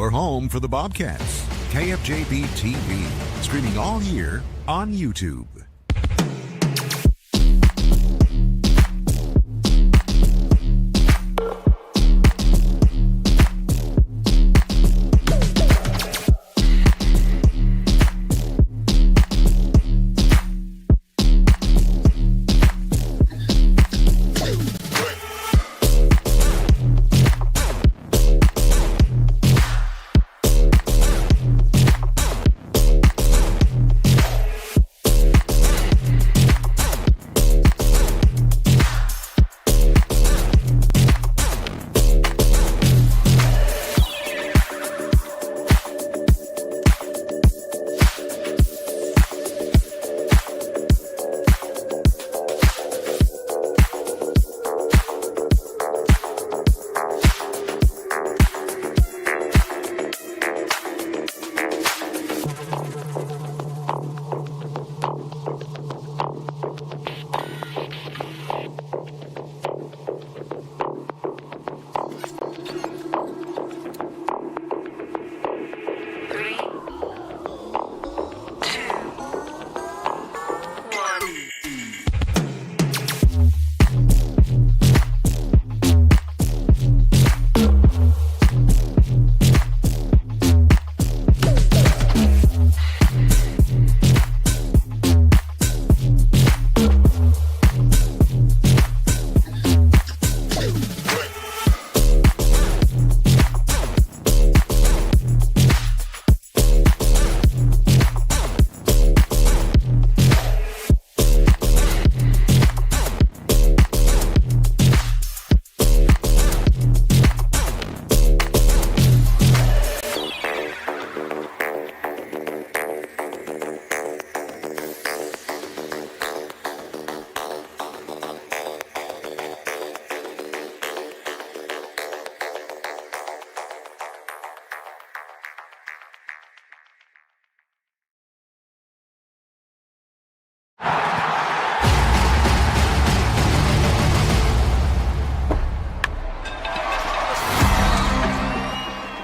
your home for the Bobcats. KFJB-TV, streaming all year on YouTube.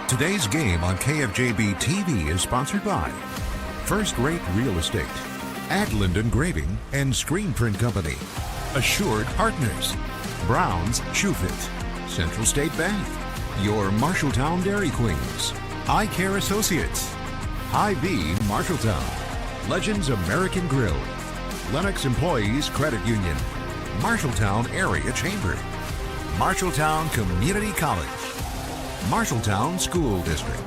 Today's game on KFJB-TV is sponsored by First Rate Real Estate, Adland Engraving and Screen Print Company, Assured Partners, Brown's Shoe Fit, Central State Bank, your Marshalltown Dairy Queens, Eye Care Associates, Hy-Vee Marshalltown, Legends American Grill, Lennox Employees Credit Union, Marshalltown Area Chamber, Marshalltown Community College, Marshalltown School District,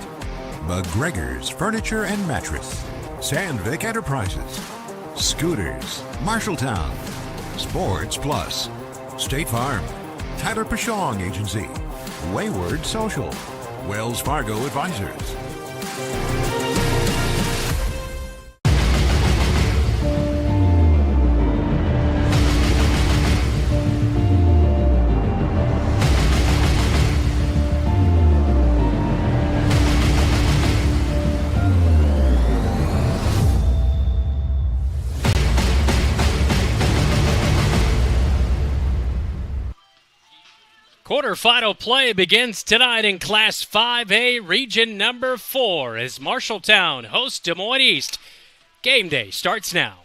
McGregor's Furniture and Mattress, Sandvik Enterprises, Scooters, Marshalltown, Sports Plus, State Farm, Tyler Pashong Agency, Wayward Social, Wells Fargo Advisors. Quarterfinal play begins tonight in Class 5A, Region number 4, as Marshalltown hosts Des Moines East. Game day starts now.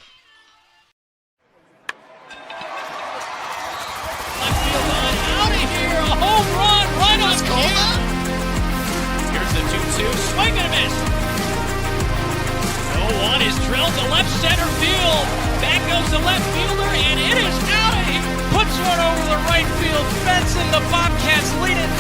Left field line, out of here, a home run, right on cue. Here's the 2-2, swing and a miss. 0-1 is drilled to left center field. Back goes the left fielder, and it is out of here. Puts one over the right field fence, and the Bobcats lead it.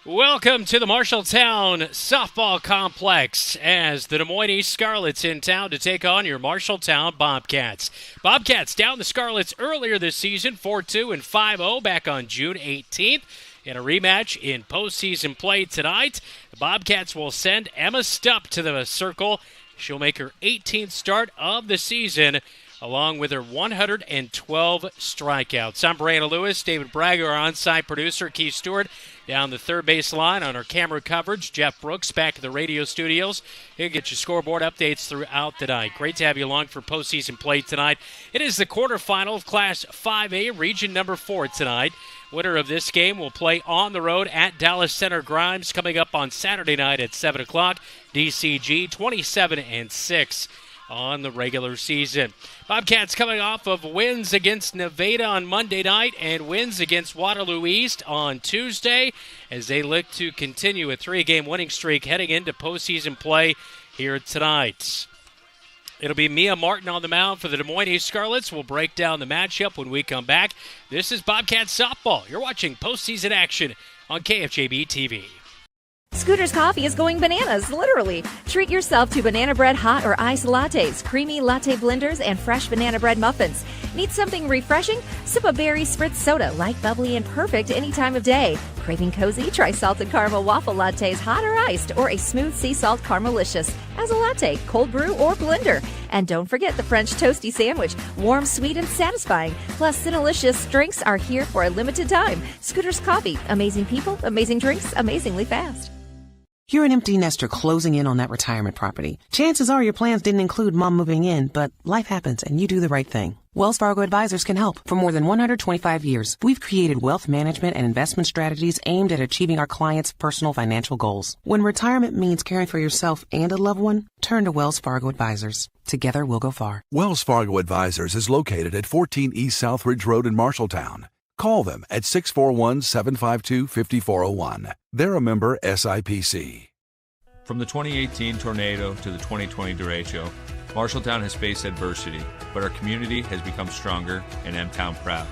Welcome to the Marshalltown Softball Complex as the Des Moines East Scarlets in town to take on your Marshalltown Bobcats. Bobcats down the Scarlets earlier this season, 4-2 and 5-0 back on June 18th. In a rematch in postseason play tonight, the Bobcats will send Emma Stupp to the circle. She'll make her 18th start of the season, along with her 112 strikeouts. I'm Brandon Lewis, David Bragg, our on-site producer, Keith Stewart, down the third base line on our camera coverage. Jeff Brooks back at the radio studios. He'll get you scoreboard updates throughout the night. Great to have you along for postseason play tonight. It is the quarterfinal of Class 5A, Region number 4 tonight. Winner of this game will play on the road at Dallas Center Grimes coming up on Saturday night at 7 o'clock. DCG 27-6 on the regular season. Bobcats coming off of wins against Nevada on Monday night and wins against Waterloo East on Tuesday as they look to continue a 3-game winning streak heading into postseason play here tonight. It'll be Mia Martin on the mound for the Des Moines Scarlets. We'll break down the matchup when we come back. This is Bobcats softball. You're watching postseason action on KFJB-TV. Scooter's Coffee is going bananas, literally. Treat yourself to banana bread hot or iced lattes, creamy latte blenders, and fresh banana bread muffins. Need something refreshing? Sip a berry spritz soda, light, bubbly, and perfect any time of day. Craving cozy? Try salted caramel waffle lattes, hot or iced, or a smooth sea salt caramelicious as a latte, cold brew, or blender. And don't forget the French toasty sandwich, warm, sweet, and satisfying. Plus, Cinnalicious drinks are here for a limited time. Scooter's Coffee, amazing people, amazing drinks, amazingly fast. You're an empty nester closing in on that retirement property. Chances are your plans didn't include mom moving in, but life happens and you do the right thing. Wells Fargo Advisors can help. For more than 125 years, we've created wealth management and investment strategies aimed at achieving our clients' personal financial goals. When retirement means caring for yourself and a loved one, turn to Wells Fargo Advisors. Together we'll go far. Wells Fargo Advisors is located at 14 East Southridge Road in Marshalltown. Call them at 641-752-5401. They're a member SIPC. From the 2018 tornado to the 2020 derecho, Marshalltown has faced adversity, but our community has become stronger and M-Town proud.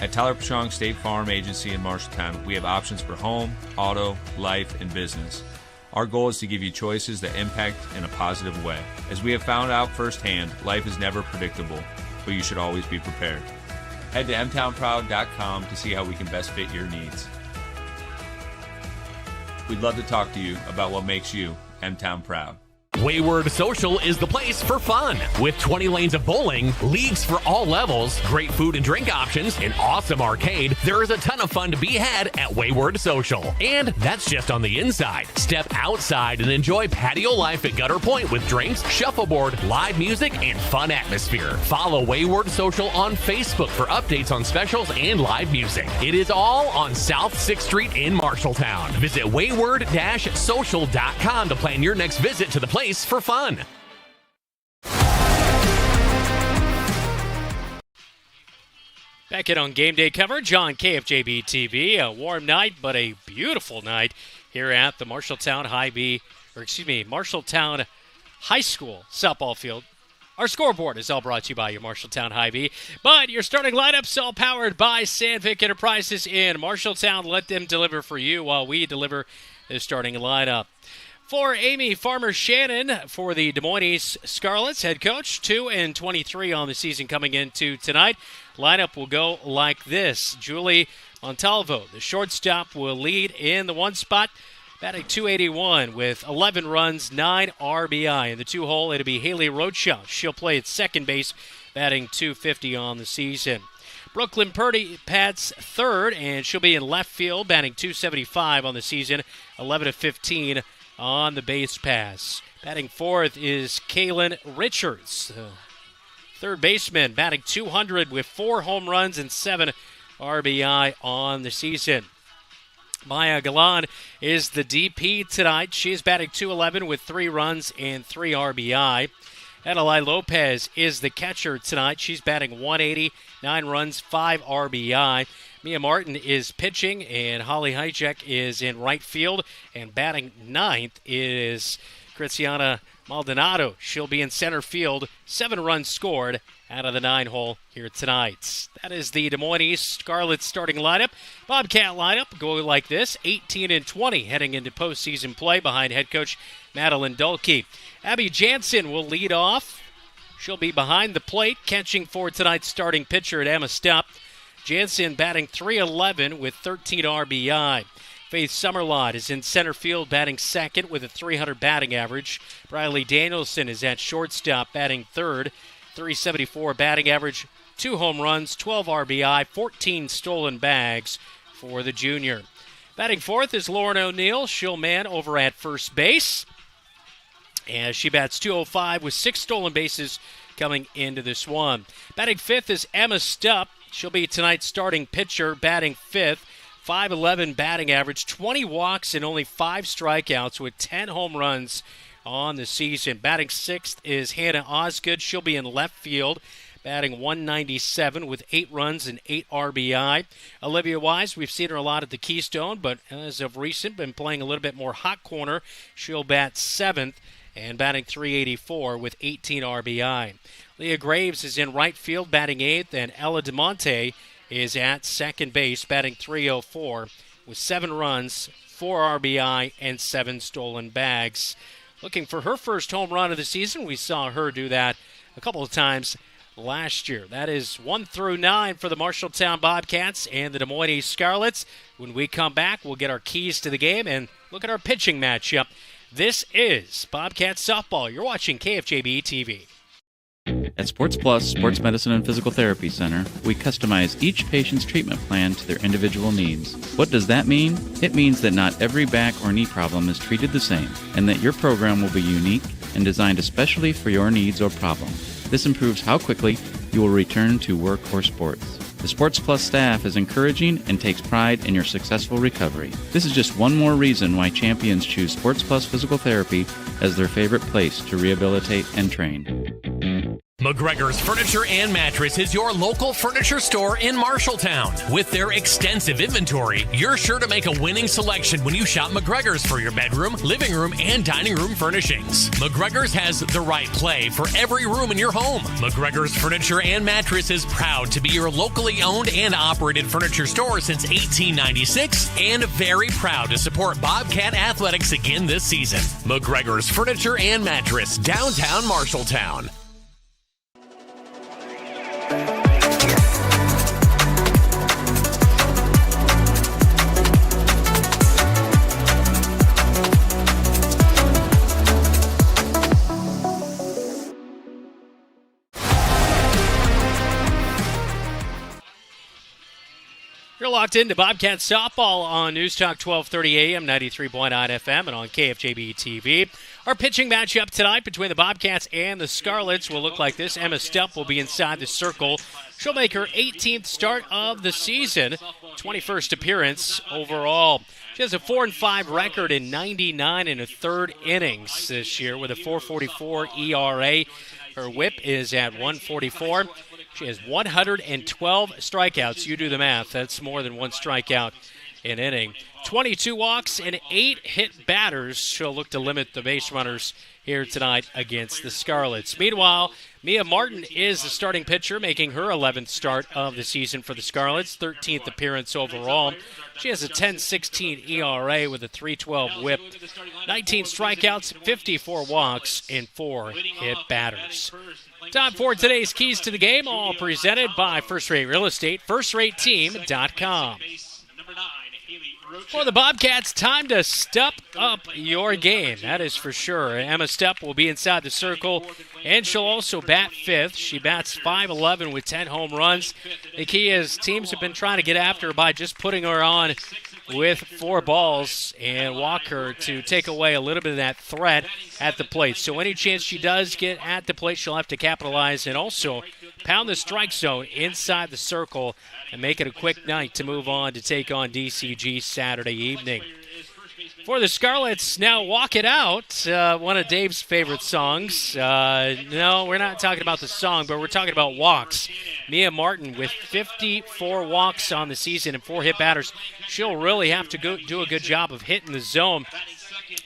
At Tyler Pashong State Farm Agency in Marshalltown, we have options for home, auto, life, and business. Our goal is to give you choices that impact in a positive way. As we have found out firsthand, life is never predictable, but you should always be prepared. Head to mtownproud.com to see how we can best fit your needs. We'd love to talk to you about what makes you M-Town proud. Wayward Social is the place for fun. With 20 lanes of bowling, leagues for all levels, great food and drink options, an awesome arcade, there is a ton of fun to be had at Wayward Social. And that's just on the inside. Step outside and enjoy patio life at Gutter Point with drinks, shuffleboard, live music, and fun atmosphere. Follow Wayward Social on Facebook for updates on specials and live music. It is all on South 6th Street in Marshalltown. Visit wayward-social.com to plan your next visit to the place for fun. Back in on game day coverage on KFJB-TV. A warm night, but a beautiful night here at the Marshalltown Marshalltown High School softball field. Our scoreboard is all brought to you by your Marshalltown Hy-Vee, but your starting lineup's all powered by Sandvik Enterprises in Marshalltown. Let them deliver for you while we deliver the starting lineup. For Amy Farmer-Shannon for the Des Moines Scarlets, head coach, 2-23 on the season coming into tonight. Lineup will go like this. Julie Montalvo, the shortstop, will lead in the one spot, batting .281 with 11 runs, 9 RBI. In the two-hole, it'll be Haley Roadshaw. She'll play at second base, batting .250 on the season. Brooklyn Purdy bats third, and she'll be in left field, batting .275 on the season, 11-15 on the base pass. Batting fourth is Kaylin Richards, third baseman, batting .200 with 4 home runs and 7 RBI on the season. Maya Galan is the DP tonight. She is batting .211 with 3 runs and 3 RBI. Adelaide Lopez is the catcher tonight. She's batting .180, 9 runs, 5 RBI. Mia Martin is pitching, and Holly Hajek is in right field. And batting ninth is Cristiana Maldonado. She'll be in center field. 7 runs scored out of the 9-hole here tonight. That is the Des Moines Scarlets starting lineup. Bobcat lineup go like this, 18-20 heading into postseason play behind head coach Madeline Dulke. Abby Jansen will lead off. She'll be behind the plate, catching for tonight's starting pitcher at Emma Stepp. Jansen batting .311 with 13 RBI. Faith Summerlot is in center field, batting second with a .300 batting average. Briley Danielson is at shortstop, batting third, .374 batting average, 2 home runs, 12 RBI, 14 stolen bags for the junior. Batting fourth is Lauren O'Neill. She'll man over at first base. And she bats .205 with 6 stolen bases coming into this one. Batting fifth is Emma Stupp. She'll be tonight's starting pitcher, batting fifth. 5'11" batting average, 20 walks and only 5 strikeouts with 10 home runs on the season. Batting sixth is Hannah Osgood. She'll be in left field, batting 197 with 8 runs and 8 RBI. Olivia Wise, we've seen her a lot at the Keystone, but as of recent, been playing a little bit more hot corner. She'll bat 7th and batting .384 with 18 RBI. Leah Graves is in right field, batting 8th, and Ella DeMonte is at second base, batting .304 with 7 runs, 4 RBI, and 7 stolen bags. Looking for her first home run of the season. We saw her do that a couple of times last year. That is 1 through 9 for the Marshalltown Bobcats and the Des Moines Scarlets. When we come back, we'll get our keys to the game and look at our pitching matchup. This is Bobcats Softball. You're watching KFJB-TV. At Sports Plus Sports Medicine and Physical Therapy Center, we customize each patient's treatment plan to their individual needs. What does that mean? It means that not every back or knee problem is treated the same, and that your program will be unique and designed especially for your needs or problem. This improves how quickly you will return to work or sports. The Sports Plus staff is encouraging and takes pride in your successful recovery. This is just one more reason why champions choose Sports Plus Physical Therapy as their favorite place to rehabilitate and train. McGregor's Furniture and Mattress is your local furniture store in Marshalltown. With their extensive inventory, you're sure to make a winning selection when you shop McGregor's for your bedroom, living room, and dining room furnishings. McGregor's has the right play for every room in your home. McGregor's Furniture and Mattress is proud to be your locally owned and operated furniture store since 1896 and very proud to support Bobcat Athletics again this season. McGregor's Furniture and Mattress, downtown Marshalltown. You're locked into Bobcat Softball on News Talk 1230 AM, 93.9 FM, and on KFJB-TV. Our pitching matchup tonight between the Bobcats and the Scarlets will look like this. Emma Stupp will be inside the circle. She'll make her 18th start of the season, 21st appearance overall. She has a 4-5 record in 99 and a third innings this year with a 4.44 ERA. Her whip is at 144. She has 112 strikeouts. You do the math. That's more than 1 strikeout an inning. 22 walks and 8 hit batters. She'll look to limit the base runners here tonight against the Scarlets. Meanwhile, Mia Martin is the starting pitcher, making her 11th start of the season for the Scarlets, 13th appearance overall. She has a 10.16 ERA with a 3.12 whip, 19 strikeouts, 54 walks, and 4 hit batters. Time for today's keys to the game, all presented by First Rate Real Estate, FirstRateTeam.com. For the Bobcats, time to step up your game. That is for sure. Emma Stupp will be inside the circle, and she'll also bat 5th. She bats .511 with 10 home runs. The key is teams have been trying to get after her by just putting her on with 4 balls and walk her to take away a little bit of that threat at the plate. So any chance she does get at the plate, she'll have to capitalize and also pound the strike zone inside the circle and make it a quick night to move on to take on DCG Saturday evening. For the Scarlets, now Walk It Out, one of Dave's favorite songs. No, we're not talking about the song, but we're talking about walks. Mia Martin with 54 walks on the season and 4 hit batters. She'll really have to do a good job of hitting the zone.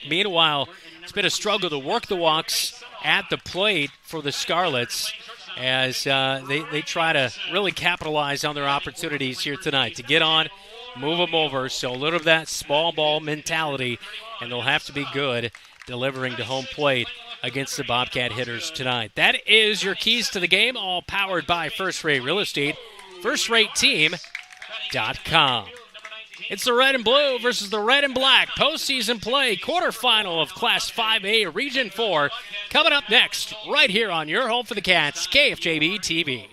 Meanwhile, it's been a struggle to work the walks at the plate for the Scarlets as they try to really capitalize on their opportunities here tonight to get on, move them over. So a little of that small ball mentality, and they'll have to be good delivering to home plate against the Bobcat hitters tonight. That is your keys to the game, all powered by First Rate Real Estate, FirstRateTeam.com. It's the Red and Blue versus the Red and Black postseason play quarterfinal of Class 5A Region 4 coming up next right here on your home for the Cats, KFJB-TV.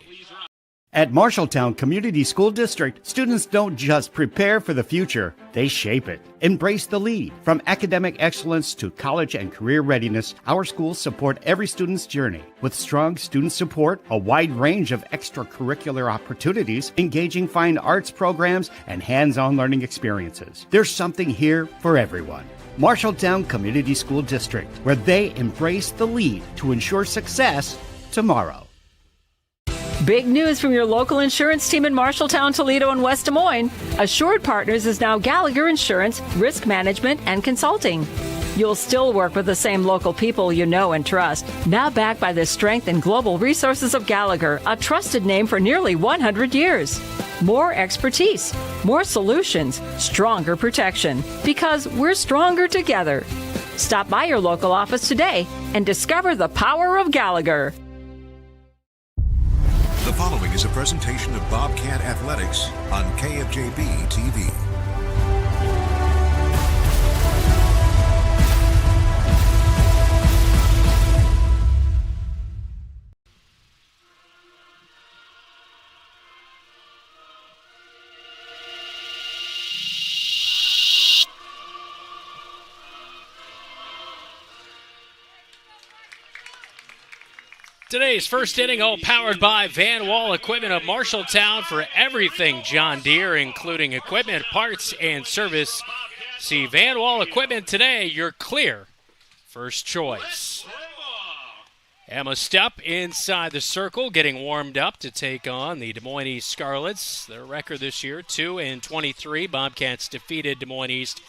At Marshalltown Community School District, students don't just prepare for the future, they shape it. Embrace the lead. From academic excellence to college and career readiness, our schools support every student's journey. With strong student support, a wide range of extracurricular opportunities, engaging fine arts programs, and hands-on learning experiences. There's something here for everyone. Marshalltown Community School District, where they embrace the lead to ensure success tomorrow. Big news from your local insurance team in Marshalltown, Toledo, and West Des Moines. Assured Partners is now Gallagher Insurance, Risk Management, and Consulting. You'll still work with the same local people you know and trust. Now backed by the strength and global resources of Gallagher, a trusted name for nearly 100 years. More expertise, more solutions, stronger protection. Because we're stronger together. Stop by your local office today and discover the power of Gallagher. The following is a presentation of Bobcat Athletics on KFJB-TV. Today's first inning, all powered by Van Wall Equipment of Marshalltown for everything John Deere, including equipment, parts, and service. See Van Wall Equipment today, your clear first choice. Emma Stupp inside the circle, getting warmed up to take on the Des Moines East Scarlets. Their record this year, 2-23. Bobcats defeated Des Moines East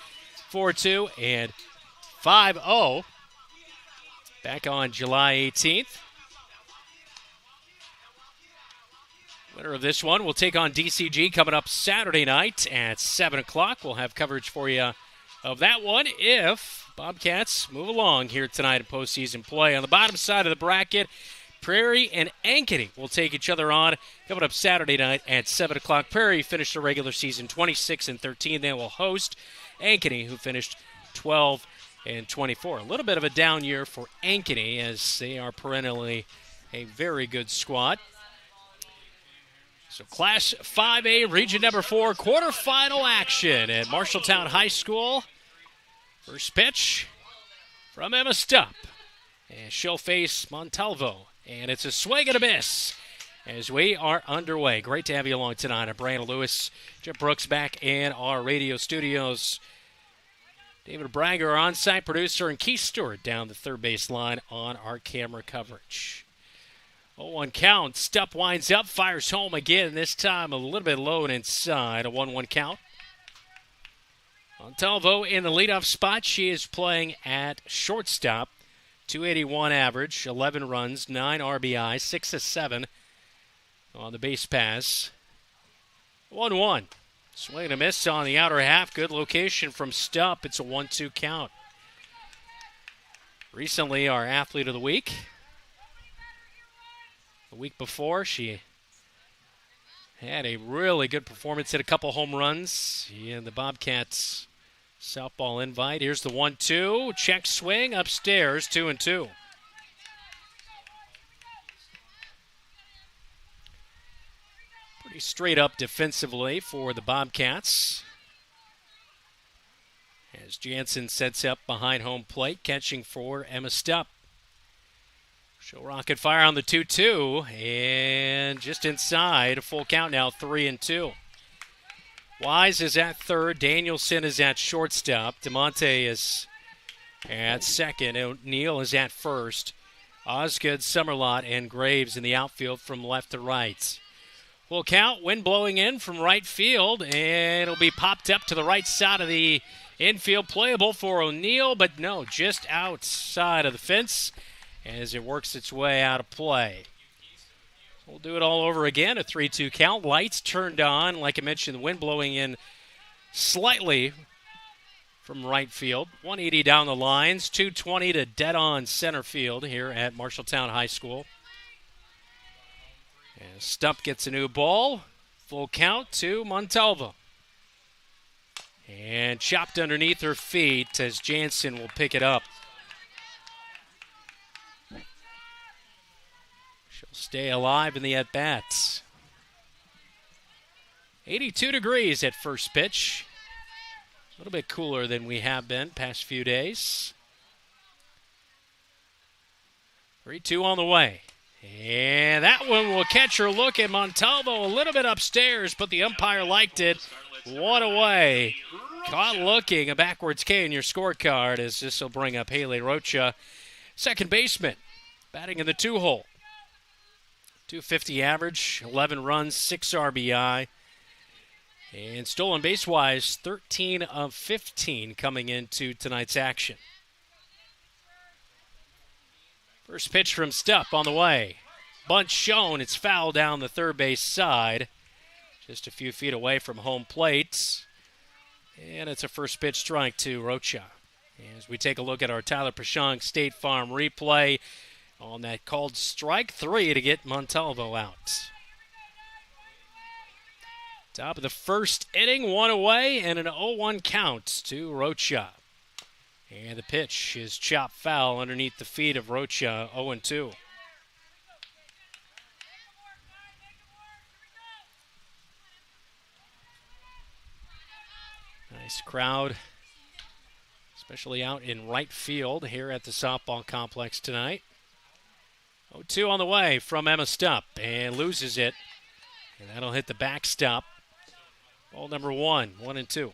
4-2 and 5-0 back on July 18th. Winner of this one will take on DCG coming up Saturday night at 7 o'clock. We'll have coverage for you of that one if Bobcats move along here tonight in postseason play. On the bottom side of the bracket, Prairie and Ankeny will take each other on coming up Saturday night at 7 o'clock. Prairie finished the regular season 26-13. They will host Ankeny, who finished 12-24. A little bit of a down year for Ankeny as they are perennially a very good squad. So Class 5A, Region number 4, quarterfinal action at Marshalltown High School. First pitch from Emma Stupp. And she'll face Montalvo. And it's a swing and a miss as we are underway. Great to have you along tonight. I'm Brandon Lewis, Jeff Brooks back in our radio studios. David Branger, our on-site producer, and Keith Stewart down the third base line on our camera coverage. 0-1 count. Stupp winds up, fires home again, this time a little bit low and inside. A 1-1 count. Montalvo in the leadoff spot. She is playing at shortstop. 281 average, 11 runs, 9 RBI, 6 of 7 on the base pass. 1-1. Swing and a miss on the outer half. Good location from Stupp. It's a 1-2 count. Recently, our athlete of the week. The week before, she had a really good performance, hit a couple home runs in the Bobcats softball invite. Here's the 1-2, check swing, upstairs, 2-2. Pretty straight up defensively for the Bobcats. As Jansen sets up behind home plate, catching for Emma Stupp. She'll rocket fire on the 2-2, and just inside, a full count now, 3-2. Wise is at third, Danielson is at shortstop, DeMonte is at second, O'Neill is at first, Osgood, Summerlot, and Graves in the outfield from left to right. Full count, wind blowing in from right field, and it'll be popped up to the right side of the infield, playable for O'Neill, but no, just outside of the fence as it works its way out of play. We'll do it all over again, a 3-2 count. Lights turned on. Like I mentioned, the wind blowing in slightly from right field. 180 down the lines, 220 to dead on center field here at Marshalltown High School. And Stupp gets a new ball. Full count to Montalvo. And chopped underneath her feet as Jansen will pick it up. She'll stay alive in the at-bats. 82 degrees at first pitch. A little bit cooler than we have been past few days. 3-2 on the way. And that one will catch her look at Montalvo a little bit upstairs, but the umpire liked it. 1 away. Caught looking, a backwards K in your scorecard, as this will bring up Haley Rocha, second baseman, batting in the 2-hole. 250 average, 11 runs, 6 RBI. And stolen base-wise, 13 of 15 coming into tonight's action. First pitch from Stupp on the way. Bunt shown. It's foul down the third base side. Just a few feet away from home plate. And it's a first pitch strike to Rocha. As we take a look at our Tyler Pashong State Farm replay on that called strike 3 to get Montalvo out. Top of the first inning, 1 away, and an 0-1 count to Rocha. And the pitch is chopped foul underneath the feet of Rocha, 0-2. Nice crowd, especially out in right field here at the softball complex tonight. 0-2 on the way from Emma Stupp, and loses it. And that'll hit the backstop. Ball number 1, 1-2.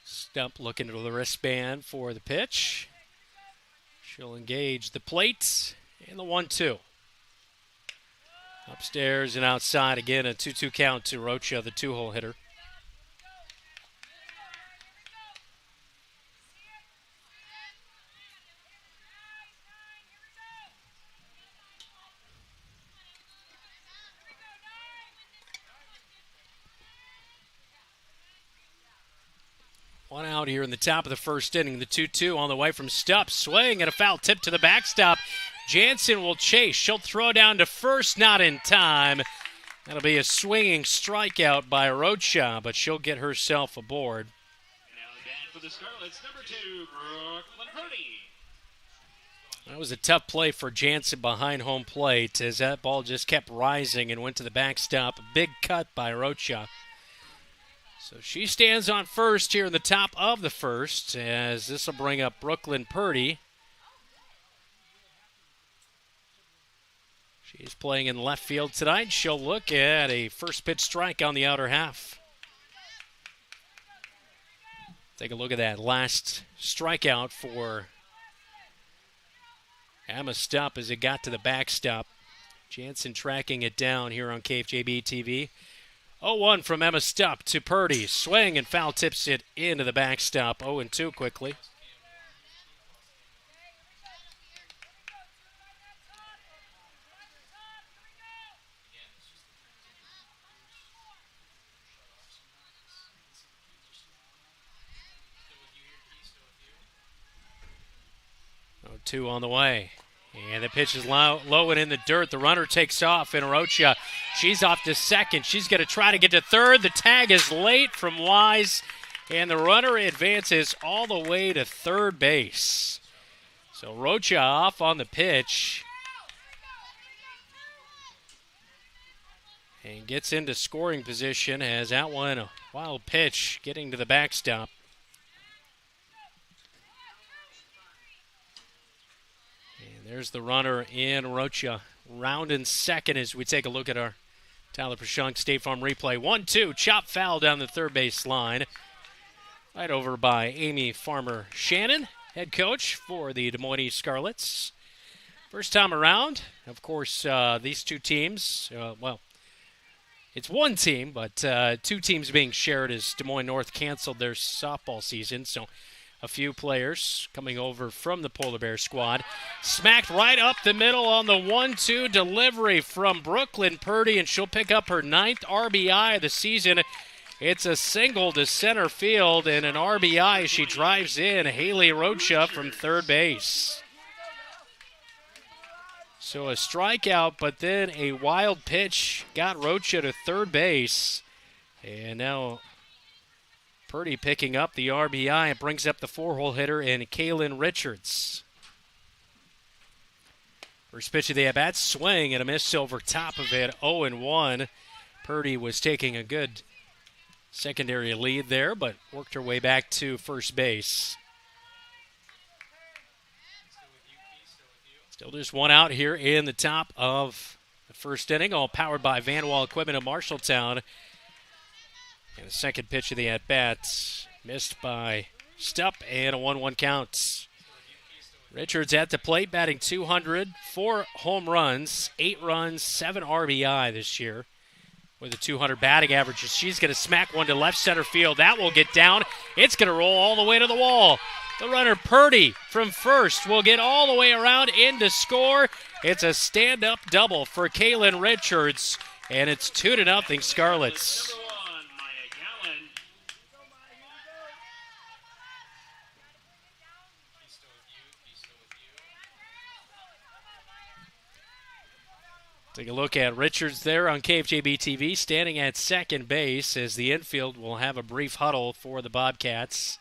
Stupp looking to the wristband for the pitch. She'll engage the plate and the 1-2. Upstairs and outside again, a 2-2 count to Rocha, the 2-hole hitter. One out here in the top of the first inning. The 2-2 on the way from Stupp. Swing and a foul tip to the backstop. Jansen will chase. She'll throw down to first, not in time. That'll be a swinging strikeout by Rocha, but she'll get herself aboard. And now the bat for the Scarlets, number 2, Brooklyn Purdy. That was a tough play for Jansen behind home plate as that ball just kept rising and went to the backstop. A big cut by Rocha. So she stands on first here in the top of the first, as this will bring up Brooklyn Purdy. She's playing in left field tonight. She'll look at a first pitch strike on the outer half. Take a look at that last strikeout for Emma Stupp as it got to the backstop. Jansen tracking it down here on KFJB-TV. 0-1 from Emma Stupp to Purdy. Swing and foul tips it into the backstop. 0-2 quickly. Two on the way. And the pitch is low and in the dirt. The runner takes off in Rocha. She's off to second. She's going to try to get to third. The tag is late from Wise. And the runner advances all the way to third base. So Rocha off on the pitch. And gets into scoring position as that one, a wild pitch getting to the backstop. There's the runner in Rocha. Rounding second as we take a look at our Tyler Pashong State Farm replay. 1-2, chop foul down the third base line. Right over by Amy Farmer-Shannon, head coach for the Des Moines Scarlets. First time around, of course, these two teams, it's one team, but two teams being shared as Des Moines North canceled their softball season, so a few players coming over from the Polar Bear squad. Smacked right up the middle on the 1-2 delivery from Brooklyn Purdy, and she'll pick up her 9th RBI of the season. It's a single to center field and an RBI as she drives in Haley Rocha from third base. So a strikeout, but then a wild pitch got Rocha to third base. And now Purdy picking up the RBI. It brings up the 4-hole hitter in Kaylin Richards. First pitch of the at-bat, swing and a miss over top of it, 0-1. Purdy was taking a good secondary lead there, but worked her way back to first base. Still just one out here in the top of the first inning, all powered by Van Wall Equipment of Marshalltown. And the second pitch of the at-bat, missed by Stupp, and a 1-1 count. Richards at the plate, batting .200, 4 home runs, 8 runs, 7 RBI this year with a .200 batting average. She's going to smack one to left center field. That will get down. It's going to roll all the way to the wall. The runner, Purdy, from first will get all the way around in to score. It's a stand-up double for Kaylin Richards, and it's 2-0 Scarlets. Take a look at Richards there on KFJB-TV, standing at second base as the infield will have a brief huddle for the Bobcats.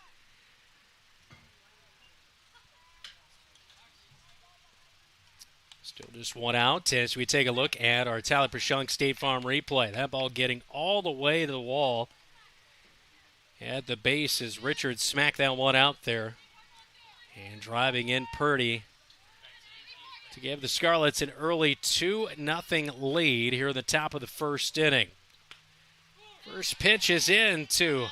Still just one out as we take a look at our Tyler Pashunk State Farm replay. That ball getting all the way to the wall at the base as Richards smacked that one out there. And driving in Purdy to give the Scarlets an early 2-0 lead here in the top of the first inning. First pitch is in to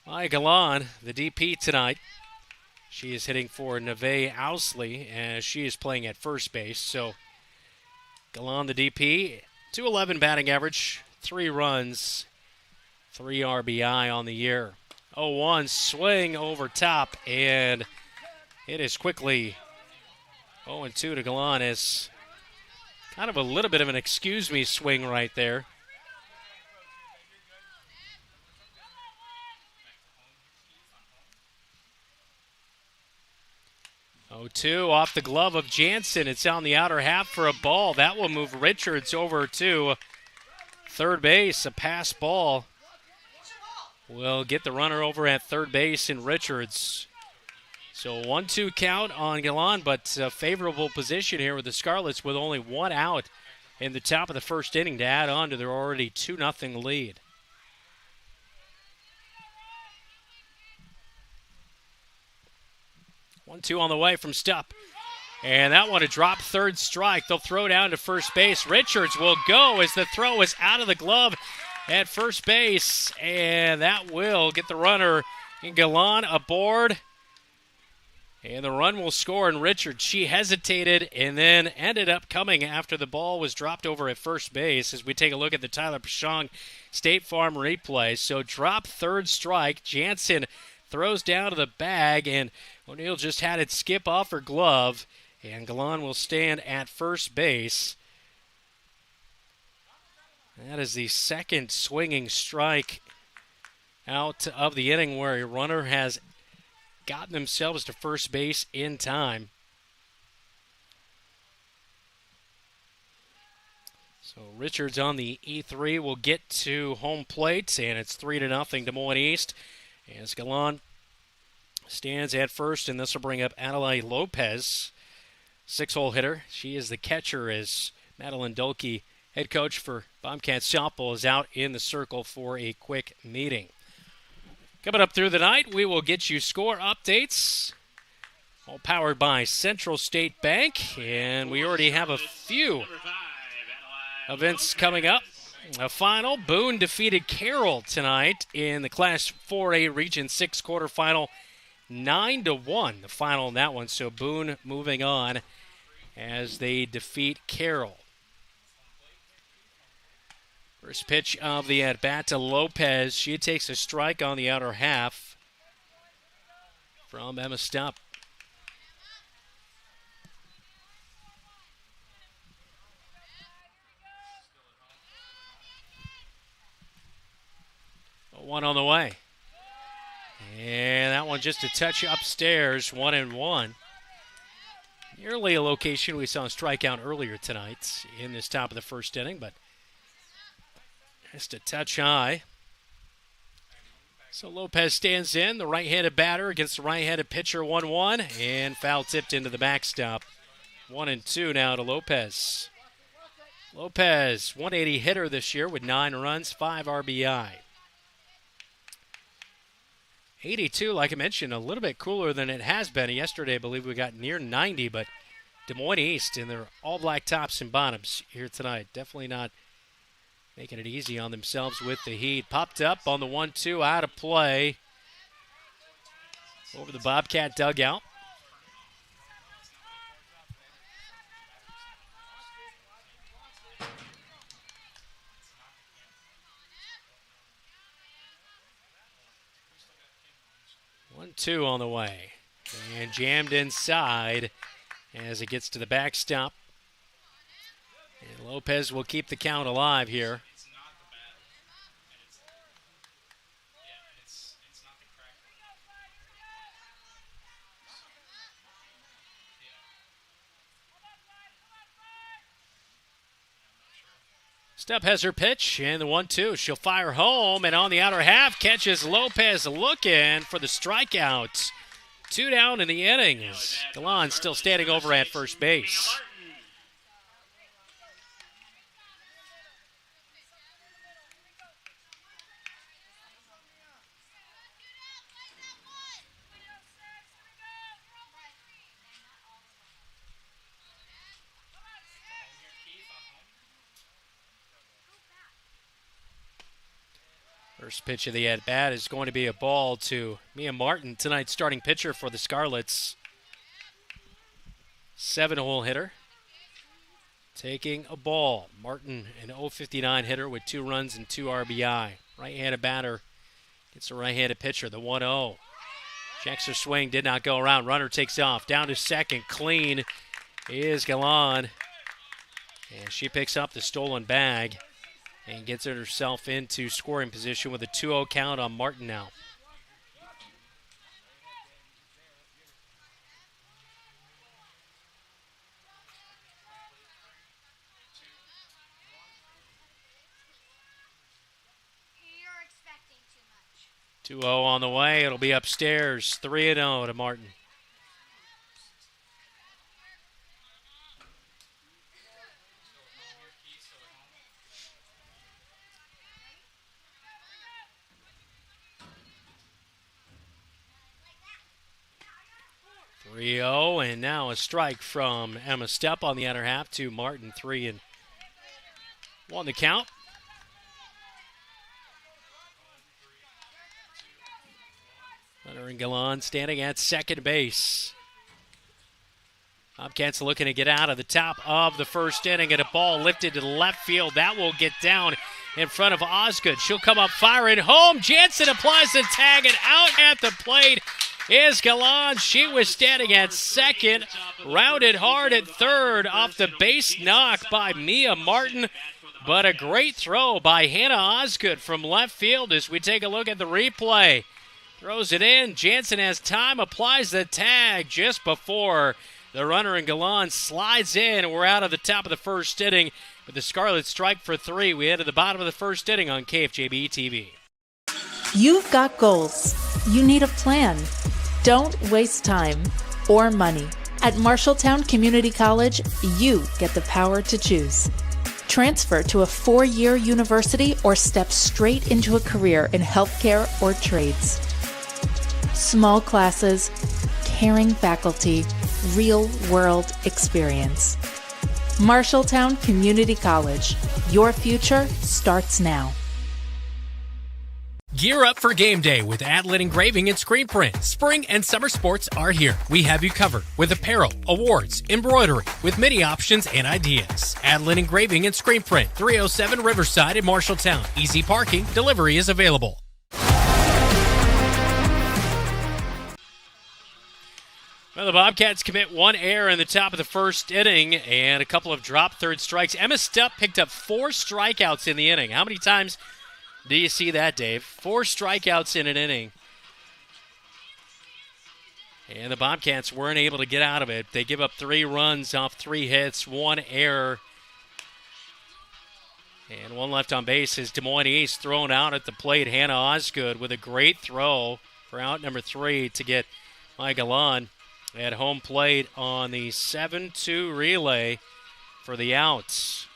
Maya Galan, the DP tonight. She is hitting for Neve Owsley as she is playing at first base. So Galan, the DP, .211 batting average, 3 runs, 3 RBI on the year. 0-1 swing over top, and it is quickly 0-2 to Galan. Is kind of a little bit of an excuse me swing right there. 0-2 off the glove of Jansen. It's on the outer half for a ball. That will move Richards over to third base. A pass ball will get the runner over at third base in Richards. So 1-2 count on Galan, but favorable position here with the Scarlets with only one out in the top of the first inning to add on to their already 2-0 lead. 1-2 on the way from Stupp. And that one to drop third strike. They'll throw down to first base. Richards will go as the throw is out of the glove at first base. And that will get the runner in Galan aboard. And the run will score, and Richards, she hesitated and then ended up coming after the ball was dropped over at first base as we take a look at the Tyler Pashong State Farm replay. So drop third strike. Jansen throws down to the bag, and O'Neill just had it skip off her glove, and Galan will stand at first base. That is the second swinging strike out of the inning where a runner has gotten themselves to first base in time. So Richards on the E3 will get to home plate, and it's 3-0 Des Moines East. As Galan stands at first, and this will bring up Adelaide Lopez, 6-hole hitter. She is the catcher as Madeline Dolke, head coach for Bobcats softball, is out in the circle for a quick meeting. Coming up through the night, we will get you score updates, all powered by Central State Bank, and we already have a few events coming up. A final, Boone defeated Carroll tonight in the Class 4A Region 6 quarterfinal, 9-1, the final in that one. So Boone moving on as they defeat Carroll. First pitch of the at-bat to Lopez. She takes a strike on the outer half from Emma Stupp. One on the way. And that one just a touch upstairs, 1-1. Nearly a location we saw a strikeout earlier tonight in this top of the first inning, but just a touch high. So Lopez stands in, the right-handed batter against the right-handed pitcher, 1-1, and foul tipped into the backstop. 1-2 now to Lopez. Lopez, 180 hitter this year with 9 runs, 5 RBI. 82, like I mentioned, a little bit cooler than it has been. Yesterday, I believe we got near 90, but Des Moines East in their all-black tops and bottoms here tonight. Definitely not making it easy on themselves with the heat. Popped up on the 1-2, out of play. Over the Bobcat dugout. One-two on the way. And jammed inside as it gets to the backstop. And Lopez will keep the count alive here. Step has her pitch, and the 1-2. She'll fire home, and on the outer half, catches Lopez looking for the strikeout. 2 down in the inning. Galan still standing over at first base. First pitch of the at-bat is going to be a ball to Mia Martin, tonight's starting pitcher for the Scarlets. 7-hole hitter. Taking a ball. Martin, an 059 hitter with 2 runs and 2 RBI. Right-handed batter gets a right-handed pitcher, the 1-0. Checks her swing, did not go around. Runner takes off. Down to second. Clean is Galan. And she picks up the stolen bag and gets herself into scoring position with a 2-0 count on Martin now. You're expecting too much. 2-0 on the way. It'll be upstairs. 3-0 to Martin. And now a strike from Emma Stepp on the outer half to Martin. 3-1 the count. Hunter and Galan standing at second base. Bobcats looking to get out of the top of the first inning, and a ball lifted to the left field. That will get down in front of Osgood. She'll come up firing home. Jansen applies the tag, and out at the plate is Galan. She was standing at second, rounded hard at third off the base knock by Mia Martin. But a great throw by Hannah Osgood from left field as we take a look at the replay. Throws it in. Jansen has time, applies the tag just before the runner and Galan slides in. We're out of the top of the first inning with the Scarlets strike for 3. We head to the bottom of the first inning on KFJB-TV. You've got goals. You need a plan. Don't waste time or money. At Marshalltown Community College, you get the power to choose. Transfer to a 4-year university or step straight into a career in healthcare or trades. Small classes, caring faculty, real-world experience. Marshalltown Community College. Your future starts now. Gear up for game day with Adlin Engraving and Screen Print. Spring and summer sports are here. We have you covered with apparel, awards, embroidery, with many options and ideas. Adlin Engraving and Screen Print, 307 Riverside in Marshalltown. Easy parking, delivery is available. Well, the Bobcats commit 1 error in the top of the first inning and a couple of drop third strikes. Emma Stepp picked up 4 strikeouts in the inning. How many times do you see that, Dave? 4 strikeouts in an inning. And the Bobcats weren't able to get out of it. They give up 3 runs off 3 hits, 1 error. And one left on base is Des Moines East thrown out at the plate. Hannah Osgood with a great throw for out number 3 to get Michael on at home plate on the 7-2 relay for the outs.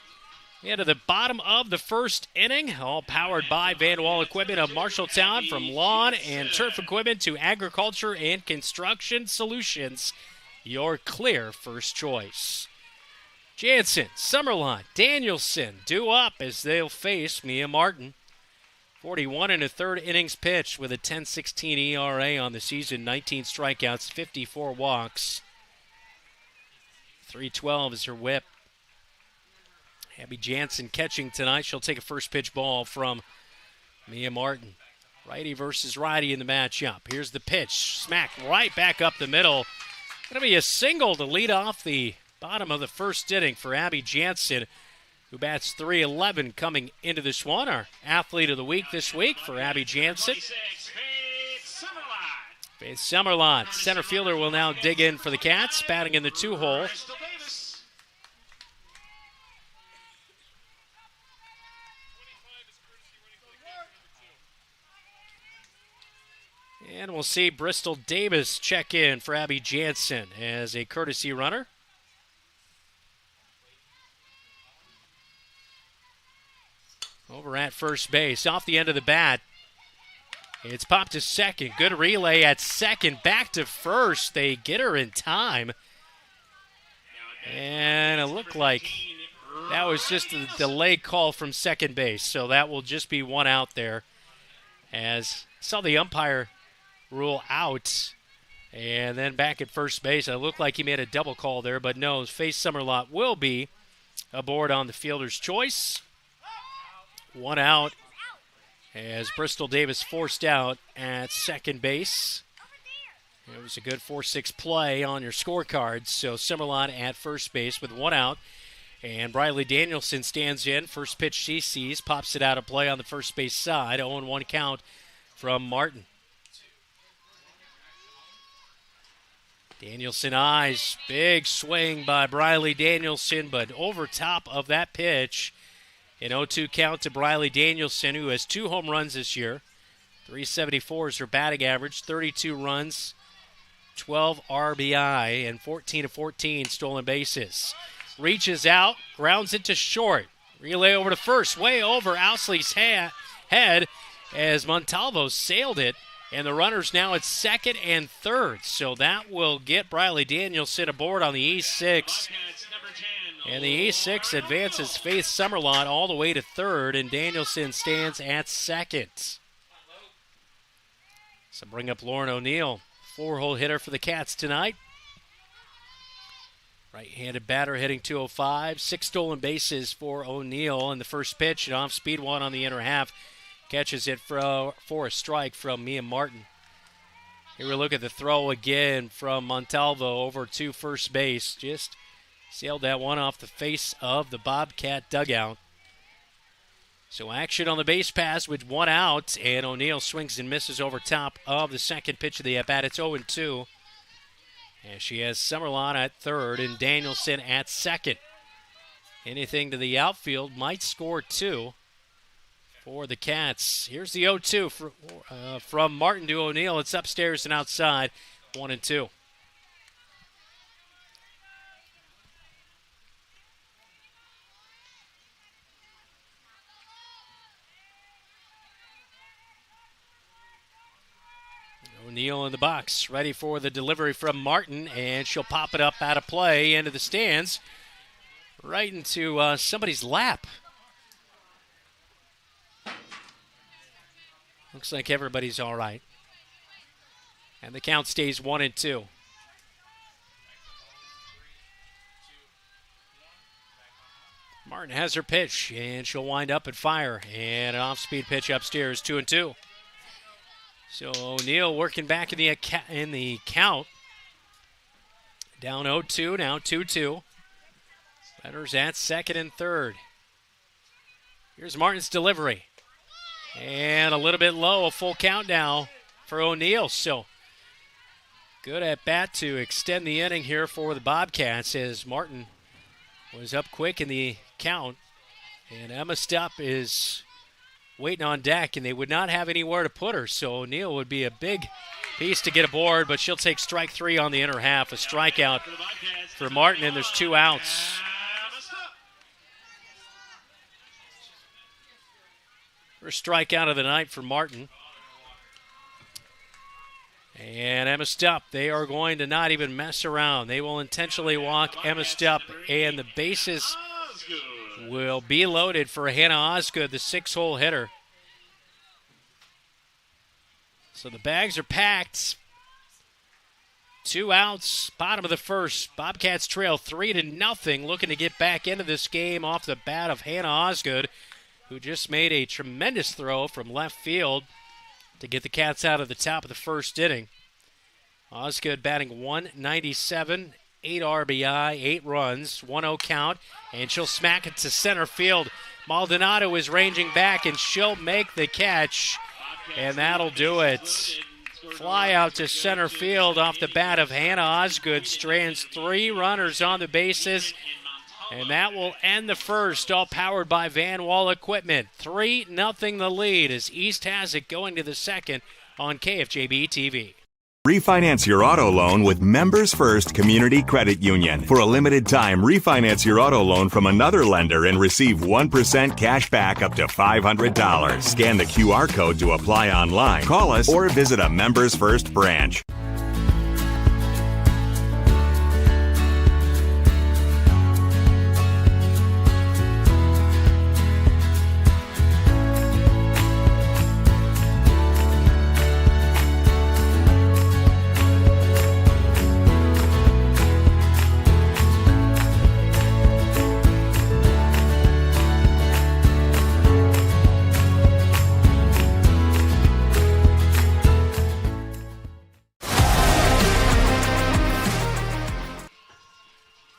Into the bottom of the first inning, all powered by Van Wall Equipment of Marshalltown. From lawn and turf equipment to agriculture and construction solutions, your clear first choice. Jansen, Summerlin, Danielson due up as they'll face Mia Martin. 41 and a third innings pitched with a 10.16 ERA on the season, 19 strikeouts, 54 walks. 312 is her whip. Abby Jansen catching tonight. She'll take a first pitch ball from Mia Martin. Righty versus righty in the matchup. Here's the pitch. Smack right back up the middle. Going to be a single to lead off the bottom of the first inning for Abby Jansen, who bats .311 coming into this one. Our athlete of the week this week for Abby Jansen. Faith Summerlin, center fielder, will now dig in for the Cats, batting in the 2-hole. And we'll see Bristol Davis check in for Abby Jansen as a courtesy runner. Over at first base, off the end of the bat. It's popped to second. Good relay at second. Back to first. They get her in time. And it looked like that was just a delay call from second base. So that will just be one out there. As I saw the umpire rule out. And then back at first base, it looked like he made a double call there. But no, Faith Summerlot will be aboard on the fielder's choice. One out as Bristol Davis forced out at second base. It was a good 4-6 play on your scorecards. So Summerlot at first base with one out. And Briley Danielson stands in. First pitch she sees, pops it out of play on the first base side. 0-1 count from Martin. Danielson eyes. Big swing by Briley Danielson, but over top of that pitch. An 0-2 count to Briley Danielson, who has 2 home runs this year. .374 is her batting average, 32 runs, 12 RBI, and 14 of 14 stolen bases. Reaches out, grounds it to short. Relay over to first, way over Ousley's head as Montalvo sailed it. And the runner's now at second and third. So that will get Briley Danielson aboard on the E6. And the E6 advances Faith Summerlot all the way to third, and Danielson stands at second. So bring up Lauren O'Neill, 4-hole hitter for the Cats tonight. Right-handed batter hitting .205, 6 stolen bases for O'Neill in the first pitch. An off-speed one on the inner half. Catches it for a strike from Mia Martin. Here we look at the throw again from Montalvo over to first base. Just sailed that one off the face of the Bobcat dugout. So action on the base pass with one out, and O'Neill swings and misses over top of the second pitch of the at-bat. It's 0-2. And she has Summerlin at third and Danielson at second. Anything to the outfield might score 2 for the Cats. Here's the 0-2 from Martin to O'Neill. It's upstairs and outside, 1-2. O'Neill in the box, ready for the delivery from Martin, and she'll pop it up out of play into the stands, right into somebody's lap. Looks like everybody's all right. And the count stays 1-2. Martin has her pitch, and she'll wind up and fire. And an off-speed pitch upstairs, 2-2. So O'Neill working back in the count. Down 0-2, now 2-2. Runners at second and third. Here's Martin's delivery. And a little bit low, a full count now for O'Neill. So good at bat to extend the inning here for the Bobcats as Martin was up quick in the count. And Emma Stupp is waiting on deck, and they would not have anywhere to put her, so O'Neill would be a big piece to get aboard, but she'll take strike 3 on the inner half. A strikeout for Martin, and there's 2 outs. First strikeout of the night for Martin. And Emma Stupp, they are going to not even mess around. They will intentionally walk Emma Stupp, and the bases will be loaded for Hannah Osgood, the 6-hole hitter. So the bags are packed. 2 outs, bottom of the first. Bobcats trail 3-0, looking to get back into this game off the bat of Hannah Osgood, who just made a tremendous throw from left field to get the Cats out of the top of the first inning. Osgood batting .197, 8 RBI, 8 runs, 1-0 count, and she'll smack it to center field. Maldonado is ranging back, and she'll make the catch, and that'll do it. Fly out to center field off the bat of Hannah Osgood, strands 3 runners on the bases, and that will end the first, all powered by Van Wall Equipment. 3-0 the lead as East has it going to the second on KFJB-TV. Refinance your auto loan with Members First Community Credit Union. For a limited time, refinance your auto loan from another lender and receive 1% cash back up to $500. Scan the QR code to apply online. Call us or visit a Members First branch.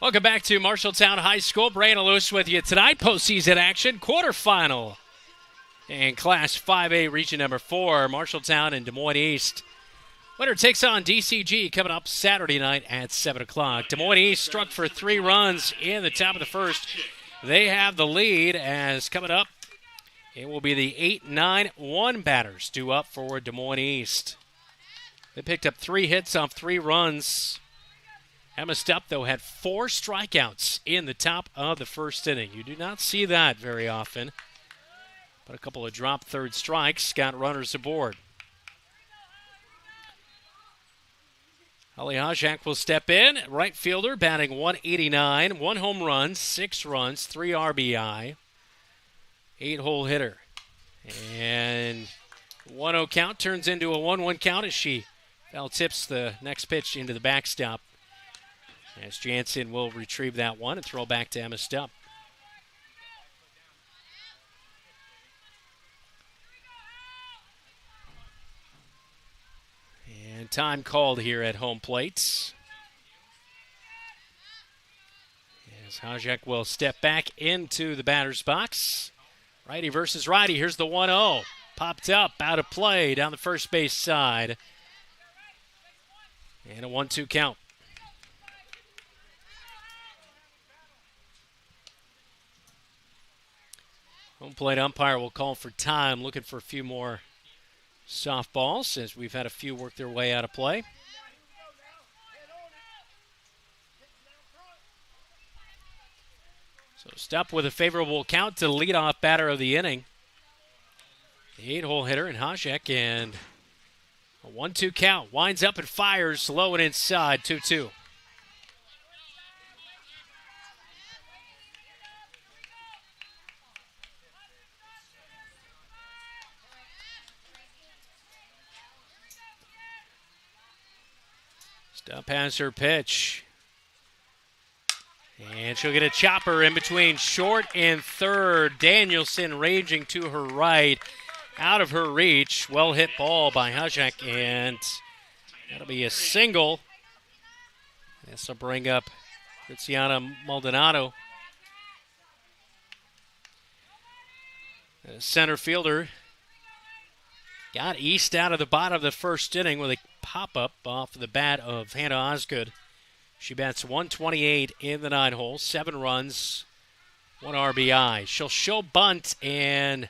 Welcome back to Marshalltown High School. Brandon Lewis with you tonight. Postseason action, quarterfinal. And Class 5A, Region number 4, Marshalltown and Des Moines East. Winner takes on DCG coming up Saturday night at 7 o'clock. Des Moines East struck for 3 runs in the top of the first. They have the lead as coming up, it will be the 8-9-1 batters due up for Des Moines East. They picked up 3 hits off 3 runs. Emma Stupp, though, had 4 strikeouts in the top of the first inning. You do not see that very often. But a couple of drop third strikes got runners aboard. Holly Hajak will step in. Right fielder batting .189, 1 home run, 6 runs, 3 RBI, 8-hole hitter. And 1-0 count turns into a 1-1 count as she foul tips the next pitch into the backstop. As Jansen will retrieve that one and throw back to Emma Stupp. And time called here at home plate. As Hajek will step back into the batter's box. Righty versus righty. Here's the 1-0. Popped up, out of play down the first base side. And a 1-2 count. Home plate umpire will call for time, looking for a few more softballs as we've had a few work their way out of play. So Stupp with a favorable count to the leadoff batter of the inning. The 8-hole hitter in Hajek, and a 1-2 count. Winds up and fires low and inside, 2-2. Stupp has her pitch. And she'll get a chopper in between short and third. Danielson ranging to her right. Out of her reach. Well hit ball by Hajek. And that'll be a single. This will bring up Cristiana Maldonado. The center fielder got East out of the bottom of the first inning with a pop-up off the bat of Hannah Osgood. She bats 128 in the 9 hole, 7 runs, 1 RBI. She'll show bunt and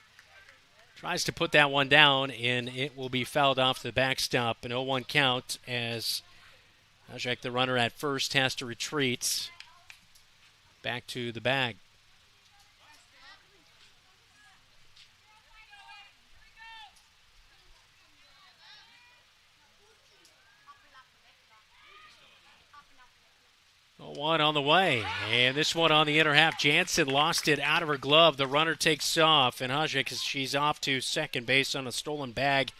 tries to put that one down, and it will be fouled off the backstop. An 0-1 count as Hajek, the runner at first, has to retreat back to the bag. One on the way, and this one on the inner half. Jansen lost it out of her glove. The runner takes off, and Hajek, she's off to second base on a stolen bag.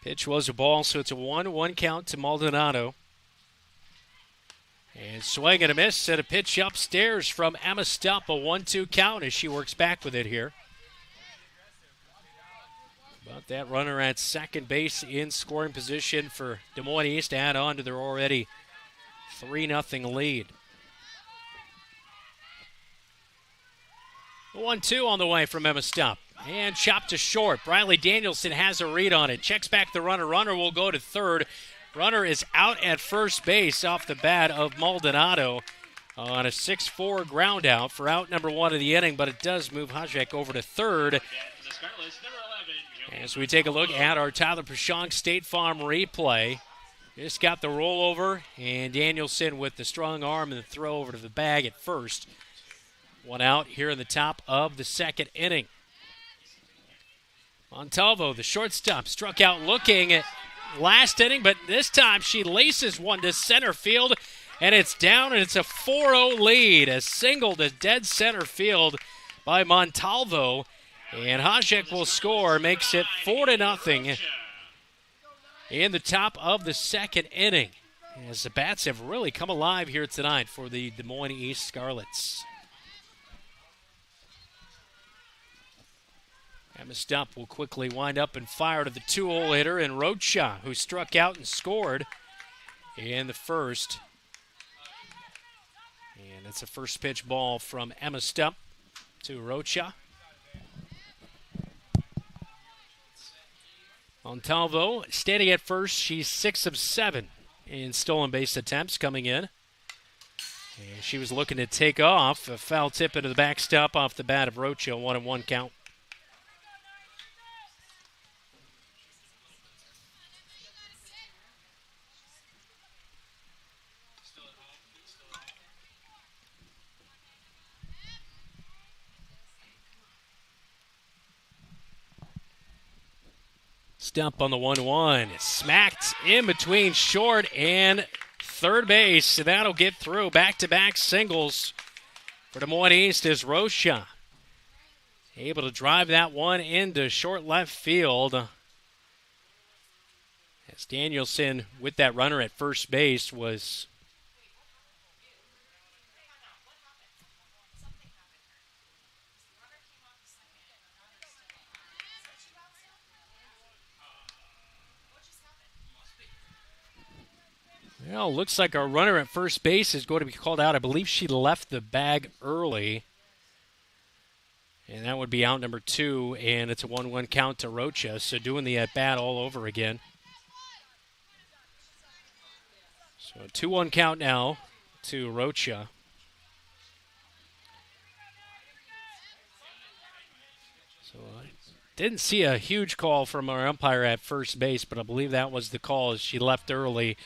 Pitch was a ball, so it's a 1-1 count to Maldonado. And swing and a miss, and a pitch upstairs from Emma Stupp, a 1-2 count as she works back with it here. But that runner at second base in scoring position for Des Moines East to add on to their already 3-0 lead. 1-2 on the way from Emma Stupp. And chopped to short. Briley Danielson has a read on it. Checks back the runner. Runner will go to third. Runner is out at first base off the bat of Maldonado on a 6-4 ground out for out number 1 of the inning, but it does move Hajek over to third. As we take a look at our Tyler Pashong State Farm replay, just got the rollover, and Danielson with the strong arm and the throw over to the bag at first. One out here in the top of the second inning. Montalvo, the shortstop, struck out looking at last inning, but this time she laces one to center field, and it's down, and it's a 4-0 lead. A single to dead center field by Montalvo, and Hajek will score, makes it 4-0 in the top of the second inning, as the bats have really come alive here tonight for the Des Moines East Scarlets. Emma Stupp will quickly wind up and fire to the 2-hole hitter in Rocha, who struck out and scored in the first. And it's a first pitch ball from Emma Stupp to Rocha. Montalvo standing at first. She's 6 of 7 in stolen base attempts coming in. And she was looking to take off. A foul tip into the backstop off the bat of Rocha, 1-1 count. Stump on the 1-1. Smacked in between short and third base. And that'll get through. Back-to-back singles for Des Moines East as Rocha able to drive that one into short left field. As Danielson with that runner at first base was well, looks like our runner at first base is going to be called out. I believe she left the bag early. And that would be out number 2, and it's a 1-1 count to Rocha. So doing the at-bat all over again. So a 2-1 count now to Rocha. So I didn't see a huge call from our umpire at first base, but I believe that was the call as she left early.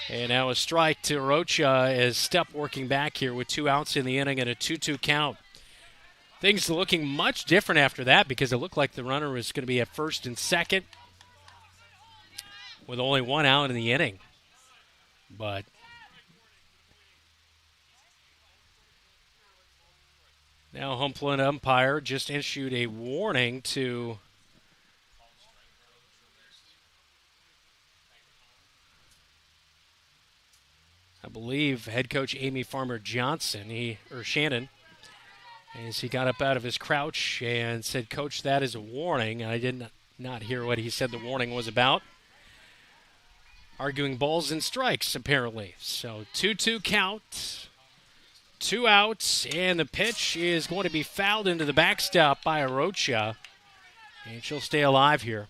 And now a strike to Rocha as Stupp working back here with 2 outs in the inning and a 2-2 count. Things looking much different after that because it looked like the runner was going to be at first and second with only 1 out in the inning. But now home plate umpire just issued a warning to I believe head coach Amy Farmer-Johnson, Shannon, as he got up out of his crouch and said, "Coach, that is a warning." I did not hear what he said the warning was about. Arguing balls and strikes, apparently. So 2-2 count, 2 outs, and the pitch is going to be fouled into the backstop by Rocha. And she'll stay alive here.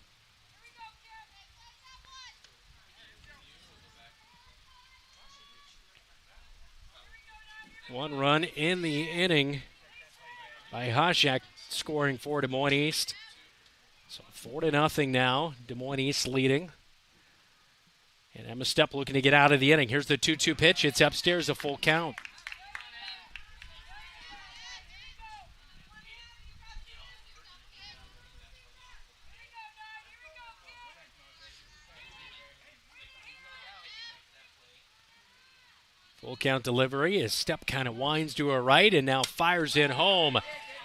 One run in the inning by Hashak, scoring for Des Moines East. So 4-0 now. Des Moines East leading. And Emma Stepp looking to get out of the inning. Here's the 2-2 pitch. It's upstairs, a full count. Full count delivery as Stepp kind of winds to her right and now fires in home.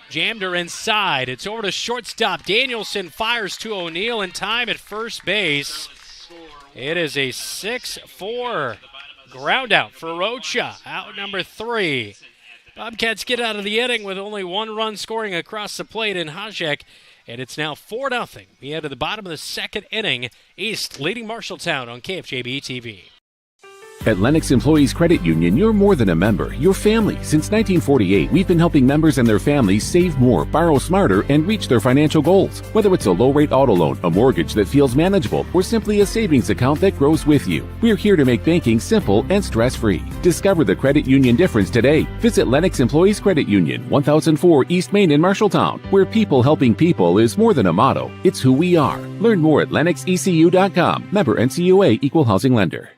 Jammed her inside. It's over to shortstop. Danielson fires to O'Neill in time at first base. It is a 6-4 ground out for Rocha. Out number 3. Bobcats get out of the inning with only one run scoring across the plate in Hajek. And it's now 4-0. We head to the bottom of the second inning. East leading Marshalltown on KFJB-TV. At Lennox Employees Credit Union, you're more than a member, you're family. Since 1948, we've been helping members and their families save more, borrow smarter, and reach their financial goals. Whether it's a low-rate auto loan, a mortgage that feels manageable, or simply a savings account that grows with you, we're here to make banking simple and stress-free. Discover the credit union difference today. Visit Lennox Employees Credit Union, 1004 East Main in Marshalltown, where people helping people is more than a motto, it's who we are. Learn more at lennoxecu.com. Member NCUA, Equal Housing Lender.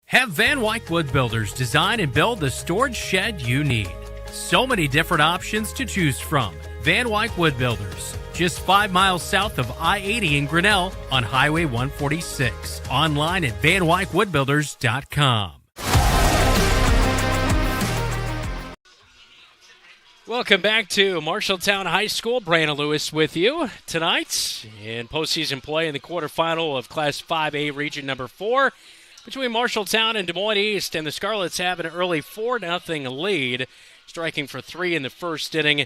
Have Van Wyck Wood Builders design and build the storage shed you need. So many different options to choose from. Van Wyck Wood Builders, just 5 miles south of I-80 in Grinnell on Highway 146. Online at vanwyckwoodbuilders.com. Welcome back to Marshalltown High School. Brandon Lewis with you tonight in postseason play in the quarterfinal of Class 5A Region number 4. Between Marshalltown and Des Moines East, and the Scarlets have an early 4-0 lead, striking for 3 in the first inning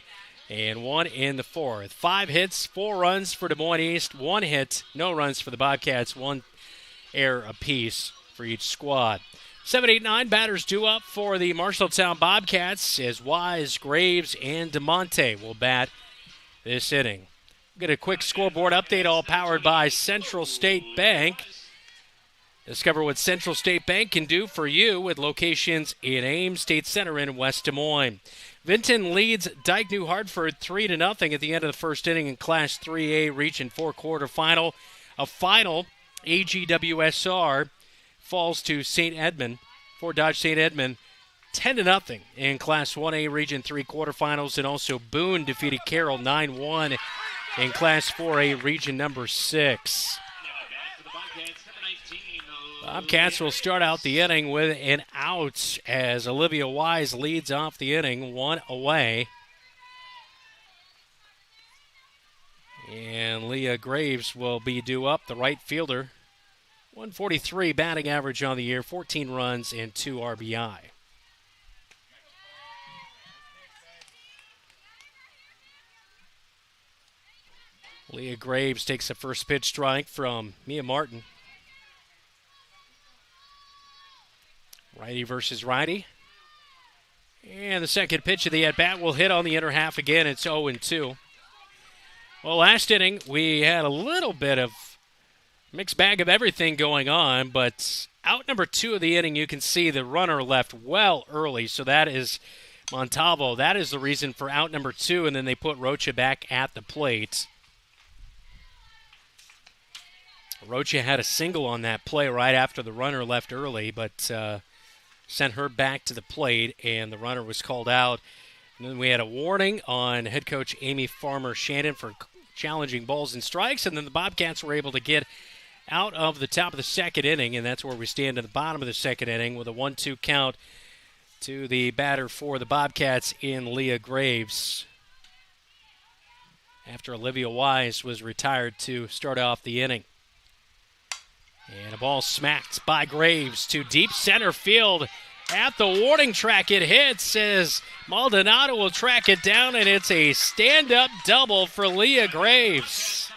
and 1 in the fourth. 5 hits, 4 runs for Des Moines East, 1 hit, no runs for the Bobcats, 1 error apiece for each squad. 7-8-9 batters due up for the Marshalltown Bobcats as Wise, Graves, and DeMonte will bat this inning. We'll get a quick scoreboard update, all powered by Central State Bank. Discover what Central State Bank can do for you with locations in Ames, State Center, and West Des Moines. Vinton leads Dyke New Hartford 3-0 at the end of the first inning in Class 3A Region 4 quarterfinal. A final, AGWSR falls to St. Edmund, Fort Dodge St. Edmund, 10-0 in Class 1A Region 3 quarterfinals, and also Boone defeated Carroll 9-1 in Class 4A Region number 6. Bobcats will start out the inning with an out as Olivia Wise leads off the inning, 1 away. And Leah Graves will be due up, the right fielder. 143 batting average on the year, 14 runs and 2 RBI. Leah Graves takes the first pitch strike from Mia Martin. Righty versus righty. And the second pitch of the at-bat will hit on the inner half again. It's 0-2. Well, last inning, we had a little bit of mixed bag of everything going on, but out number 2 of the inning, you can see the runner left well early, so that is Montalvo. That is the reason for out number 2, and then they put Rocha back at the plate. Rocha had a single on that play right after the runner left early, but sent her back to the plate, and the runner was called out. And then we had a warning on head coach Amy Farmer-Shannon for challenging balls and strikes, and then the Bobcats were able to get out of the top of the second inning, and that's where we stand in the bottom of the second inning with a 1-2 count to the batter for the Bobcats in Leah Graves, after Olivia Wise was retired to start off the inning. And a ball smacked by Graves to deep center field. At the warning track, it hits as Maldonado will track it down, and it's a stand-up double for Leah Graves.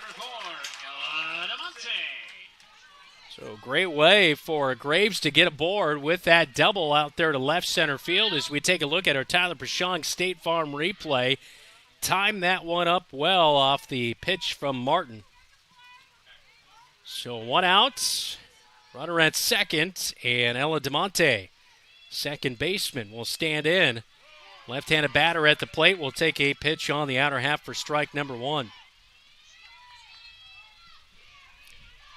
So great way for Graves to get aboard with that double out there to left center field as we take a look at our Tyler Pashong State Farm replay. timed that one up well off the pitch from Martin. So 1 out, runner at second, and Ella DeMonte, second baseman, will stand in. Left-handed batter at the plate will take a pitch on the outer half for strike number 1.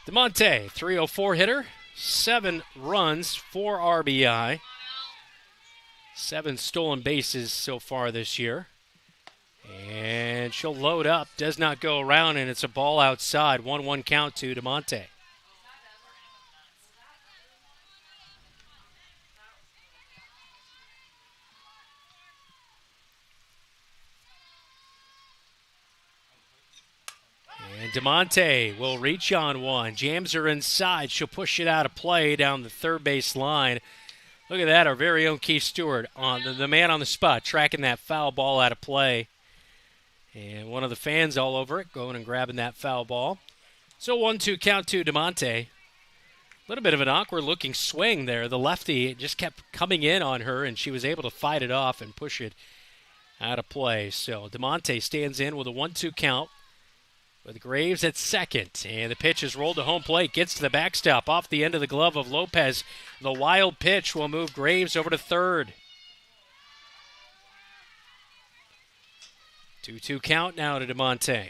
DeMonte, 304 hitter, 7 runs, 4 RBI, 7 stolen bases so far this year. And she'll load up, does not go around, and it's a ball outside. 1-1 count to DeMonte. And DeMonte will reach on one. Jams her inside. She'll push it out of play down the third base line. Look at that, our very own Keith Stewart, on the man on the spot, tracking that foul ball out of play. And one of the fans all over it, going and grabbing that foul ball. So 1-2 count to DeMonte. A little bit of an awkward-looking swing there. The lefty just kept coming in on her, and she was able to fight it off and push it out of play. So DeMonte stands in with a 1-2 count with Graves at second. And the pitch is rolled to home plate, gets to the backstop off the end of the glove of Lopez. The wild pitch will move Graves over to third. 2-2 count now to DeMonte.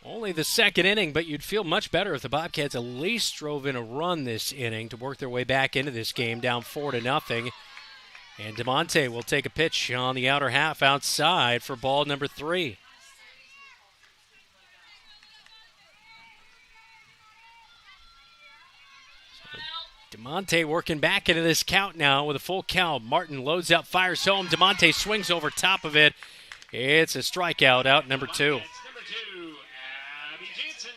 Only the second inning, but you'd feel much better if the Bobcats at least drove in a run this inning to work their way back into this game, down 4-0. And DeMonte will take a pitch on the outer half outside for ball number 3. DeMonte working back into this count now with a full count. Martin loads up, fires home. DeMonte swings over top of it. It's a strikeout, out number 2. Number 2, Abby Jansen.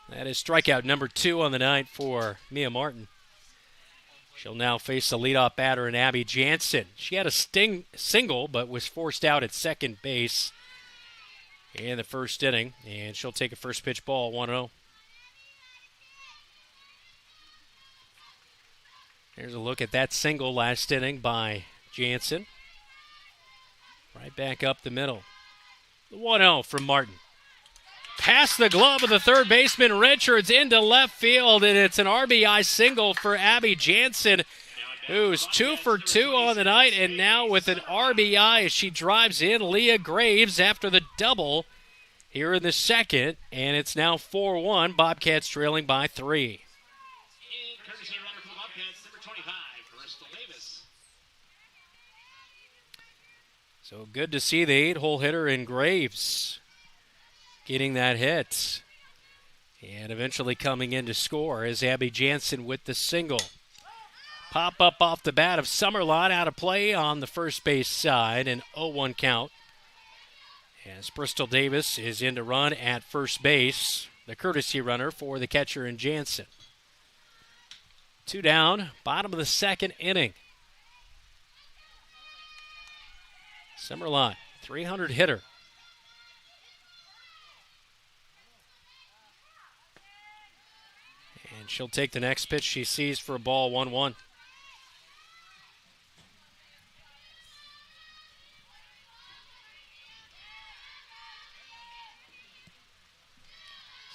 That is strikeout number 2 on the night for Mia Martin. She'll now face the leadoff batter in Abby Jansen. She had a single, but was forced out at second base in the first inning, and she'll take a first pitch ball, 1-0. Here's a look at that single last inning by Jansen. Right back up the middle. The 1-0 from Martin. Past the glove of the third baseman, Richards into left field, and it's an RBI single for Abby Jansen, who's 2 for 2 on the night, and now with an RBI as she drives in Leah Graves after the double here in the second, and it's now 4-1, Bobcats trailing by 3. Courtesy runner for the Bobcats, number 25, Bristol Davis. So good to see the 8-hole hitter in Graves getting that hit. And eventually coming in to score is Abby Jansen with the single. Pop up off the bat of Summerlot out of play on the first base side, an 0-1 count. As Bristol Davis is in to run at first base, the courtesy runner for the catcher in Jansen. 2 down, bottom of the second inning. Summerlot, 300 hitter. And she'll take the next pitch she sees for a ball, 1-1.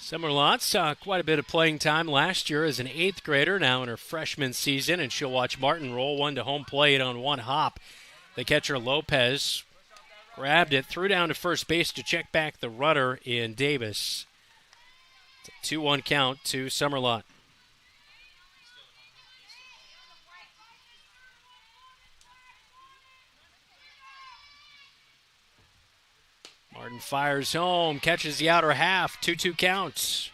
Summerlot saw quite a bit of playing time last year as an 8th grader, now in her freshman season, and she'll watch Martin roll one to home plate on one hop. The catcher Lopez grabbed it, threw down to first base to check back the runner in Davis. It's a 2-1 count to Summerlot. Martin fires home, catches the outer half, 2-2 counts.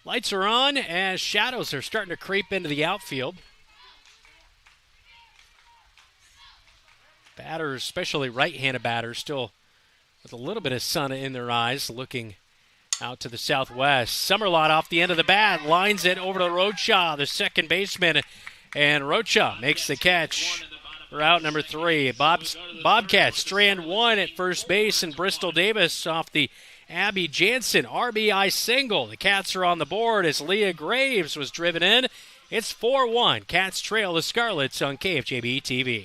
Lights are on as shadows are starting to creep into the outfield. Batters, especially right-handed batters, still with a little bit of sun in their eyes, looking out to the southwest. Summerlot off the end of the bat, lines it over to Rocha, the second baseman, and Rocha makes the catch. For out number 3. Bobcats strand one at first base, and Bristol Davis off the Abby Jansen, RBI single. The Cats are on the board as Leah Graves was driven in. It's 4-1. Cats trail the Scarlets on KFJB-TV.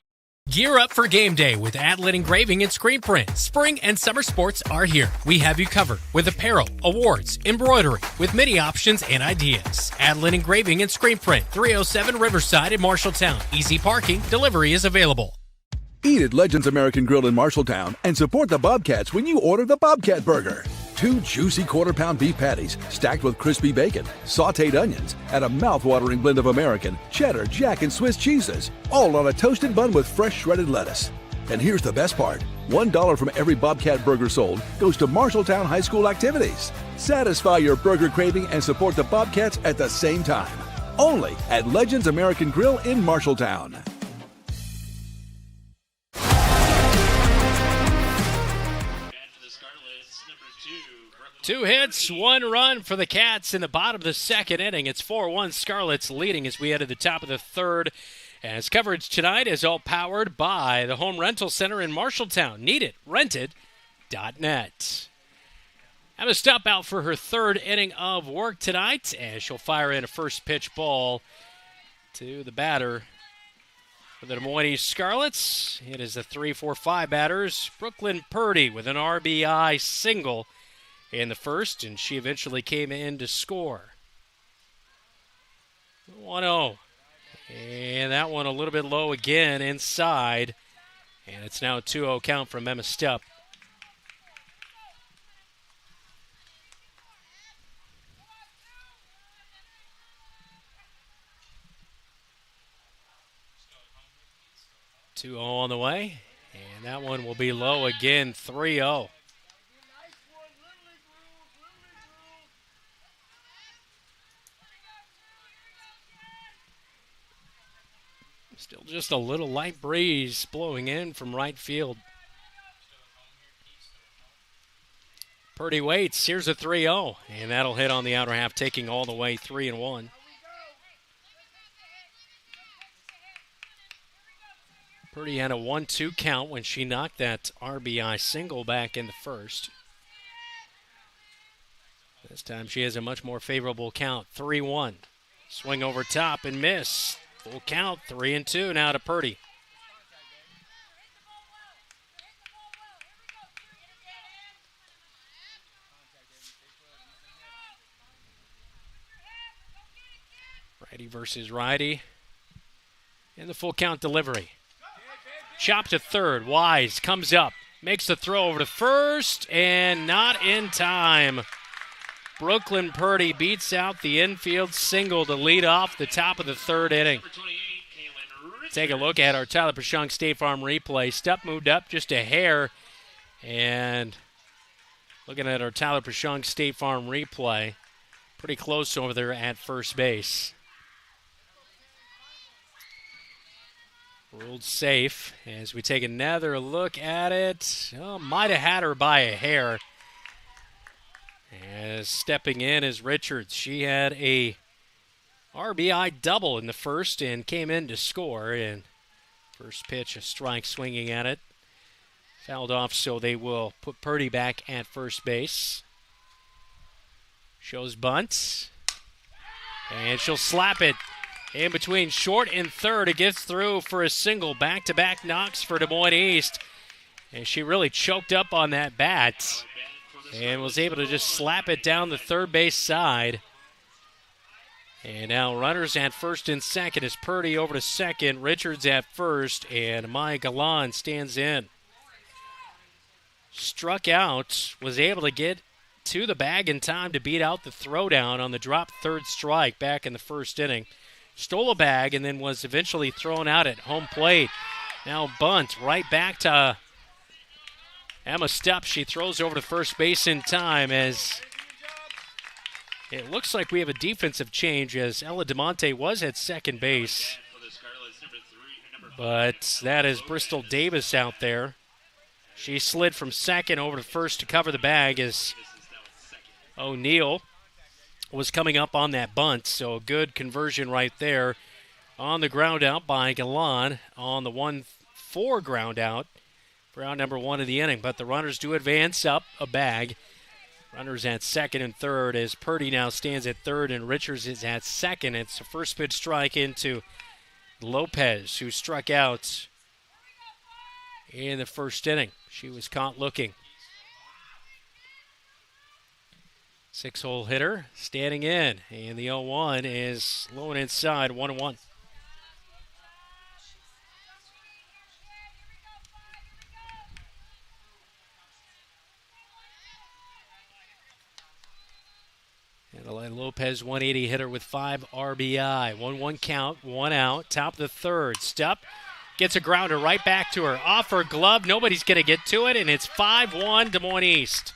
Gear up for game day with Adlet Engraving and Screen Print. Spring and summer sports are here. We have you covered with apparel, awards, embroidery, with many options and ideas. Adlet Engraving and Screen Print, 307 Riverside in Marshalltown. Easy parking, delivery is available. Eat at Legends American Grill in Marshalltown and support the Bobcats when you order the Bobcat Burger. 2 juicy quarter-pound beef patties stacked with crispy bacon, sautéed onions, and a mouth-watering blend of American, cheddar, Jack, and Swiss cheeses, all on a toasted bun with fresh shredded lettuce. And here's the best part. $1 from every Bobcat burger sold goes to Marshalltown High School activities. Satisfy your burger craving and support the Bobcats at the same time. Only at Legends American Grill in Marshalltown. Two hits, 1 run for the Cats in the bottom of the second inning. It's 4-1 Scarlets leading as we head to the top of the third. As coverage tonight is all powered by the Home Rental Center in Marshalltown. Need it, rented.net. Emma Stupp out for her third inning of work tonight as she'll fire in a first pitch ball to the batter for the Des Moines Scarlets. It is the 3-4-5 batters. Brooklyn Purdy with an RBI single in the first, and she eventually came in to score. 1-0. And that one a little bit low again inside. And it's now a 2-0 count from Emma Stupp. Two on the way. And that one will be low again, 3-0. Still just a little light breeze blowing in from right field. Purdy waits. Here's a 3-0. And that'll hit on the outer half, taking all the way 3-1. Purdy had a 1-2 count when she knocked that RBI single back in the first. This time she has a much more favorable count, 3-1. Swing over top and miss. Full count, 3-2 now to Purdy. Righty versus righty. And the full count delivery. Chop to third. Wise comes up. Makes the throw over to first. And not in time. Brooklyn Purdy beats out the infield single to lead off the top of the third inning. Take a look at our Tyler Pashong State Farm replay. Stupp moved up just a hair. And looking at our Tyler Pashong State Farm replay, pretty close over there at first base. Ruled safe as we take another look at it. Oh, might have had her by a hair. As stepping in is Richards. She had a RBI double in the first and came in to score. And first pitch, a strike swinging at it. Fouled off, so they will put Purdy back at first base. Shows bunt. And she'll slap it in between short and third. It gets through for a single. Back-to-back knocks for Des Moines East. And she really choked up on that bat and was able to just slap it down the third base side. And now runners at first and second as Purdy over to second. Richards at first, and Maya Galan stands in. Struck out, was able to get to the bag in time to beat out the throwdown on the drop third strike back in the first inning. Stole a bag and then was eventually thrown out at home plate. Now bunt right back to Emma Stupp. She throws over to first base in time as it looks like we have a defensive change as Ella DeMonte was at second base. But that is Bristol Davis out there. She slid from second over to first to cover the bag as O'Neill was coming up on that bunt. So a good conversion right there on the ground out by Galan on the 1-4 ground out for out number one of the inning. But the runners do advance up a bag Runners at second and third as Purdy now stands at third and Richards is at second. It's a first pitch strike into Lopez, who struck out in the first inning. She was caught looking. 6-hole hitter standing in, and the 0-1 is low and inside, 1-1. Lopez, 180 hitter with 5 RBI. 1-1 count, 1 out, top of the third. Stupp gets a grounder right back to her. Off her glove, nobody's going to get to it, and it's 5-1 Des Moines East.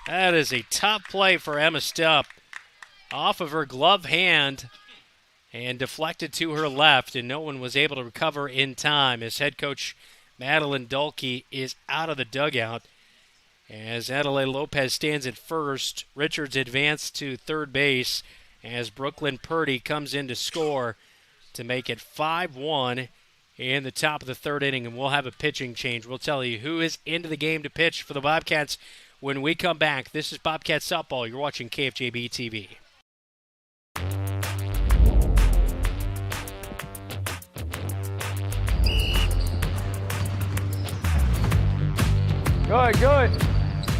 That is a tough play for Emma Stupp. Off of her glove hand and deflected to her left, and no one was able to recover in time as head coach Madeline Dulke is out of the dugout. As Adelaide Lopez stands at first, Richards advanced to third base as Brooklyn Purdy comes in to score to make it 5-1 in the top of the third inning, and we'll have a pitching change. We'll tell you who is into the game to pitch for the Bobcats when we come back. This is Bobcats Softball. You're watching KFJB-TV. Good.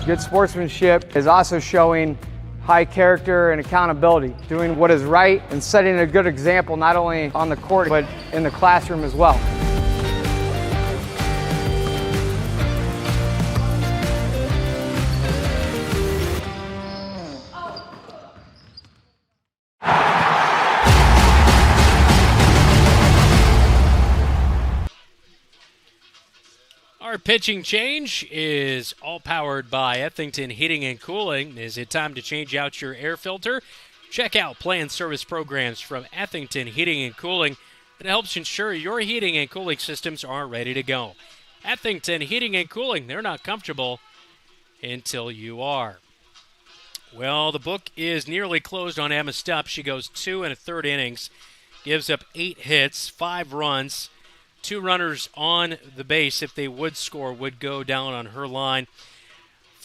Good sportsmanship is also showing high character and accountability, doing what is right and setting a good example not only on the court but in the classroom as well. Our pitching change is all powered by Ethington Heating and Cooling. Is it time to change out your air filter? Check out planned service programs from Ethington Heating and Cooling that helps ensure your heating and cooling systems are ready to go. Ethington Heating and Cooling, they're not comfortable until you are. Well, the book is nearly closed on Emma Stupp. She goes 2 1/3 innings, gives up 8 hits, 5 runs. 2 runners on the base, if they would score, would go down on her line.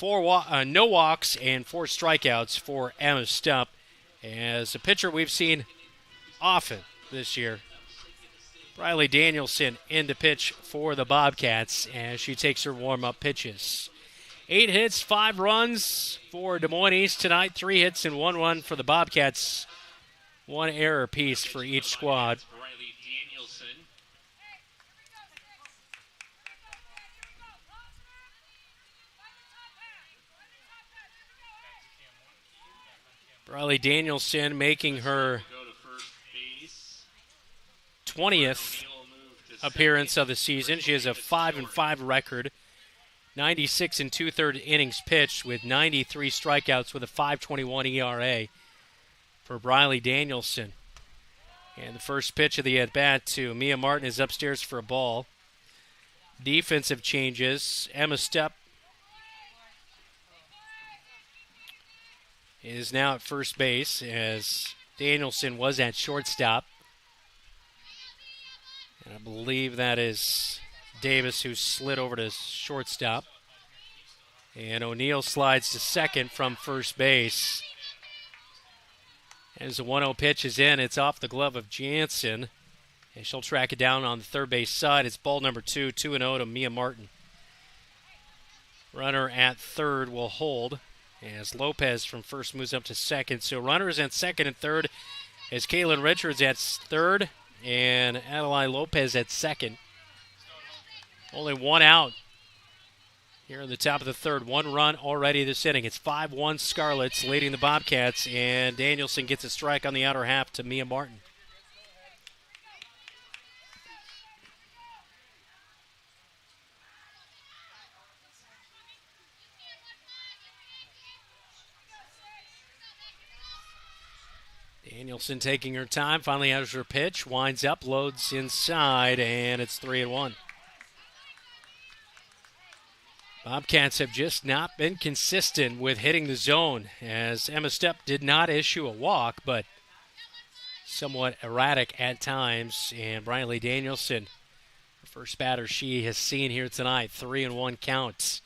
No walks and 4 strikeouts for Emma Stupp. As a pitcher we've seen often this year, Briley Danielson in to pitch for the Bobcats as she takes her warm-up pitches. 8 hits, 5 runs for Des Moines East tonight. 3 hits and 1 run for the Bobcats. 1 error apiece for each squad. Briley Danielson making her 20th appearance of the season. She has a 5-5 record, 96 2/3 innings pitched with 93 strikeouts with a 5.21 ERA for Briley Danielson. And the first pitch of the at-bat to Mia Martin is upstairs for a ball. Defensive changes. Emma Stupp is now at first base as Danielson was at shortstop. And I believe that is Davis who slid over to shortstop. And O'Neill slides to second from first base. As the 1-0 pitch is in, it's off the glove of Jansen. And she'll track it down on the third base side. It's ball number 2, 2-0 to Mia Martin. Runner at third will hold as Lopez from first moves up to second. So runners at second and third as Kaylin Richards at third and Adelaide Lopez at second. Only 1 out here in the top of the third. 1 run already this inning. It's 5-1 Scarlets leading the Bobcats, and Danielson gets a strike on the outer half to Mia Martin. Danielson taking her time, finally has her pitch, winds up, loads inside, and it's 3-1. Bobcats have just not been consistent with hitting the zone, as Emma Stupp did not issue a walk, but somewhat erratic at times. And Briley Danielson, the first batter she has seen here tonight, 3-1 counts.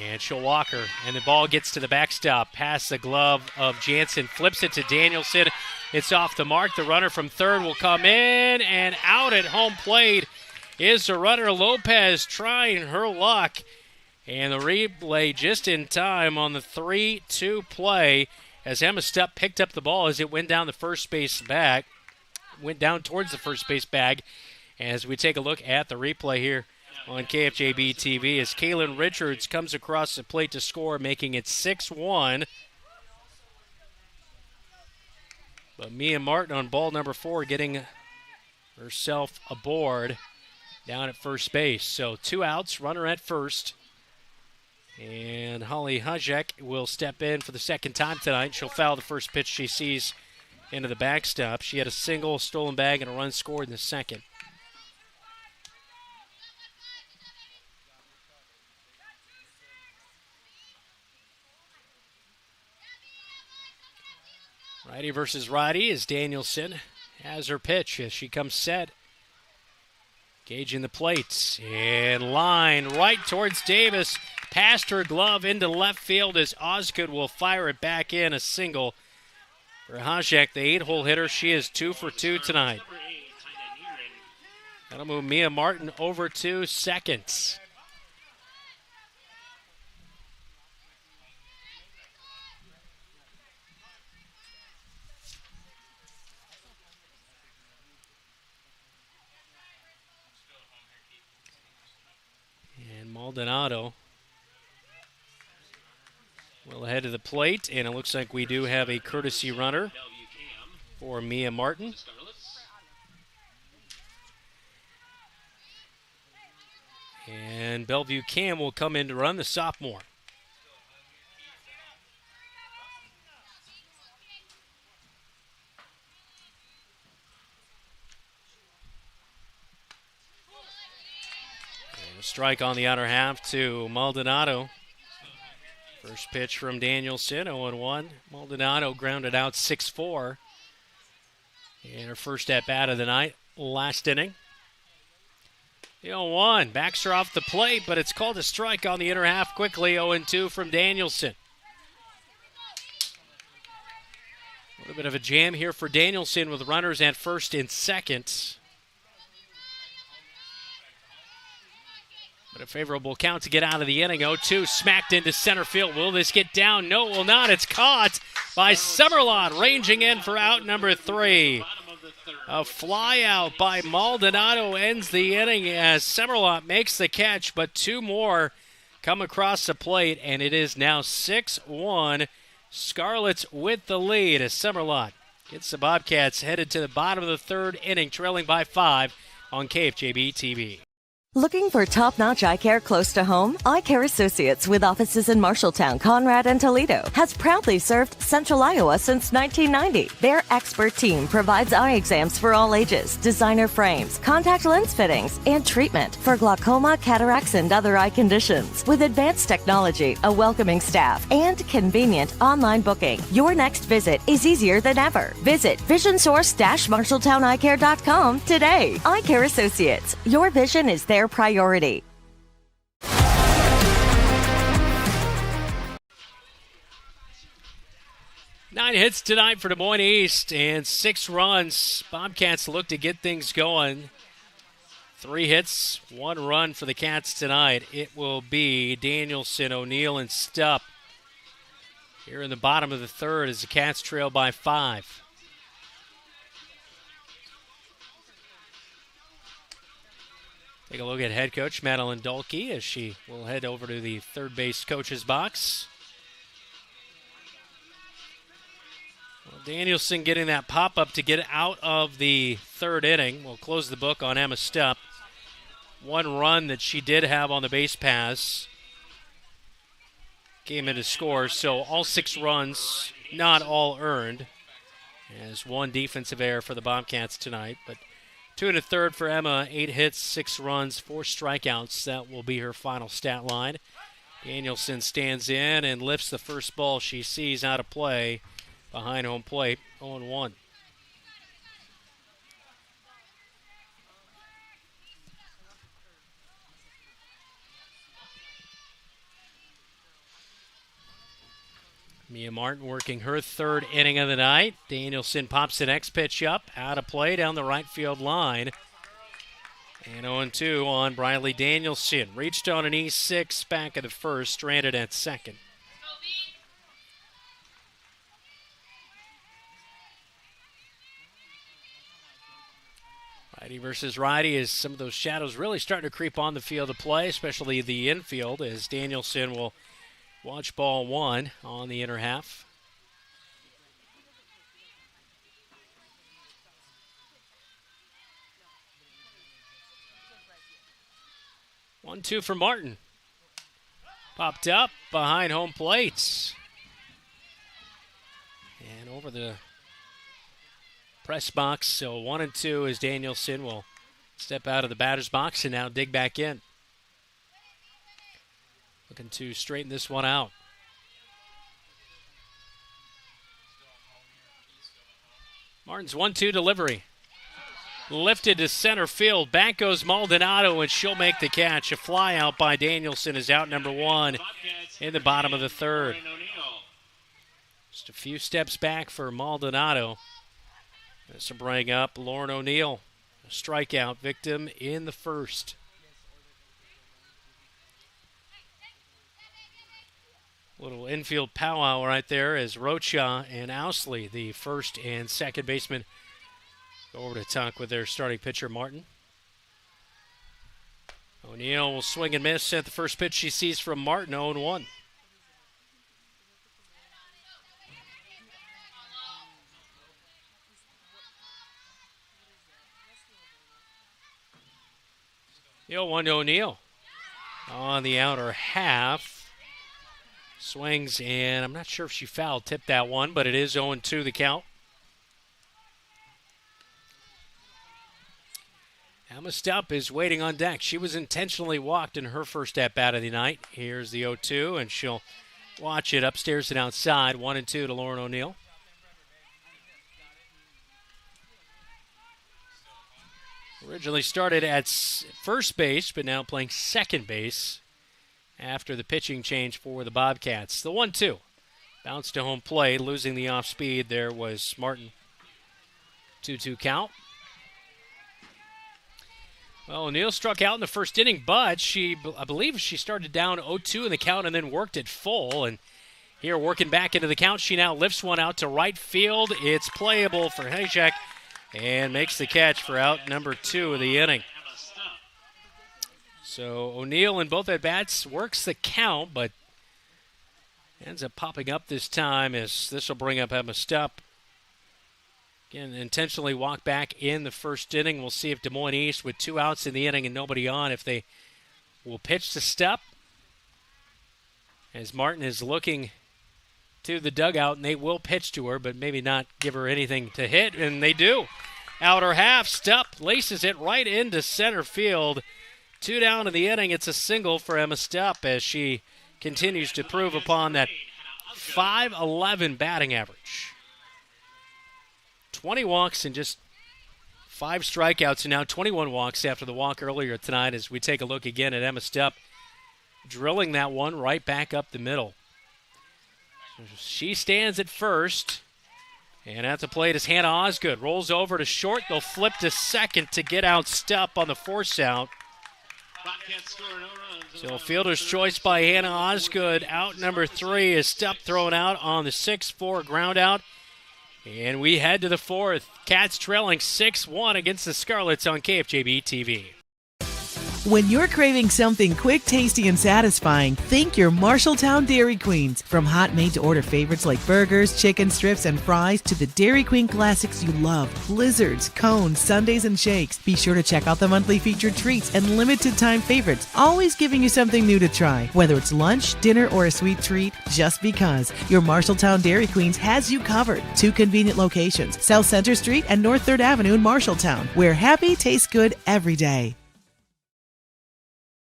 And she'll walk her, and the ball gets to the backstop. Past the glove of Jansen, flips it to Danielson. It's off the mark. The runner from third will come in, and out at home plate is the runner Lopez trying her luck. And the replay just in time on the 3-2 play as Emma Stupp picked up the ball as it went down the first base bag. Went down towards the first base bag. As we take a look at the replay here on KFJB-TV as Kaylin Richards comes across the plate to score, making it 6-1. But Mia Martin on ball number 4 getting herself aboard down at first base. So 2 outs, runner at first. And Holly Hajek will step in for the second time tonight. She'll foul the first pitch she sees into the backstop. She had a single, stolen bag, and a run scored in the second. Righty versus righty as Danielson has her pitch as she comes set. Gauging the plate. And line right towards Davis. Past her glove into left field as Osgood will fire it back in. A single for Hajek, the 8-hole hitter. She is 2 for 2 tonight. That'll move Mia Martin over to second. And Maldonado will head to the plate, and it looks like we do have a courtesy runner for Mia Martin. And Bellevue Cam will come in to run, the sophomore. And a strike on the outer half to Maldonado. First pitch from Danielson, 0-1. Maldonado grounded out 6-4. And her first at-bat of the night, last inning. 0-1, backs her off the plate, but it's called a strike on the inner half quickly. 0-2 from Danielson. A little bit of a jam here for Danielson with runners at first and second. But a favorable count to get out of the inning. 0-2, smacked into center field. Will this get down? No, it will not. It's caught by Summerlot, ranging in for out number 3. A fly out by Maldonado ends the inning as Summerlot makes the catch, but 2 more come across the plate, and it is now 6-1. Scarlets with the lead as Summerlot gets the Bobcats headed to the bottom of the 3rd inning, trailing by 5 on KFJB-TV. Looking for top-notch eye care close to home? Eye Care Associates, with offices in Marshalltown, Conrad, and Toledo, has proudly served Central Iowa since 1990. Their expert team provides eye exams for all ages, designer frames, contact lens fittings, and treatment for glaucoma, cataracts, and other eye conditions. With advanced technology, a welcoming staff, and convenient online booking, your next visit is easier than ever. Visit visionsource-marshalltowneyecare.com today. Eye Care Associates, your vision is their priority. Nine hits tonight for Des Moines East and 6 runs. Bobcats look to get things going. 3 hits, 1 run for the Cats tonight. It will be Danielson, O'Neill, and Stupp here in the bottom of the 3rd as the Cats trail by 5. Take a look at head coach Madeline Dolke as she will head over to the third base coach's box. Well, Danielson getting that pop-up to get out of the 3rd inning. We'll close the book on Emma Stupp. 1 run that she did have on the base pass came in to score, so all 6 runs, not all earned, as 1 defensive error for the Bobcats tonight, but 2 1/3 for Emma, 8 hits, 6 runs, 4 strikeouts. That will be her final stat line. Danielson stands in and lifts the first ball she sees out of play behind home plate, 0-1. Mia Martin working her third inning of the night. Danielson pops the next pitch up, out of play down the right field line. And 0-2 on Briley Danielson. Reached on an E6 back of the first, stranded at second. Righty versus righty as some of those shadows really starting to creep on the field of play, especially the infield, as Danielson will watch ball one on the inner half. One, two for Martin. Popped up behind home plate. And over the press box, so 1-2 as Danielson will step out of the batter's box and now dig back in. Looking to straighten this one out. Martin's 1-2 delivery. Lifted to center field. Back goes Maldonado, and she'll make the catch. A fly out by Danielson is out number one in the bottom of the third. Just a few steps back for Maldonado. This will bring up Lauren O'Neill, a strikeout victim in the first. Little infield powwow right there as Rocha and Owsley, the first and second baseman, go over to talk with their starting pitcher, Martin. O'Neill will swing and miss at the first pitch she sees from Martin, 0-1. The 0-1 to O'Neill on the outer half. Swings, and I'm not sure if she foul tipped that one, but it is 0-2 the count. Emma Stupp is waiting on deck. She was intentionally walked in her first at-bat of the night. Here's the 0-2, and she'll watch it upstairs and outside. 1-2 to Lauren O'Neill. Originally started at first base, but now playing second base after the pitching change for the Bobcats. The 1-2. Bounce to home plate, losing the off-speed. There was Martin. 2-2 count. Well, O'Neill struck out in the first inning, but I believe she started down 0-2 in the count and then worked it full. And here working back into the count, she now lifts one out to right field. It's playable for Hajek and makes the catch for out number 2 of the inning. So O'Neill in both at-bats works the count, but ends up popping up this time as this will bring up Emma Stupp. Again, intentionally walk back in the first inning. We'll see if Des Moines East, with 2 outs in the inning and nobody on, if they will pitch to Stupp. As Martin is looking to the dugout, and they will pitch to her, but maybe not give her anything to hit, and they do. Outer half, Stupp laces it right into center field. 2 down in the inning. It's a single for Emma Stupp as she continues to prove upon that .511 batting average. 20 walks and just 5 strikeouts, and now 21 walks after the walk earlier tonight as we take a look again at Emma Stupp drilling that one right back up the middle. So she stands at first, and at the plate is Hannah Osgood. Rolls over to short. They'll flip to second to get out Stupp on the force out. So fielder's choice by Hannah Osgood. Out number 3 is Stupp thrown out on the 6-4 ground out. And we head to the 4th. Cats trailing 6-1 against the Scarlets on KFJB-TV. When you're craving something quick, tasty, and satisfying, think your Marshalltown Dairy Queens. From hot made-to-order favorites like burgers, chicken strips, and fries to the Dairy Queen classics you love, blizzards, cones, sundaes, and shakes. Be sure to check out the monthly featured treats and limited-time favorites, always giving you something new to try. Whether it's lunch, dinner, or a sweet treat, just because. Your Marshalltown Dairy Queens has you covered. 2 convenient locations, South Center Street and North 3rd Avenue in Marshalltown, where happy tastes good every day.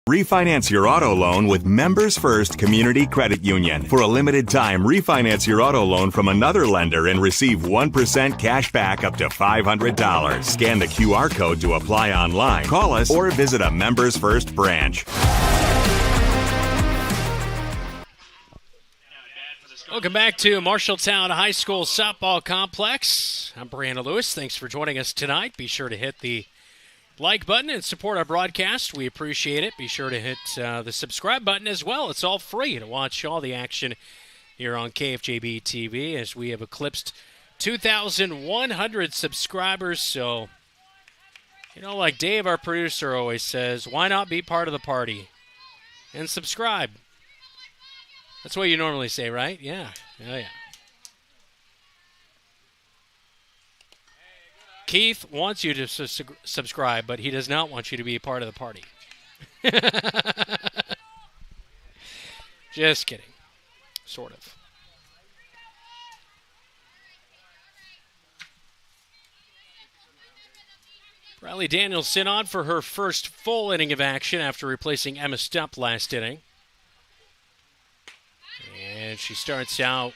Refinance your auto loan with Members First Community Credit Union. For a limited time, refinance your auto loan from another lender and receive 1% cash back up to $500. Scan the QR code to apply online. Call us or visit a Members First branch. Welcome back to Marshalltown High School Softball Complex. I'm Brianna Lewis. Thanks for joining us tonight. Be sure to hit the like button and support our broadcast. We appreciate it. Be sure to hit the subscribe button as well. It's all free to watch all the action here on KFJB-TV as we have eclipsed 2,100 subscribers. So, like Dave, our producer, always says, why not be part of the party and subscribe? That's what you normally say, right? Yeah. Oh, yeah. Keith wants you to subscribe, but he does not want you to be a part of the party. Just kidding. Sort of. Riley Danielson on for her first full inning of action after replacing Emma Stupp last inning. And she starts out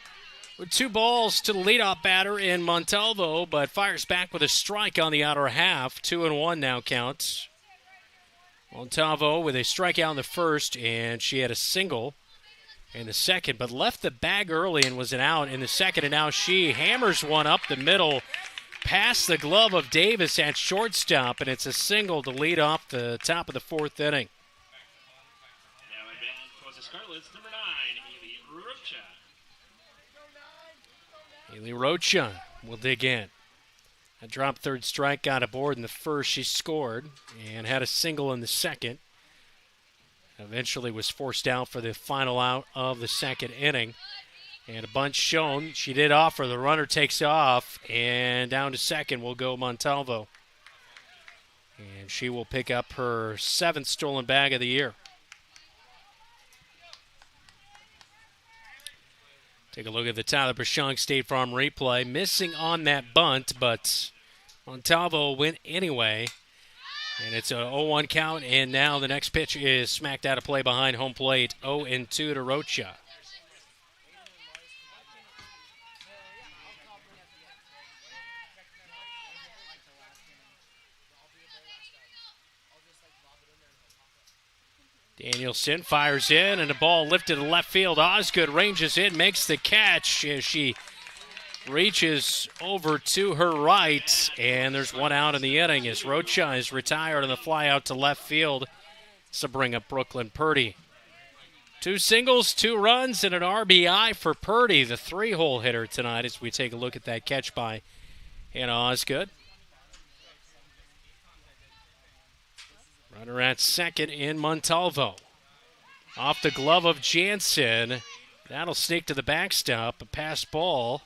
with 2 balls to the leadoff batter in Montalvo, but fires back with a strike on the outer half. 2-1 now counts. Montalvo with a strikeout in the first, and she had a single in the second, but left the bag early and was an out in the second, and now she hammers one up the middle past the glove of Davis at shortstop, and it's a single to lead off the top of the 4th inning. Now at bat for the Scarlets, number 9, Haley Rocha will dig in. A drop third strike, got aboard in the first. She scored and had a single in the second. Eventually was forced out for the final out of the second inning. And a bunch shown. She did offer. The runner takes off. And down to second will go Montalvo. And she will pick up her 7th stolen bag of the year. Take a look at the Tyler Pashong State Farm replay. Missing on that bunt, but Montalvo went anyway. And it's a 0-1 count, and now the next pitch is smacked out of play behind home plate. 0-2 to Rocha. Danielson fires in, and the ball lifted to left field. Osgood ranges in, makes the catch as she reaches over to her right, and there's one out in the inning as Rocha is retired on the fly out to left field to bring up Brooklyn Purdy. 2 singles, 2 runs, and an RBI for Purdy, the 3-hole hitter tonight, as we take a look at that catch by Hannah Osgood. Runner at second in Montalvo. Off the glove of Jansen. That'll sneak to the backstop, a pass ball.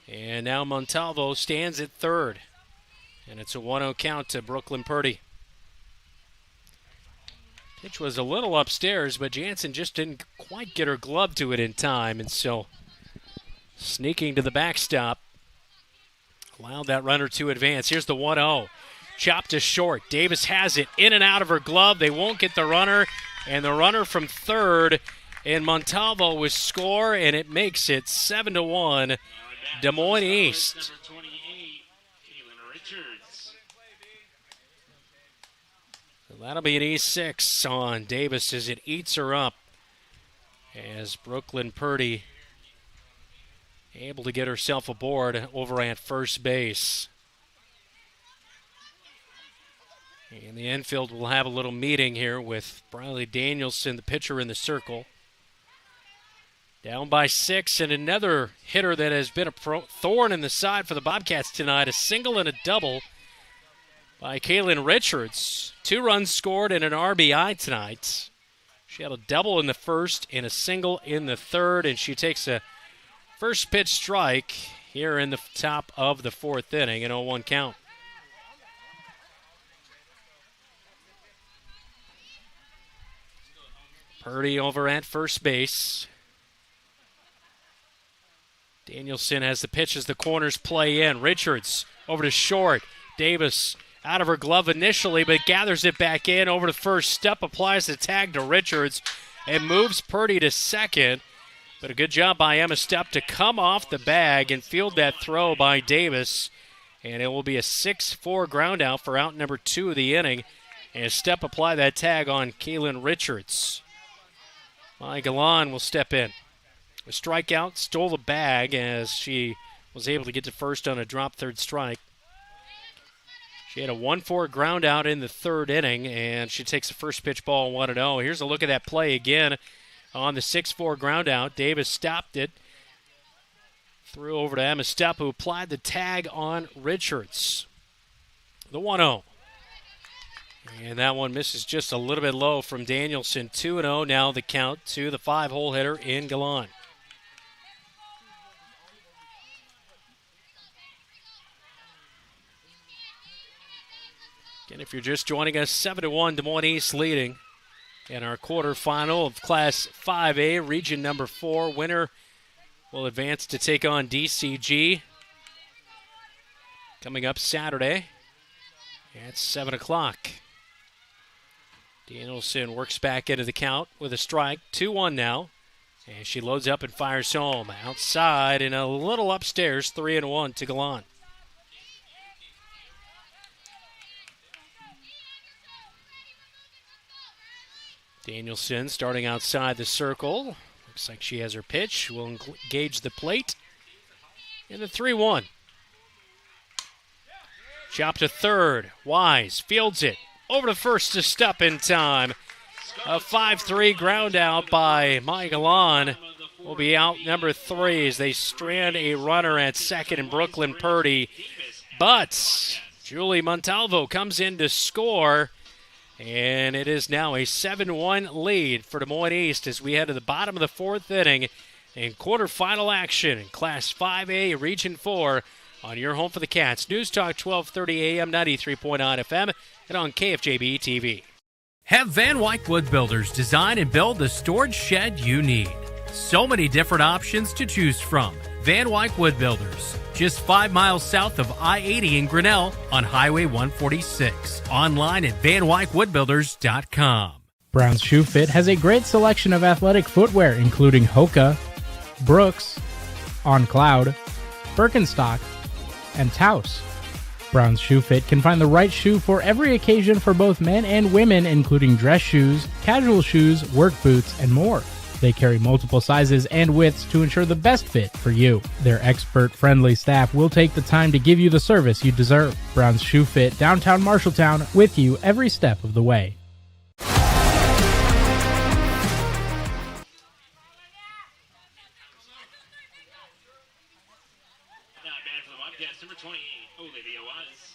And now Montalvo stands at third. And it's a 1-0 count to Brooklyn Purdy. Pitch was a little upstairs, but Jansen just didn't quite get her glove to it in time. And so sneaking to the backstop allowed that runner to advance. Here's the 1-0. Chopped to short. Davis has it in and out of her glove. They won't get the runner. And the runner from third in Montalvo will score, and it makes it 7-1. Des Moines East. So that'll be an E6 on Davis as it eats her up. As Brooklyn Purdy able to get herself aboard over at first base. And the infield will have a little meeting here with Riley Danielson, the pitcher, in the circle. Down by 6, and another hitter that has been a thorn in the side for the Bobcats tonight. A single and a double by Kaylin Richards. 2 runs scored and an RBI tonight. She had a double in the first and a single in the third, and she takes a first pitch strike here in the top of the 4th inning, an 0-1 count. Purdy over at first base. Danielson has the pitch as the corners play in. Richards over to short. Davis out of her glove initially, but gathers it back in over to first. Step applies the tag to Richards and moves Purdy to second. But a good job by Emma Stepp to come off the bag and field that throw by Davis. And it will be a 6-4 ground out for out number 2 of the inning. And Stepp apply that tag on Kaylin Richards. Mike Galan will step in. A strikeout, stole the bag as she was able to get to first on a drop third strike. She had a 1-4 ground out in the third inning, and she takes the first pitch ball 1-0. Here's a look at that play again on the 6-4 ground out. Davis stopped it. Threw over to Emma Stepp, who applied the tag on Richards. The 1-0. And that one misses just a little bit low from Danielson. 2-0 now the count to the 5-hole hitter in Gallant. And if you're just joining us, 7-1 Des Moines East leading in our quarterfinal of Class 5A, Region number 4. Winner will advance to take on DCG coming up Saturday at 7 o'clock. Danielson works back into the count with a strike. 2-1 now. And she loads up and fires home. Outside and a little upstairs, 3-1 to Gallant. Danielson starting outside the circle. Looks like she has her pitch. Will engage the plate. In the 3-1. Chop to third. Wise fields it. Over to first to Stepp in time. A 5-3 ground out by Michaelon will be out number 3 as they strand a runner at second in Brooklyn Purdy. But Julie Montalvo comes in to score. And it is now a 7-1 lead for Des Moines East as we head to the bottom of the fourth inning in quarterfinal action in Class 5A Region 4 on your home for the Cats. News Talk 1230 AM, 93.9 FM, and on KFJB-TV. Have Van Wyck Wood Builders design and build the storage shed you need. So many different options to choose from. Van Wyck Wood Builders, just 5 miles south of I-80 in Grinnell on Highway 146. Online at vanwyckwoodbuilders.com. Brown's Shoe Fit has a great selection of athletic footwear, including Hoka, Brooks, On Cloud, Birkenstock, and Taos. Brown's Shoe Fit can find the right shoe for every occasion for both men and women, including dress shoes, casual shoes, work boots, and more. They carry multiple sizes and widths to ensure the best fit for you. Their expert-friendly staff will take the time to give you the service you deserve. Brown's Shoe Fit, downtown Marshalltown, with you every step of the way. Not bad for the Bobcats. Number 28, Olivia Wise.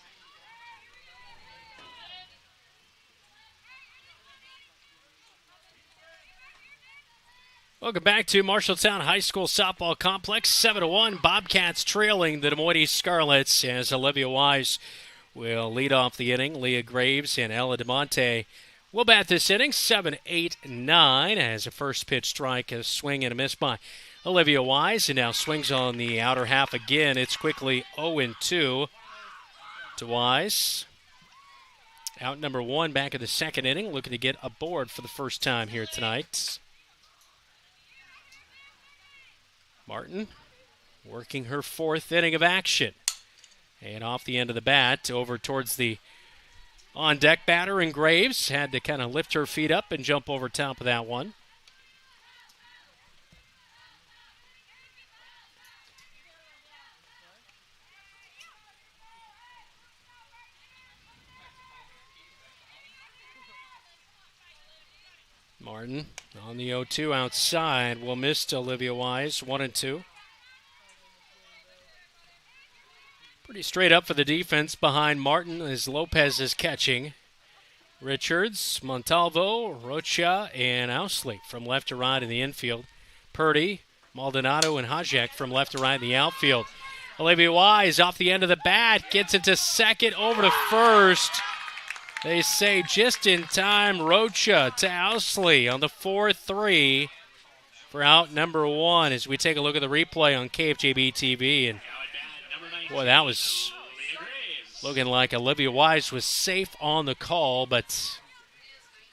Welcome back to Marshalltown High School Softball Complex. 7-1, Bobcats trailing the Des Moines East Scarlets as Olivia Wise will lead off the inning. Leah Graves and Ella DeMonte will bat this inning. 7-8-9 as a first pitch strike, a swing and a miss by Olivia Wise, and now swings on the outer half again. It's quickly 0-2 to Wise. Out number 1 back in the second inning, looking to get aboard for the first time here tonight. Martin working her fourth inning of action. And off the end of the bat, over towards the on-deck batter, and Graves had to kind of lift her feet up and jump over top of that one. Martin on the 0-2 outside will miss to Olivia Wise, 1-2. Pretty straight up for the defense behind Martin as Lopez is catching. Richards, Montalvo, Rocha, and Ousley from left to right in the infield. Purdy, Maldonado, and Hajek from left to right in the outfield. Olivia Wise off the end of the bat, gets into second, over to first. They say just in time, Rocha to Ousley on the 4-3 for out number 1 as we take a look at the replay on KFJB-TV. And boy, that was looking like Olivia Wise was safe on the call, but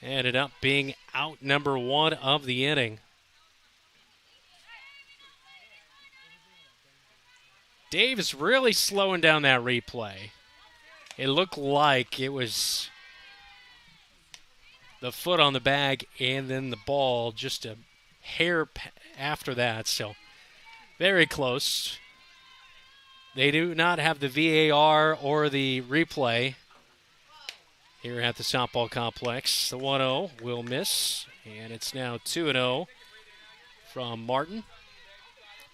ended up being out number 1 of the inning. Dave is really slowing down that replay. It looked like it was the foot on the bag and then the ball just a hair after that, so very close. They do not have the VAR or the replay here at the softball complex. The 1-0 will miss, and it's now 2-0 from Martin.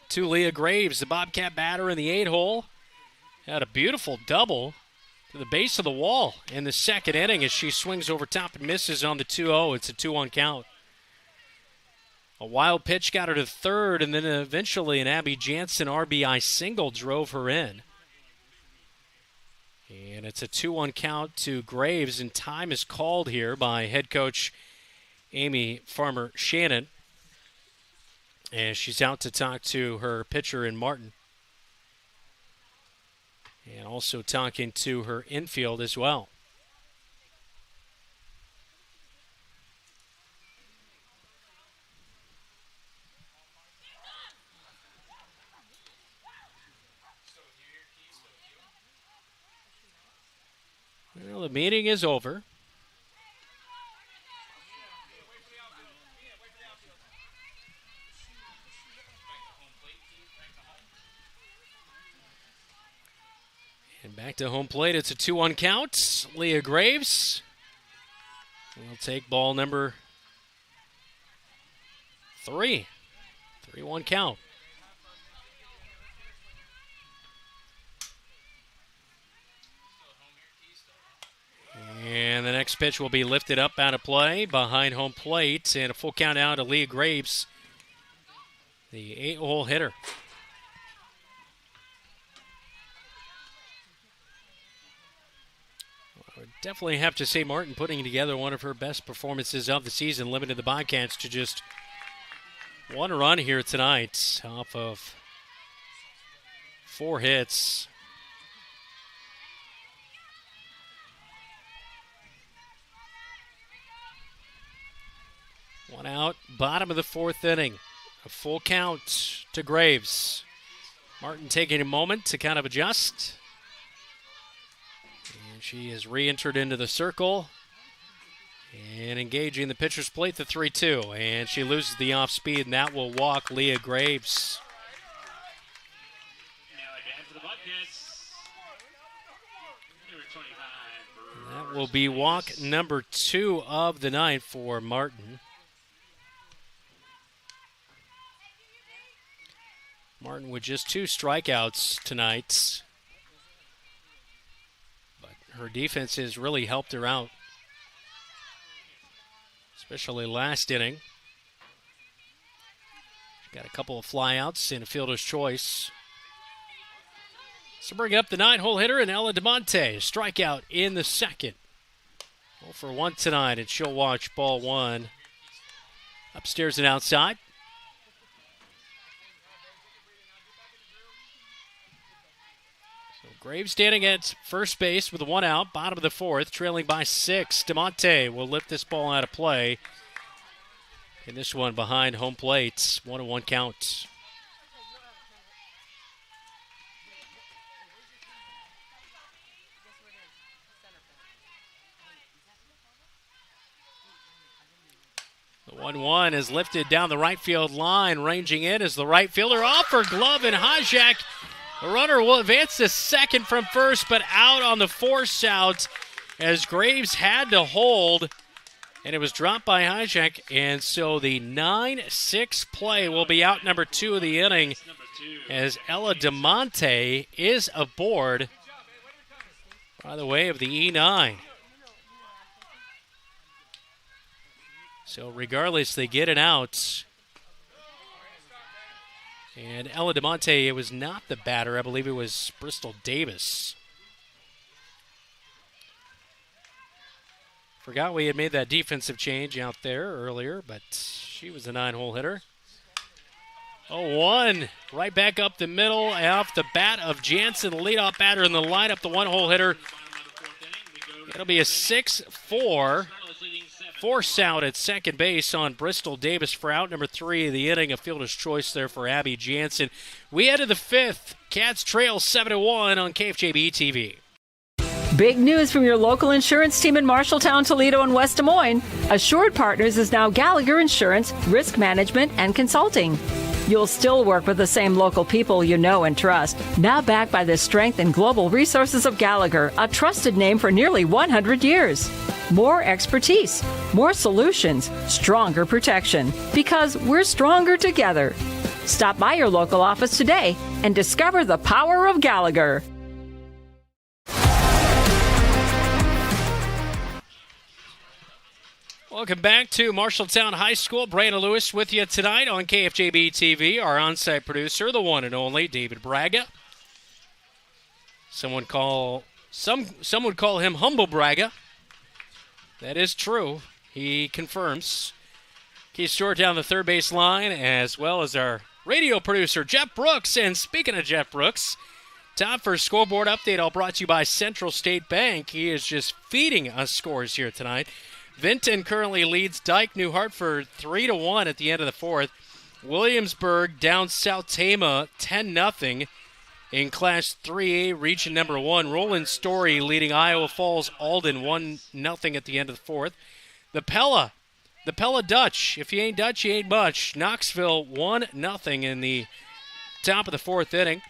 To Leah Graves, the Bobcat batter in the 8-hole. Had a beautiful double to the base of the wall in the second inning as she swings over top and misses on the 2-0. It's a 2-1 count. A wild pitch got her to third, and then eventually an Abby Jansen RBI single drove her in. And it's a 2-1 count to Graves, and time is called here by head coach Amy Farmer-Shannon. And she's out to talk to her pitcher in Martin. And also talking to her infield as well. Well, the meeting is over. And back to home plate. It's a 2-1 count. Leah Graves will take ball number 3. 3-1 count. And the next pitch will be lifted up out of play behind home plate. And a full count out to Leah Graves, the 8-hole hitter. I would definitely have to say Martin putting together one of her best performances of the season, limited the Bobcats to just one run here tonight off of 4 hits. One out, bottom of the 4th inning. A full count to Graves. Martin taking a moment to kind of adjust. And she is re-entered into the circle. And engaging the pitcher's plate, the 3-2. And she loses the off-speed, and that will walk Leah Graves. That will be walk number 2 of the night for Martin. Martin with just 2 strikeouts tonight. But her defense has really helped her out, especially last inning. She got a couple of flyouts and a fielder's choice. So bring up the 9-hole hitter and Ella DeMonte. Strikeout in the second. 0 for 1 tonight, and she'll watch ball 1 upstairs and outside. Graves standing at first base with a 1 out, bottom of the 4th, trailing by 6. DeMonte will lift this ball out of play. And this one behind home plate, 1-1 count. The 1-1 is lifted down the right field line, ranging in as the right fielder off her glove, and Hajek. The runner will advance to second from first, but out on the force out as Graves had to hold, and it was dropped by Hajek. And so the 9-6 play will be out number 2 of the inning as Ella DeMonte is aboard by the way of the E9. So regardless, they get it out. And Ella DeMonte, it was not the batter. I believe it was Bristol Davis. Forgot we had made that defensive change out there earlier, but she was the 9-hole hitter. 0-1, right back up the middle off the bat of Jansen, the leadoff batter in the lineup, the 1-hole hitter. It'll be a 6-4. Force out at second base on Bristol Davis for out number 3 of the inning. A fielder's choice there for Abby Jansen. We head to the 5th. Cats trail 7-1 on KFJB-TV. Big news from your local insurance team in Marshalltown, Toledo, and West Des Moines. Assured Partners is now Gallagher Insurance, Risk Management, and Consulting. You'll still work with the same local people you know and trust. Now backed by the strength and global resources of Gallagher, a trusted name for nearly 100 years. More expertise, more solutions, stronger protection. Because we're stronger together. Stop by your local office today and discover the power of Gallagher. Welcome back to Marshalltown High School. Brandon Lewis with you tonight on KFJB-TV. Our on-site producer, the one and only David Braga. Some would call him Humble Braga. That is true. He confirms. Keith Stewart down the third base line, as well as our radio producer, Jeff Brooks. And speaking of Jeff Brooks, time for a scoreboard update, all brought to you by Central State Bank. He is just feeding us scores here tonight. Vinton currently leads Dyke New Hartford 3-1 at the end of the fourth. Williamsburg down South Tama 10-0 in Class 3A Region Number 1. Roland Story leading Iowa Falls Alden 1-0 at the end of the fourth. The Pella Dutch. If you ain't Dutch, you ain't much. Knoxville 1-0 in the top of the fourth inning.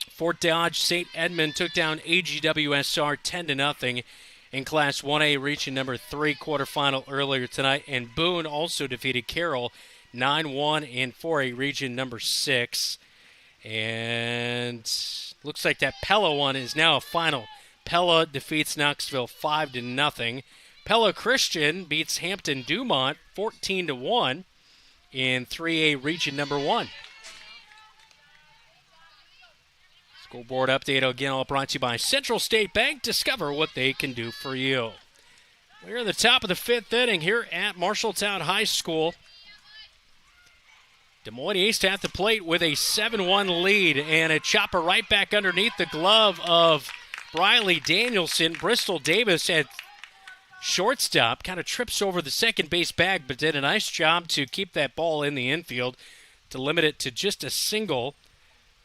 Fort Dodge St. Edmund took down AGWSR 10-0. In Class 1A Region Number 3 quarterfinal earlier tonight. And Boone also defeated Carroll 9-1 in 4A Region Number 6. And looks like that Pella one is now a final. Pella defeats Knoxville 5-0. Pella Christian beats Hampton Dumont 14-1 in 3A Region Number 1. Scoreboard update again, all brought to you by Central State Bank. Discover what they can do for you. We're in the top of the fifth inning here at Marshalltown High School. Des Moines East at the plate with a 7-1 lead, and a chopper right back underneath the glove of Briley Danielson. Bristol Davis at shortstop kind of trips over the second base bag, but did a nice job to keep that ball in the infield to limit it to just a single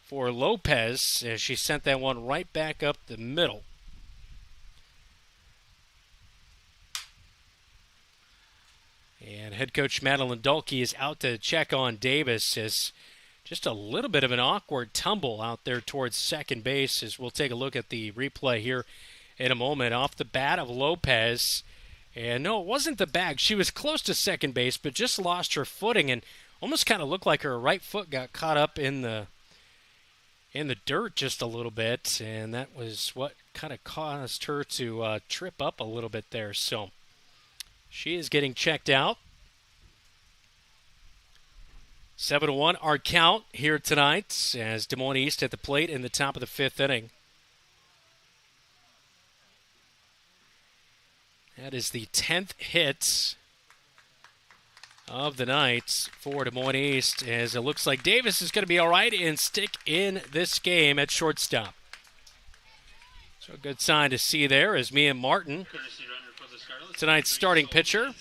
for Lopez, as she sent that one right back up the middle. And head coach Madeline Dulke is out to check on Davis, as just a little bit of an awkward tumble out there towards second base, as we'll take a look at the replay here in a moment. Off the bat of Lopez, and no, it wasn't the bag. She was close to second base, but just lost her footing and almost kind of looked like her right foot got caught up in the dirt just a little bit, and that was what kind of caused her to trip up a little bit there. So she is getting checked out. 7-1 our count here tonight as Des Moines East at the plate in the top of the fifth inning. That is the 10th hit of the night for Des Moines East, as it looks like Davis is going to be all right and stick in this game at shortstop. So a good sign to see there as Mia Martin, tonight's starting pitcher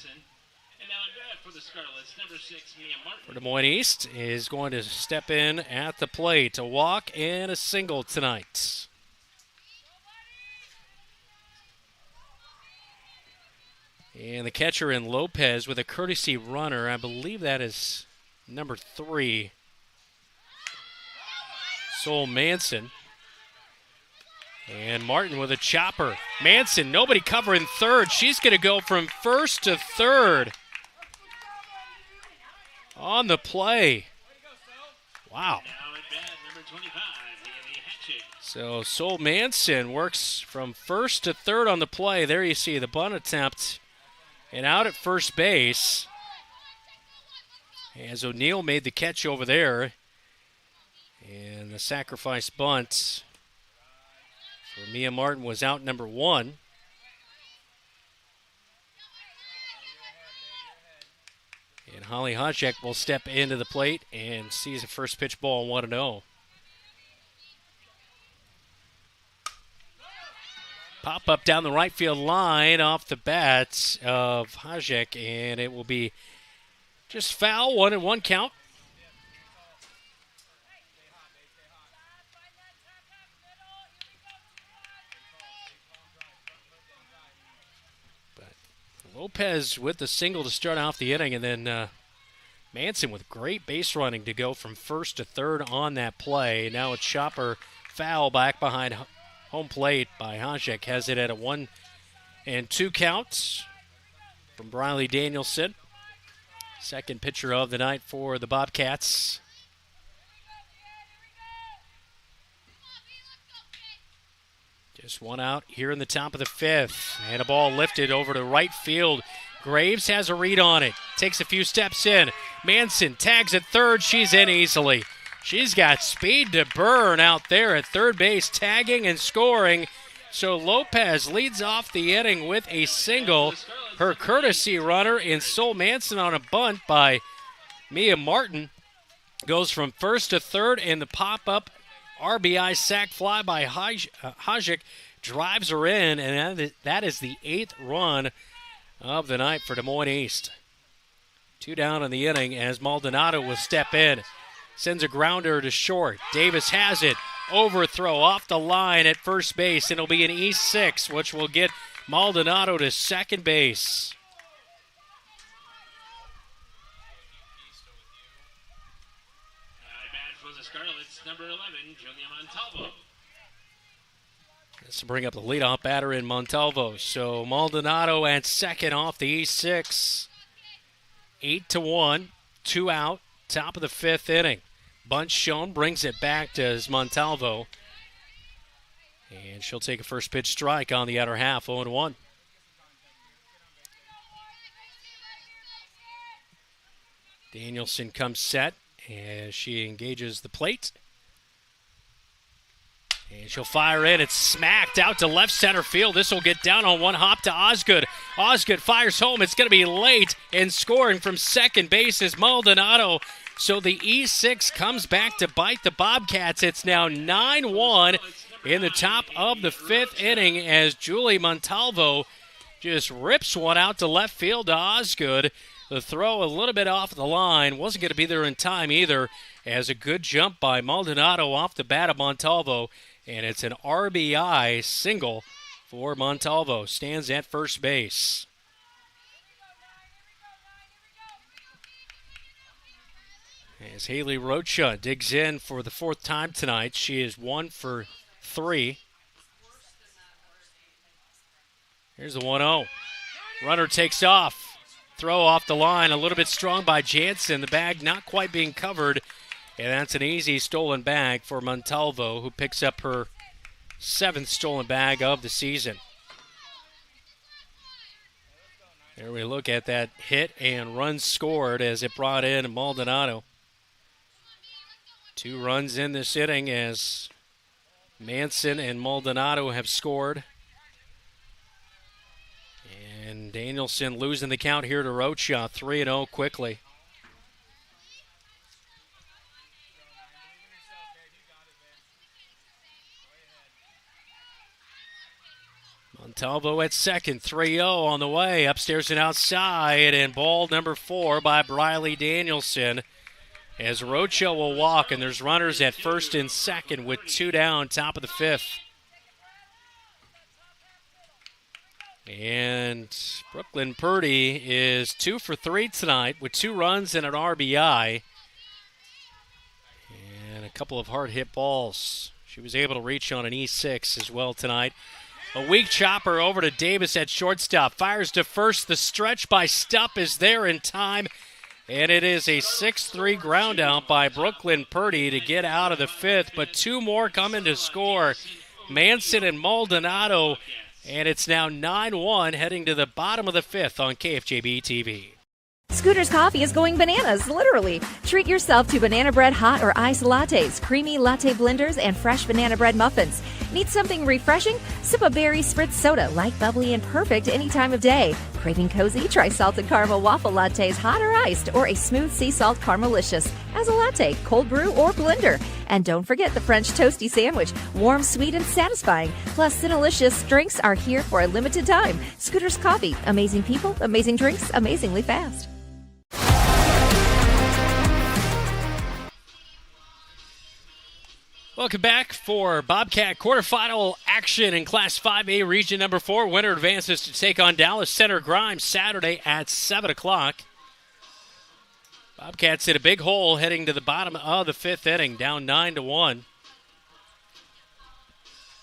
for Des Moines East, is going to step in at the plate. A walk and a single tonight. And the catcher in Lopez with a courtesy runner. I believe that is number 3, Sol Manson. And Martin with a chopper. Manson, nobody covering third. She's going to go from first to third on the play. Wow. So Sol Manson works from first to third on the play. There you see the bunt attempt. And out at first base, as O'Neill made the catch over there. And the sacrifice bunt for Mia Martin was out number 1. And Holly Hajek will step into the plate and sees a first pitch ball 1-0. Pop up down the right field line off the bat of Hajek, and it will be just foul, 1-1 count. Lopez with the single to start off the inning, and then Manson with great base running to go from first to third on that play. Now it's chopper foul back behind home plate by Hajek. Has it at a 1-2 count from Briley Danielson. Second pitcher of the night for the Bobcats. Just one out here in the top of the fifth. And a ball lifted over to right field. Graves has a read on it. Takes a few steps in. Manson tags at third. She's in easily. She's got speed to burn out there at third base, tagging and scoring. So Lopez leads off the inning with a single. Her courtesy runner in Sol Manson on a bunt by Mia Martin goes from first to third, and the pop-up RBI sac fly by Hajek drives her in, and that is the 8th run of the night for Des Moines East. 2 down in the inning as Maldonado will step in. Sends a grounder to short. Davis has it. Overthrow off the line at first base. It'll be an E6, which will get Maldonado to second base. For the Scarlets, number 11, Julia Montalvo. This will bring up the leadoff batter in Montalvo. So Maldonado at second off the E6. 8-1, 2 out, top of the 5th inning. Bunt shown, brings it back to Montalvo. And she'll take a first pitch strike on the outer half, 0-1. Danielson comes set as she engages the plate. And she'll fire in. It's smacked out to left center field. This will get down on one hop to Osgood. Osgood fires home. It's going to be late, and scoring from second base is Maldonado. So the E6 comes back to bite the Bobcats. It's now 9-1 in the top of the 5th inning as Julie Montalvo just rips one out to left field to Osgood. The throw a little bit off the line. Wasn't going to be there in time either, as a good jump by Maldonado off the bat of Montalvo. And it's an RBI single for Montalvo. Stands at first base. As Haley Rocha digs in for the 4th time tonight. She is 1 for 3. Here's the 1-0. Runner takes off. Throw off the line, a little bit strong by Jansen. The bag not quite being covered. And that's an easy stolen bag for Montalvo, who picks up her 7th stolen bag of the season. There we look at that hit and run scored as it brought in Maldonado. 2 runs in this inning as Manson and Maldonado have scored. And Danielson losing the count here to Rocha, 3-0 quickly. Montalvo at second, 3-0 on the way, upstairs and outside, and ball number 4 by Briley Danielson. As Rocha will walk, and there's runners at first and second with 2 down, top of the 5th. And Brooklyn Purdy is 2 for 3 tonight with 2 runs and an RBI. And a couple of hard hit balls. She was able to reach on an E6 as well tonight. A weak chopper over to Davis at shortstop. Fires to first. The stretch by Stupp is there in time. And it is a 6-3 ground out by Brooklyn Purdy to get out of the 5th. But 2 more coming to score. Manson and Maldonado. And it's now 9-1 heading to the bottom of the 5th on KFJB-TV. Scooter's Coffee is going bananas, literally. Treat yourself to banana bread hot or iced lattes, creamy latte blenders, and fresh banana bread muffins. Need something refreshing? Sip a berry spritz soda, light, bubbly, and perfect any time of day. Craving cozy? Try salted caramel waffle lattes, hot or iced, or a smooth sea salt caramelicious as a latte, cold brew, or blender. And don't forget the French toasty sandwich, warm, sweet, and satisfying. Plus, Cinnalicious drinks are here for a limited time. Scooter's Coffee, amazing people, amazing drinks, amazingly fast. Welcome back for Bobcat quarterfinal action in Class 5A Region number 4. Winner advances to take on Dallas Center Grimes Saturday at 7 o'clock. Bobcats hit a big hole heading to the bottom of the 5th inning, down 9-1.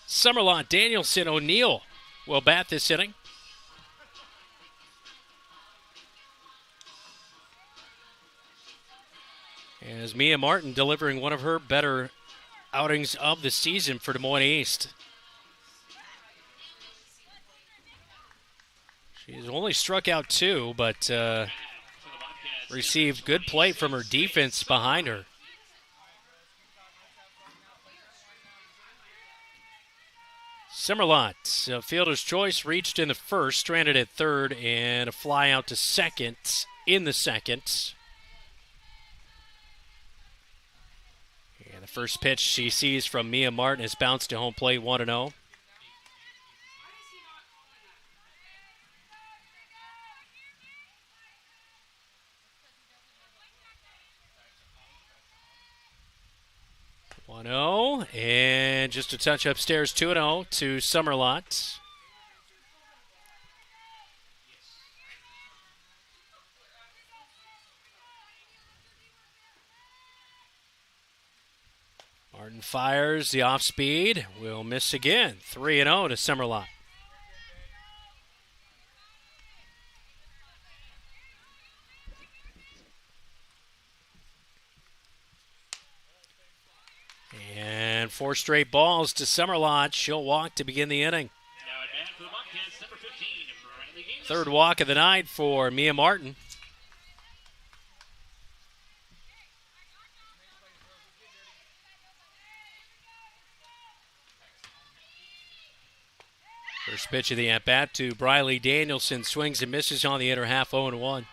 Summerlot, Danielson, O'Neill will bat this inning. As Mia Martin delivering one of her better outings of the season for Des Moines East. She's only struck out 2, but received good play from her defense behind her. Summerlot, fielder's choice, reached in the first, stranded at third, and a fly out to second in the second. And the first pitch she sees from Mia Martin is bounced to home plate, 1-0. And just a touch upstairs, 2-0 to Summerlot. Martin fires the off speed. Will miss again. 3-0 to Summerlot. And 4 straight balls to Summerlot. She'll walk to begin the inning. Third walk of the night for Mia Martin. First pitch of the at-bat to Briley Danielson. Swings and misses on the inner half, 0-1.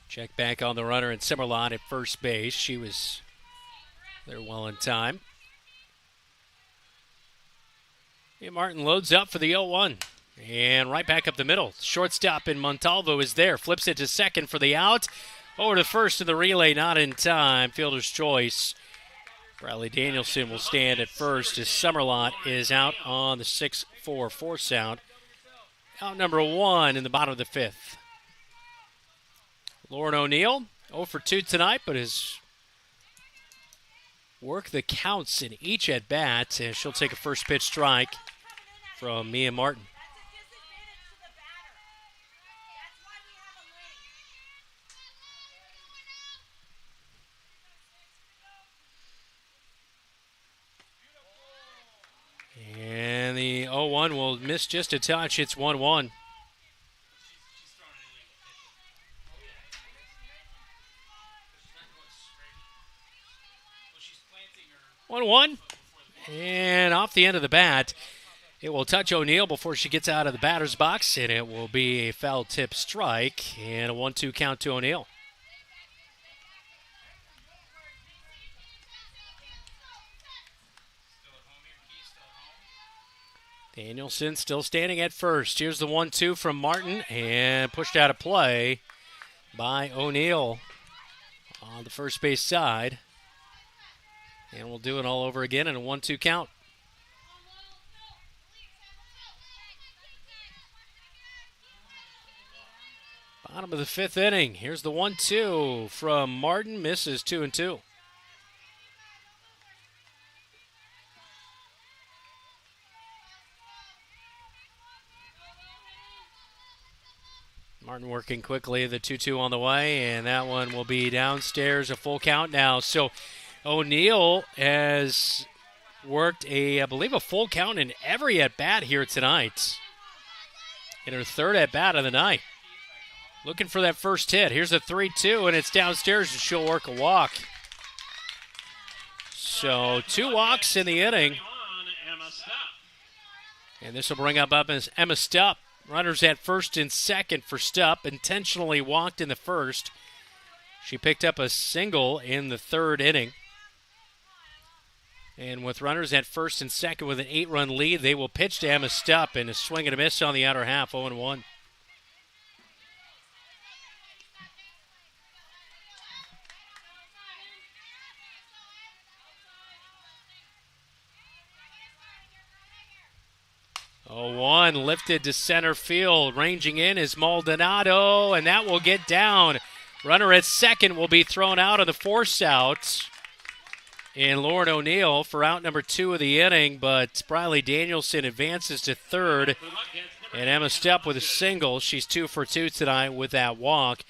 Check back on the runner and Summerlot at first base. She was there well in time. And Martin loads up for the 0-1. And right back up the middle. Shortstop in Montalvo is there. Flips it to second for the out. Over to first in the relay, not in time. Fielder's choice. Bradley Danielson will stand at first as Summerlot is out on the 6-4 force out. Out number 1 in the bottom of the 5th. Lauren O'Neill, 0 for 2 tonight, but has worked the counts in each at-bat, and she'll take a first pitch strike from Mia Martin. And the 0-1 will miss just a touch. It's 1-1. And off the end of the bat, it will touch O'Neill before she gets out of the batter's box, and it will be a foul tip strike and a 1-2 count to O'Neill. Danielson still standing at first. Here's the 1-2 from Martin, and pushed out of play by O'Neill on the first base side. And we'll do it all over again in a 1-2 count. Bottom of the 5th inning. Here's the 1-2 from Martin. Misses 2-2. Martin working quickly. The 2-2 on the way, and that one will be downstairs. A full count now. So O'Neill has worked I believe, a full count in every at-bat here tonight. In her third at-bat of the night. Looking for that first hit. Here's a 3-2, and it's downstairs, and she'll work a walk. So 2 walks in the inning. And this will bring up as Emma Stupp. Runners at first and second for Stupp. Intentionally walked in the first. She picked up a single in the 3rd inning. And with runners at first and second with an 8-run lead, they will pitch to Emma Stupp, and a swing and a miss on the outer half, 0-1. 0-1 lifted to center field. Ranging in is Maldonado, and that will get down. Runner at second will be thrown out on the force out. And Lauren O'Neill for out number 2 of the inning, but Briley Danielson advances to third. And Emma Stepp with a single. She's 2 for 2 tonight with that walk.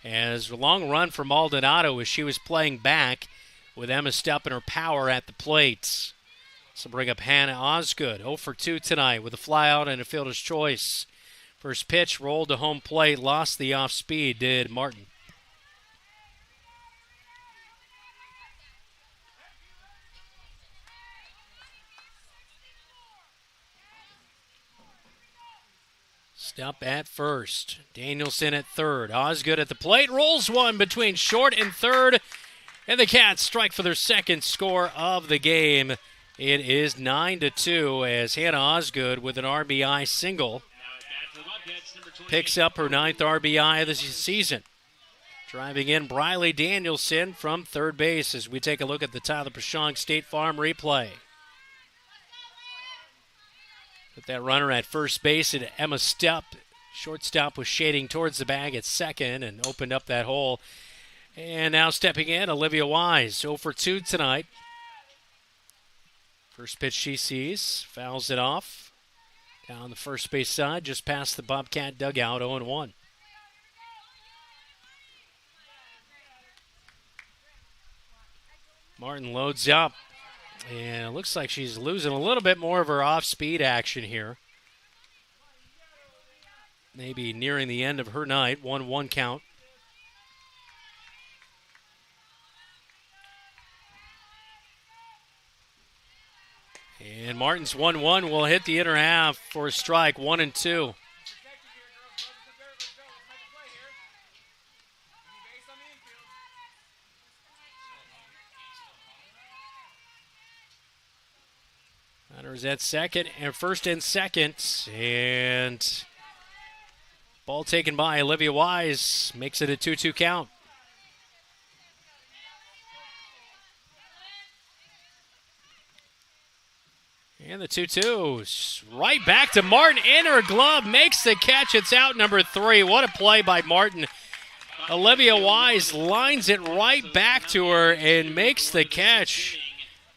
As a long run for Maldonado as she was playing back with Emma Stepp and her power at the plate. So bring up Hannah Osgood, 0 for 2 tonight with a flyout and a fielder's choice. First pitch rolled to home plate, lost the off speed, did Martin. Stepp at first. Danielson at third. Osgood at the plate. Rolls one between short and third. And the Cats strike for their second score of the game. It is 9-2 as Hannah Osgood with an RBI single picks up her 9th RBI of the season. Driving in Briley Danielson from third base as we take a look at the Tyler Pashong State Farm replay. Put that runner at first base and Emma Stepp. Shortstop was shading towards the bag at second and opened up that hole. And now stepping in, Olivia Wise, 0 for 2 tonight. First pitch she sees, fouls it off. Down the first base side, just past the Bobcat dugout, 0-1. Martin loads up. And it looks like she's losing a little bit more of her off-speed action here. Maybe nearing the end of her night, 1-1 count. And Martin's 1-1 will hit the inner half for a strike, 1-2. Runners at second and first and second. And ball taken by Olivia Wise makes it a 2-2 count. And the 2-2, right back to Martin, in her glove, makes the catch. It's out number 3. What a play by Martin. Olivia Wise lines it right back to her and makes the catch.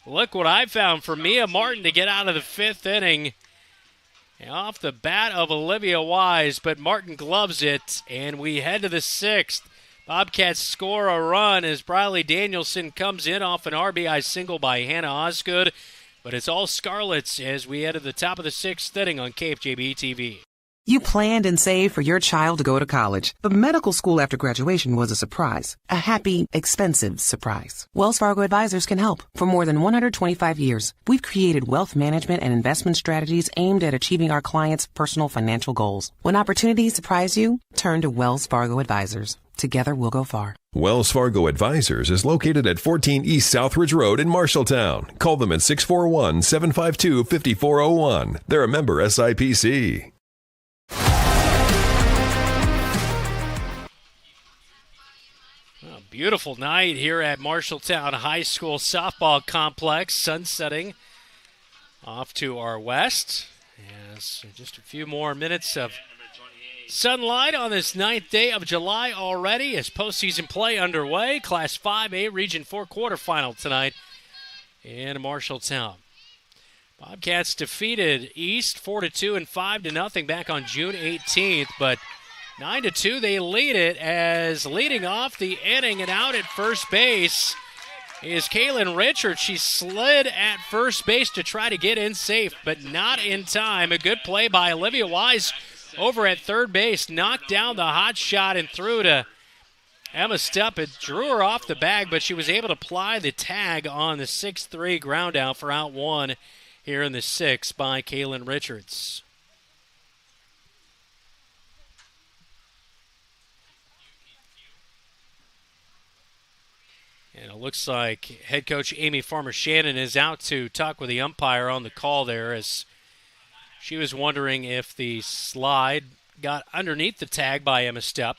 Look what I found for Mia Martin to get out of the 5th inning. Off the bat of Olivia Wise, but Martin gloves it, and we head to the 6th. Bobcats score a run as Briley Danielson comes in off an RBI single by Hannah Osgood. But it's all Scarlets as we head to the top of the 6th inning on KFJB-TV. You planned and saved for your child to go to college, but medical school after graduation was a surprise. A happy, expensive surprise. Wells Fargo Advisors can help. For more than 125 years, we've created wealth management and investment strategies aimed at achieving our clients' personal financial goals. When opportunities surprise you, turn to Wells Fargo Advisors. Together, we'll go far. Wells Fargo Advisors is located at 14 East Southridge Road in Marshalltown. Call them at 641-752-5401. They're a member SIPC. Beautiful night here at Marshalltown High School softball complex. Sun setting off to our west. Yes, just a few more minutes of sunlight on this 9th day of July already as postseason play underway. Class 5A Region 4 quarterfinal tonight in Marshalltown. Bobcats defeated East 4-2 and 5-0 back on June 18th, but 9-2 they lead it as leading off the inning and out at first base is Kaylin Richards. She slid at first base to try to get in safe, but not in time. A good play by Olivia Wise over at third base, knocked down the hot shot and threw to Emma Stepp. It drew her off the bag, but she was able to ply the tag on the 6-3 ground out for out 1 here in the 6th by Kaylin Richards. And it looks like head coach Amy Farmer-Shannon is out to talk with the umpire on the call there as she was wondering if the slide got underneath the tag by Emma Stepp.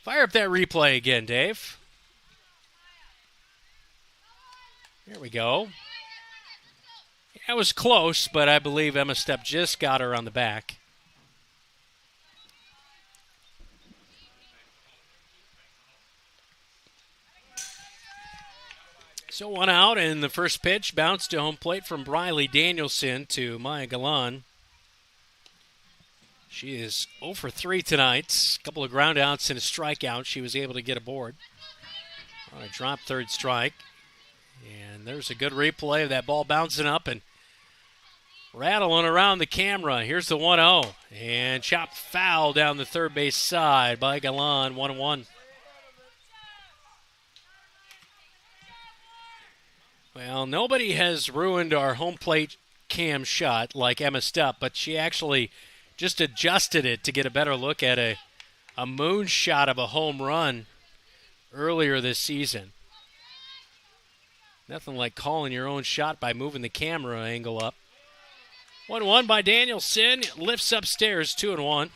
Fire up that replay again, Dave. There we go. That was close, but I believe Emma Stepp just got her on the back. So one out, and the first pitch bounced to home plate from Briley Danielson to Maya Galan. She is 0 for 3 tonight. A couple of ground outs and a strikeout. She was able to get aboard. On a drop third strike. And there's a good replay of that ball bouncing up and rattling around the camera. Here's the 1-0. And chopped foul down the third base side by Galan, 1-1. Well, nobody has ruined our home plate cam shot like Emma Stepp, but she actually just adjusted it to get a better look at a moonshot of a home run earlier this season. Nothing like calling your own shot by moving the camera angle up. 1-1 by Danielson. Lifts upstairs, 2-1.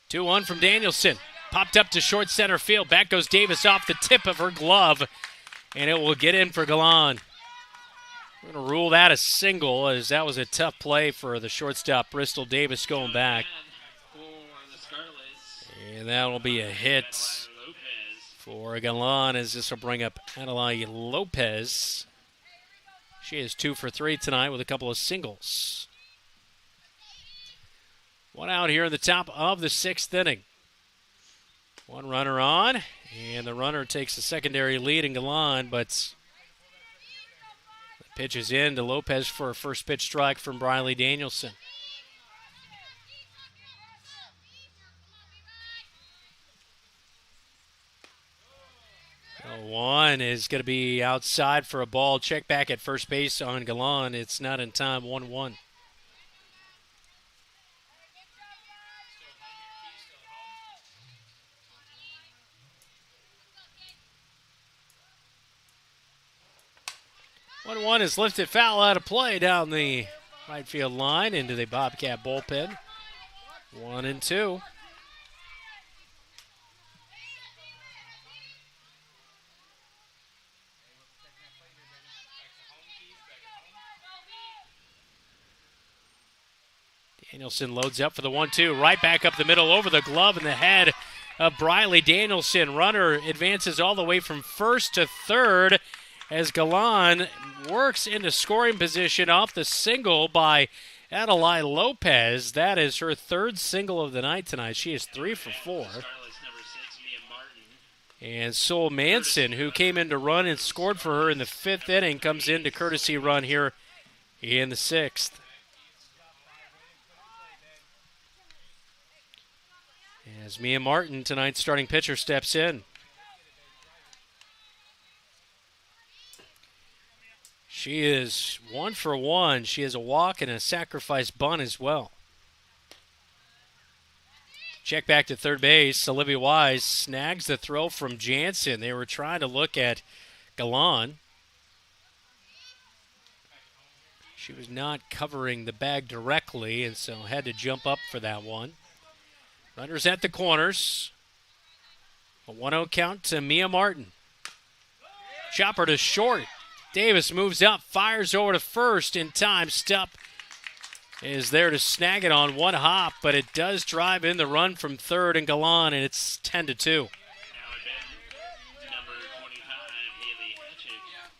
Two-one from Danielson. Popped up to short center field. Back goes Davis off the tip of her glove, and it will get in for Galan. We're going to rule that a single, as that was a tough play for the shortstop, Bristol Davis, going back. And that will be a hit for Galan, as this will bring up Adelaide Lopez. She is 2 for 3 tonight with a couple of singles. One out here in the top of the 6th inning. One runner on, and the runner takes a secondary lead in Galan, but the pitch is in to Lopez for a first pitch strike from Briley Danielson. One is going to be outside for a ball. Check back at first base on Galan. It's not in time, 1-1. One is lifted foul out of play down the right field line into the Bobcat bullpen. 1-2. Danielson loads up for the 1-2. Right back up the middle over the glove and the head of Briley Danielson. Runner advances all the way from first to third as Galan works into scoring position off the single by Adelaide Lopez. That is her third single of the night tonight. She is 3 for 4. And Sol Manson, who came in to run and scored for her in the 5th inning, comes in to courtesy run here in the 6th. As Mia Martin, tonight's starting pitcher, steps in. She is 1 for 1. She has a walk and a sacrifice bunt as well. Check back to third base. Olivia Wise snags the throw from Jansen. They were trying to look at Galan. She was not covering the bag directly, and so had to jump up for that one. Runners at the corners. A 1-0 count to Mia Martin. Chopper to short. Davis moves up, fires over to first in time. Stepp is there to snag it on one hop, but it does drive in the run from third and Galan, and it's 10-2.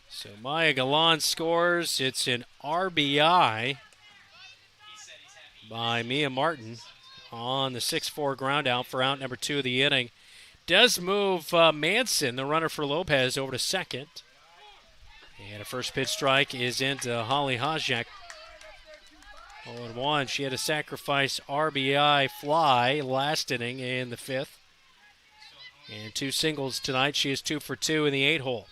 So Maya Galan scores. It's an RBI by Mia Martin on the 6-4 ground out for out number 2 of the inning. Does move Manson, the runner for Lopez, over to second. And a first pitch strike is into Holly Hajek. 0-1. She had a sacrifice RBI fly last inning in the 5th. And 2 singles tonight. She is 2 for 2 in the 8-hole.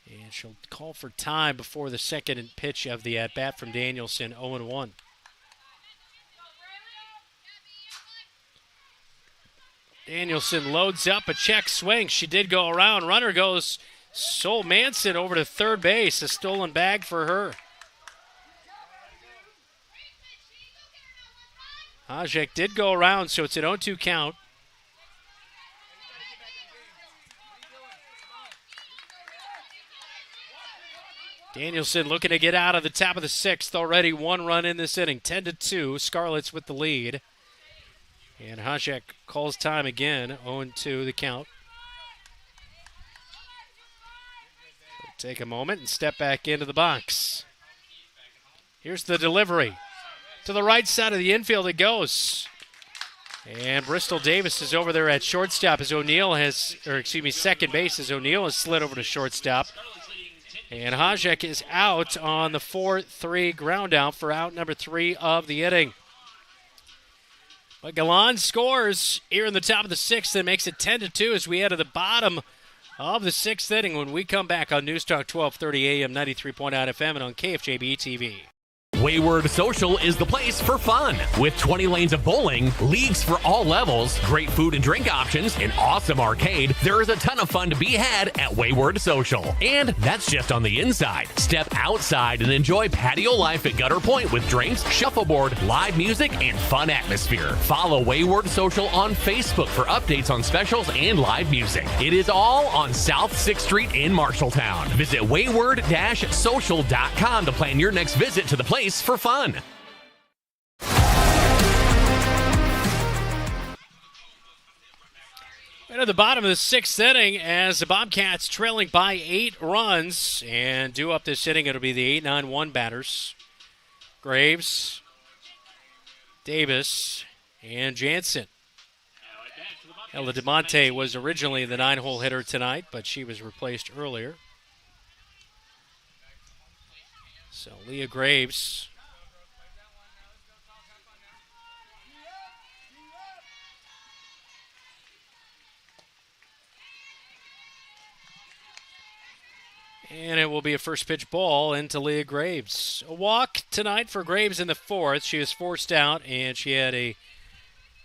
And she'll call for time before the second pitch of the at-bat from Danielson, 0-1. Danielson loads up a check swing. She did go around. Runner goes Sol Manson over to third base. A stolen bag for her. Hajek did go around, so it's an 0-2 count. Danielson looking to get out of the top of the sixth. Already one run in this inning. 10-2. Scarlets with the lead. And Hajek calls time again. 0-2 the count. So take a moment and step back into the box. Here's the delivery. To the right side of the infield it goes. And Bristol Davis is over there at shortstop as second base as O'Neill has slid over to shortstop. And Hajek is out on the 4-3 ground out for out number 3 of the inning. But Galan scores here in the top of the sixth and makes it 10-2 as we head to the bottom of the sixth inning when we come back on News Talk 1230 AM, 93.9 FM, and on KFJB-TV. Wayward Social is the place for fun. With 20 lanes of bowling, leagues for all levels, great food and drink options, an awesome arcade, there is a ton of fun to be had at Wayward Social. And that's just on the inside. Step outside and enjoy patio life at Gutter Point with drinks, shuffleboard, live music, and fun atmosphere. Follow Wayward Social on Facebook for updates on specials and live music. It is all on South 6th Street in Marshalltown. Visit wayward-social.com to plan your next visit to the place for fun. And at the bottom of the sixth inning, as the Bobcats trailing by 8 runs, and due up this inning, it'll be the 8-9-1 batters. Graves, Davis, and Jansen. Ella DeMonte was originally the 9-hole hitter tonight, but she was replaced earlier. So Leah Graves and it will be a first pitch ball into Leah Graves. A walk tonight for Graves in the fourth. She was forced out, and she had a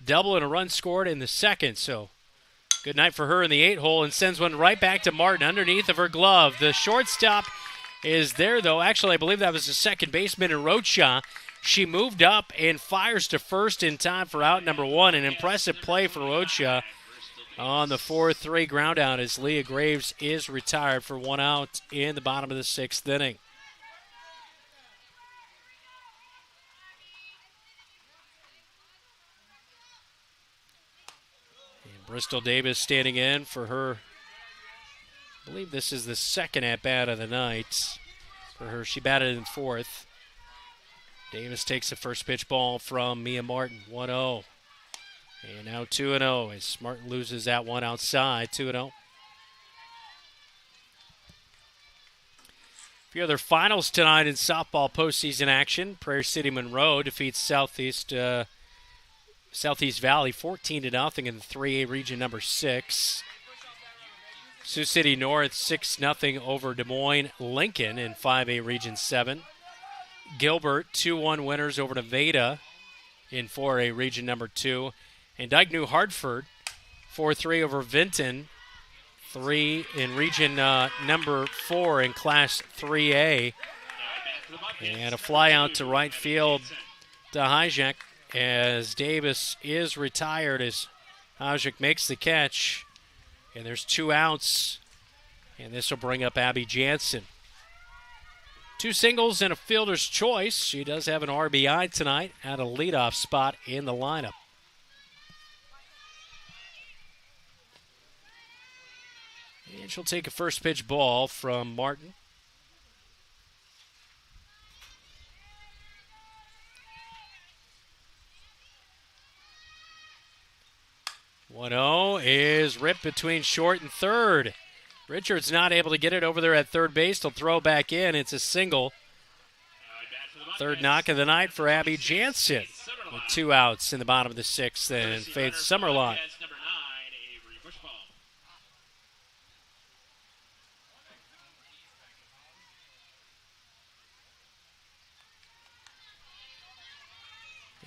double and a run scored in the second. So good night for her in the 8-hole, and sends one right back to Martin underneath of her glove. The shortstop is there, though. Actually, I believe that was the second baseman in Rocha. She moved up and fires to first in time for out number 1. An impressive play for Rocha on the 4-3 ground out as Leah Graves is retired for 1 out in the bottom of the sixth inning. And Bristol Davis standing in for her. I believe this is the second at-bat of the night for her. She batted in fourth. Davis takes the first pitch ball from Mia Martin, 1-0. And now 2-0 as Martin loses that one outside, 2-0. A few other finals tonight in softball postseason action. Prairie City Monroe defeats Southeast Valley 14-0 in the 3A region number 6. Sioux City North 6-0 over Des Moines Lincoln in 5A Region 7. Gilbert 2-1 winners over Nevada in 4A Region number 2. And Dyke New Hartford 4-3 over Vinton, 3 in Region number 4 in Class 3A. And a fly out to right field to Hajek as Davis is retired as Hajek makes the catch. And there's 2 outs, and this will bring up Abby Jansen. 2 singles and a fielder's choice. She does have an RBI tonight at a leadoff spot in the lineup. And she'll take a first pitch ball from Martin. One-0 is ripped between short and third. Richards not able to get it over there at third base. He'll throw back in. It's a single. Third knock of the night for Abby Jansen with 2 outs in the bottom of the sixth. And Faith Summerlot.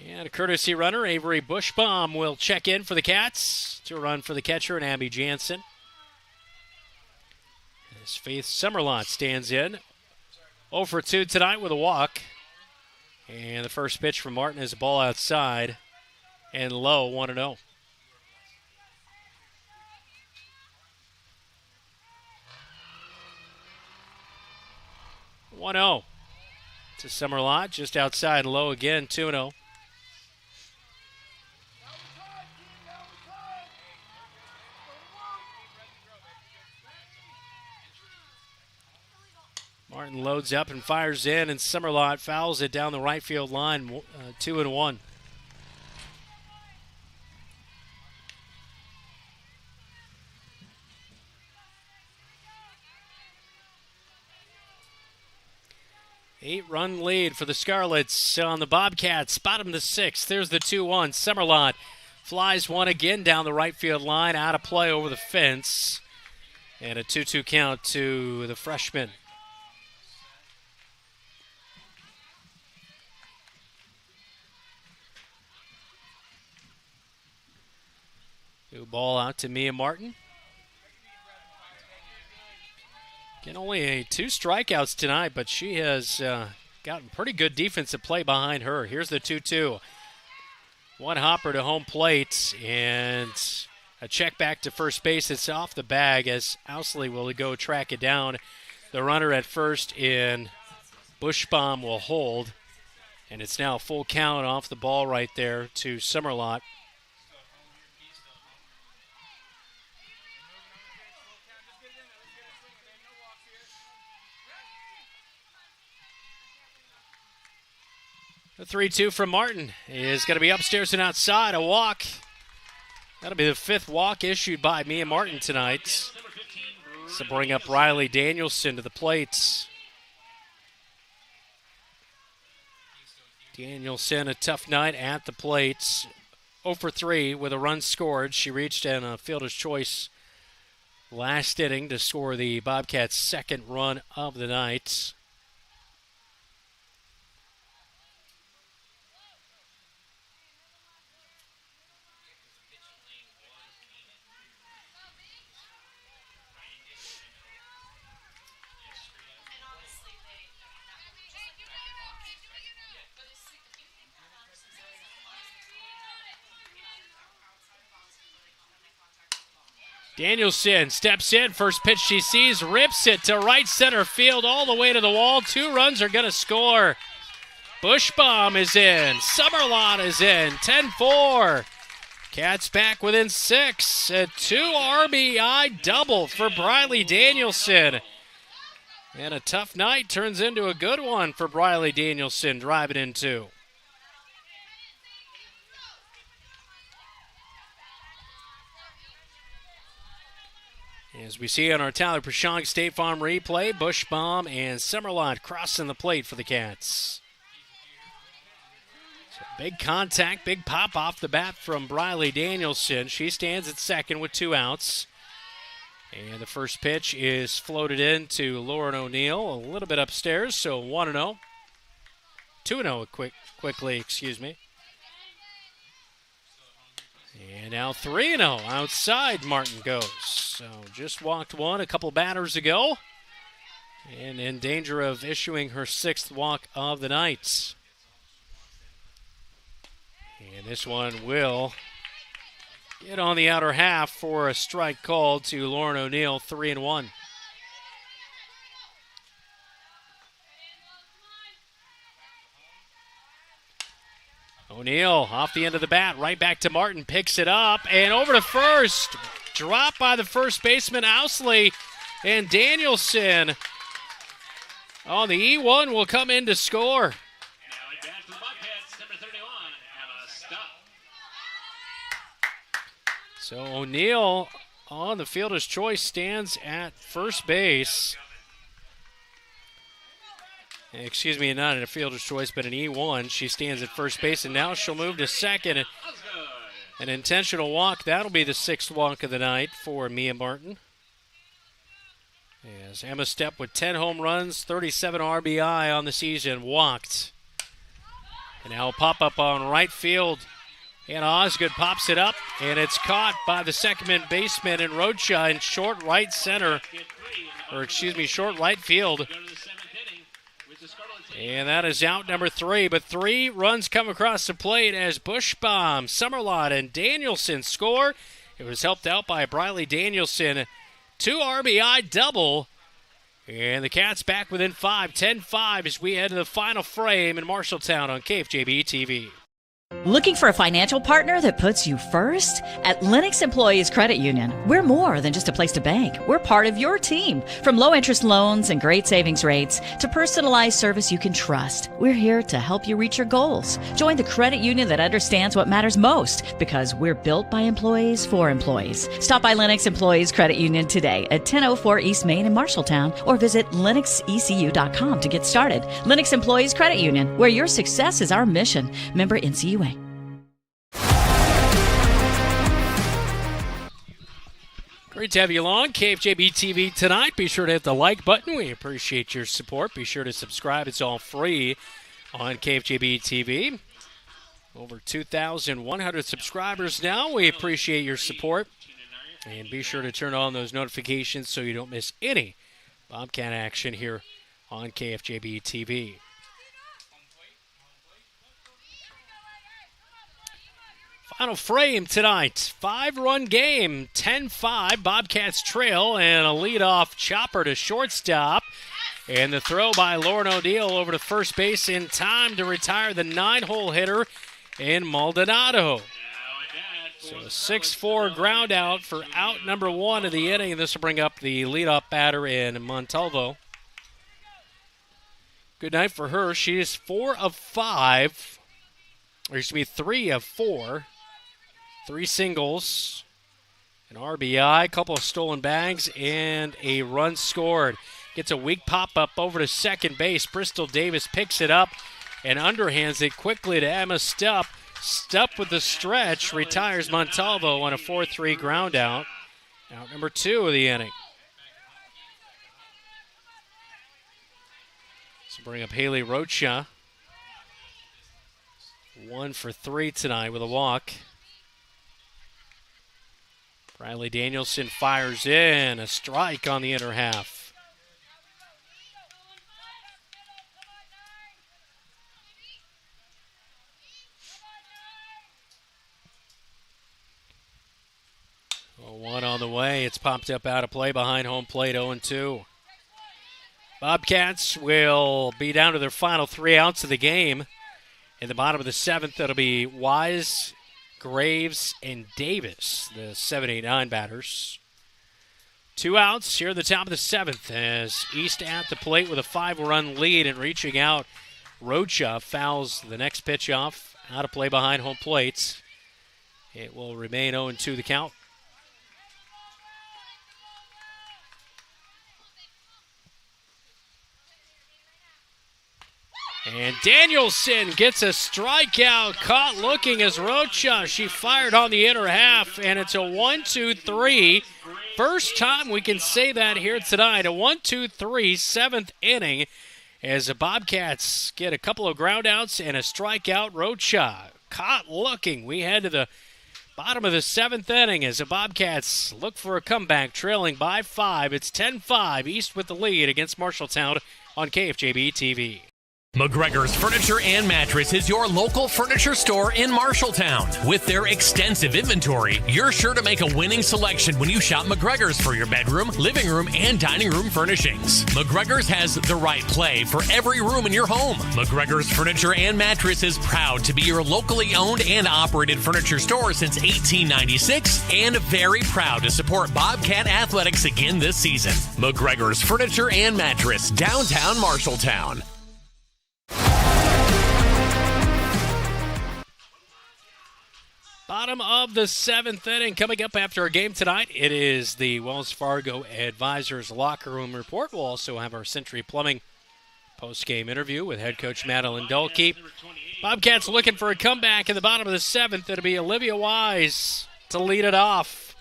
And a courtesy runner, Avery Bushbaum, will check in for the Cats to run for the catcher and Abby Jansen. As Faith Summerlot stands in. 0 for 2 tonight with a walk. And the first pitch from Martin is a ball outside. and low, 1-0. To Summerlot, just outside, low again, 2-0. Martin loads up and fires in, and Summerlot fouls it down the right field line, 2-1. Eight-run lead for the Scarlets on the Bobcats. Bottom the sixth. There's the 2-1. Summerlot flies one again down the right field line, out of play over the fence. And a 2-2 count to the freshman. New ball out to Mia Martin. Getting only 2 strikeouts tonight, but she has gotten pretty good defensive play behind her. Here's the 2-2. One hopper to home plate, and a check back to first base. It's off the bag as Ousley will go track it down. The runner at first in Bushbaum will hold, and it's now a full count off the ball right there to Summerlot. The 3-2 from Martin is going to be upstairs and outside. A walk. That'll be the 5th walk issued by Mia Martin tonight. So bring up Riley Danielson to the plate. Danielson, a tough night at the plate. 0 for 3 with a run scored. She reached in a fielder's choice last inning to score the Bobcats' 2nd run of the night. Danielson steps in. First pitch she sees, rips it to right center field all the way to the wall. 2 runs are going to score. Bushbaum is in. Summerlot is in. 10-4. Cats back within 6. A 2 RBI double for Briley Danielson. And a tough night turns into a good one for Briley Danielson, driving in 2. As we see on our Tyler Prashong State Farm replay, Bushbaum and Summerlot crossing the plate for the Cats. So big contact, big pop off the bat from Briley Danielson. She stands at second with 2 outs. And the first pitch is floated in to Lauren O'Neill, a little bit upstairs, so 1-0. 2-0 quickly, excuse me. And now 3-0 outside Martin goes. So just walked one a couple batters ago. And in danger of issuing her 6th walk of the night. And this one will get on the outer half for a strike called to Lauren O'Neill, 3-1. O'Neill off the end of the bat, right back to Martin, picks it up, and over to first. Dropped by the first baseman, Ousley, and Danielson on the E1 will come in to score. Now at bat for the Bobcats, number 31, Emma Stubb. So O'Neill on the fielder's choice stands at first base. Excuse me, not in a fielder's choice, but an E1. She stands at first base, and now she'll move to second. An intentional walk. That'll be the 6th walk of the night for Mia Martin. As Emma Stepp with 10 home runs, 37 RBI on the season, walked. And now a pop-up on right field. And Osgood pops it up, and it's caught by the second baseman in Rocha in short right center. Or excuse me, short right field. And that is out number 3, but 3 runs come across the plate as Bushbaum, Summerlot, and Danielson score. It was helped out by Briley Danielson. 2 RBI double. And the Cats back within 5, 10-5 as we head to the final frame in Marshalltown on KFJB-TV. Looking for a financial partner that puts you first? At Lennox Employees Credit Union, we're more than just a place to bank. We're part of your team. From low-interest loans and great savings rates to personalized service you can trust, we're here to help you reach your goals. Join the credit union that understands what matters most because we're built by employees for employees. Stop by Lennox Employees Credit Union today at 1004 East Main in Marshalltown or visit lennoxecu.com to get started. Lennox Employees Credit Union, where your success is our mission. Member NCUA. Great to have you along. KFJB-TV tonight. Be sure to hit the like button. We appreciate your support. Be sure to subscribe. It's all free on KFJB-TV. Over 2,100 subscribers now. We appreciate your support. And be sure to turn on those notifications so you don't miss any Bobcat action here on KFJB-TV. Final frame tonight. 5-run game. 10-5. Bobcats trail and a leadoff chopper to shortstop. And the throw by Lauren O'Neill over to first base in time to retire the 9-hole hitter in Maldonado. So a 6-4 ground out for out number 1 of the inning. And this will bring up the leadoff batter in Montalvo. Good night for her. She is 4 of 5. Or excuse me, 3 of 4. 3 singles, an RBI, a couple of stolen bags, and a run scored. Gets a weak pop-up over to second base. Bristol Davis picks it up and underhands it quickly to Emma Stupp. Stupp with the stretch, retires Montalvo on a 4-3 ground out. Out number 2 of the inning. So bring up Haley Rocha. 1 for 3 tonight with a walk. Riley Danielson fires in, a strike on the inner half. Oh, 1 on the way. It's popped up out of play behind home plate, 0-2. Bobcats will be down to their final 3 outs of the game. In the bottom of the 7th, that'll be Wise, Graves, and Davis, the 7, 8, 9 batters. 2 outs here at the top of the 7th as East at the plate with a 5-run lead and reaching out. Rocha fouls the next pitch off, out of play behind home plate. It will remain 0-2 the count. And Danielson gets a strikeout, caught looking as Rocha. She fired on the inner half, and it's a 1-2-3. First time we can say that here tonight. A 1-2-3, 7th inning, as the Bobcats get a couple of groundouts and a strikeout. Rocha caught looking. We head to the bottom of the 7th inning as the Bobcats look for a comeback, trailing by 5. It's 10-5, East with the lead against Marshalltown on KFJB-TV. McGregor's Furniture and Mattress is your local furniture store in Marshalltown. With their extensive inventory, you're sure to make a winning selection when you shop McGregor's for your bedroom, living room, and dining room furnishings. McGregor's has the right play for every room in your home. McGregor's Furniture and Mattress is proud to be your locally owned and operated furniture store since 1896 and very proud to support Bobcat Athletics again this season. McGregor's Furniture and Mattress, downtown Marshalltown. Bottom of the 7th inning. Coming up after our game tonight, it is the Wells Fargo Advisors Locker Room Report. We'll also have our Century Plumbing post-game interview with head coach Madeline Dulke. Bobcats looking for a comeback in the bottom of the 7th. It'll be Olivia Wise to lead it off.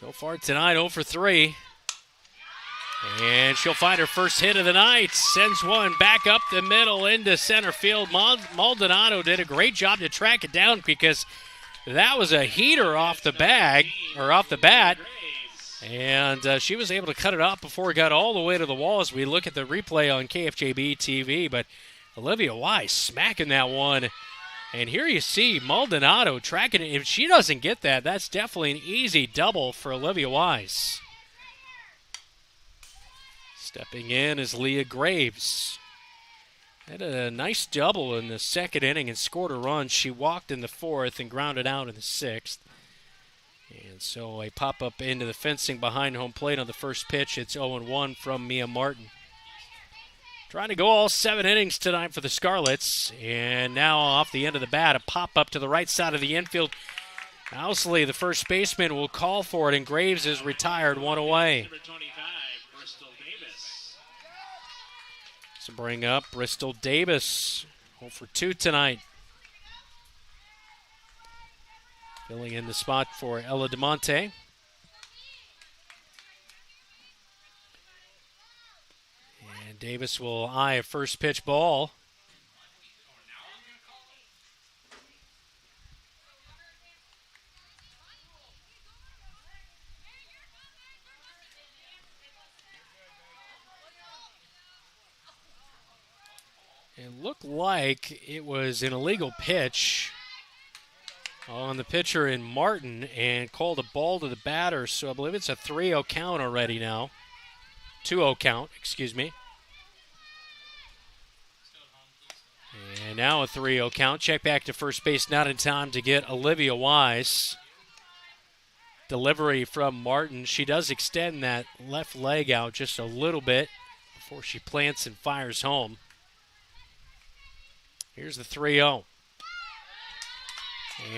So far tonight, 0 for 3. And she'll find her first hit of the night. Sends one back up the middle into center field. Maldonado did a great job to track it down because that was a heater off the bag, or off the bat. And she was able to cut it off before it got all the way to the wall as we look at the replay on KFJB-TV. But Olivia Wise smacking that one. And here you see Maldonado tracking it. If she doesn't get that, that's definitely an easy double for Olivia Wise. Stepping in is Leah Graves. Had a nice double in the second inning and scored a run. She walked in the fourth and grounded out in the sixth. And so a pop-up into the fencing behind home plate on the first pitch. It's 0-1 from Mia Martin. Trying to go all 7 innings tonight for the Scarlets. And now off the end of the bat, a pop-up to the right side of the infield. Owsley, the first baseman, will call for it, and Graves is retired, one away. So bring up Bristol Davis, 0 for 2 tonight. Filling in the spot for Ella DeMonte. And Davis will eye a first pitch ball. It looked like it was an illegal pitch on the pitcher in Martin and called a ball to the batter, so I believe it's a 3-0 count already now. 2-0 count, excuse me. And now a 3-0 count. Check back to first base, not in time to get Olivia Wise. Delivery from Martin. She does extend that left leg out just a little bit before she plants and fires home. Here's the 3-0.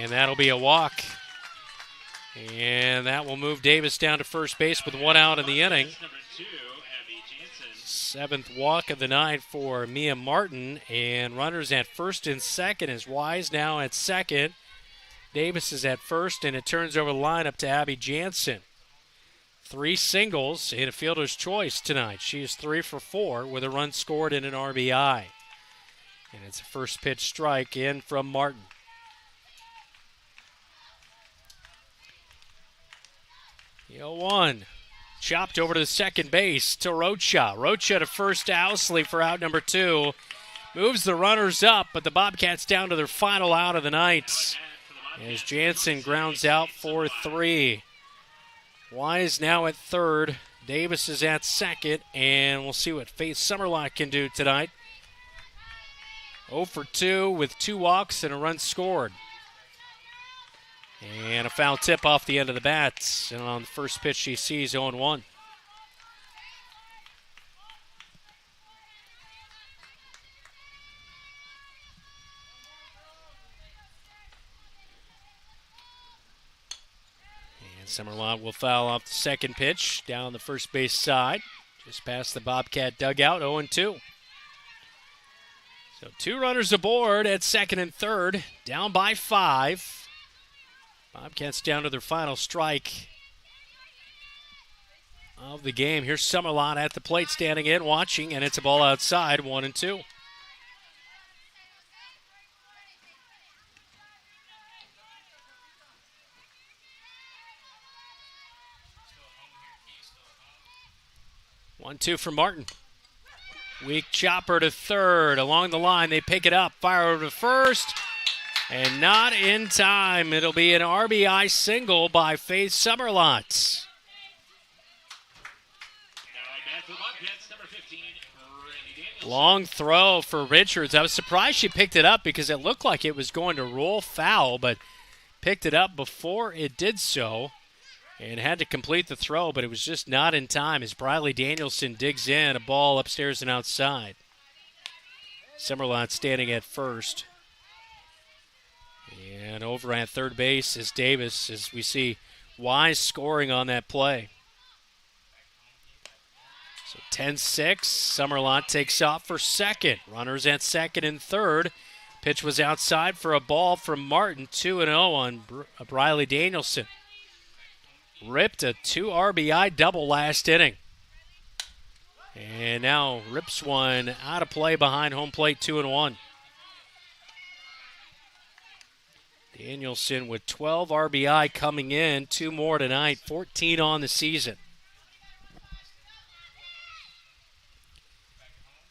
And that'll be a walk. And that will move Davis down to first base with 1 out in the inning. 7th walk of the night for Mia Martin. And runners at first and second is Wise now at second. Davis is at first, and it turns over the lineup to Abby Jansen. 3 singles in a fielder's choice tonight. She is 3 for 4 with a run scored and an RBI. And it's a first pitch strike in from Martin. The 0-1. Chopped over to the second base to Rocha. Rocha to first to Owsley for out number 2. Moves the runners up, but the Bobcats down to their final out of the night. As Jansen grounds out for 3. Wise now at third. Davis is at second, and we'll see what Faith Summerlot can do tonight. 0 for 2 with 2 walks and a run scored. And a foul tip off the end of the bat. And on the first pitch she sees 0-1. And Summerlot will foul off the second pitch down the first base side. Just past the Bobcat dugout, 0-2. So 2 runners aboard at second and third, down by 5. Bobcats down to their final strike of the game. Here's Summerlot at the plate, standing in, watching, and it's a ball outside, 1-2. One, two for Martin. Weak chopper to third. Along the line, they pick it up. Fire over to first. And not in time. It'll be an RBI single by Faith Summerlot. Long throw for Richards. I was surprised she picked it up because it looked like it was going to roll foul, but picked it up before it did so. And had to complete the throw, but it was just not in time as Briley Danielson digs in a ball upstairs and outside. Summerlot standing at first. And over at third base is Davis, as we see Wise scoring on that play. So 10-6, Summerlot takes off for second. Runners at second and third. Pitch was outside for a ball from Martin, 2-0 on Briley Danielson. Ripped a 2 RBI double last inning. And now rips one out of play behind home plate, 2-1. Danielson with 12 RBI coming in, 2 more tonight, 14 on the season.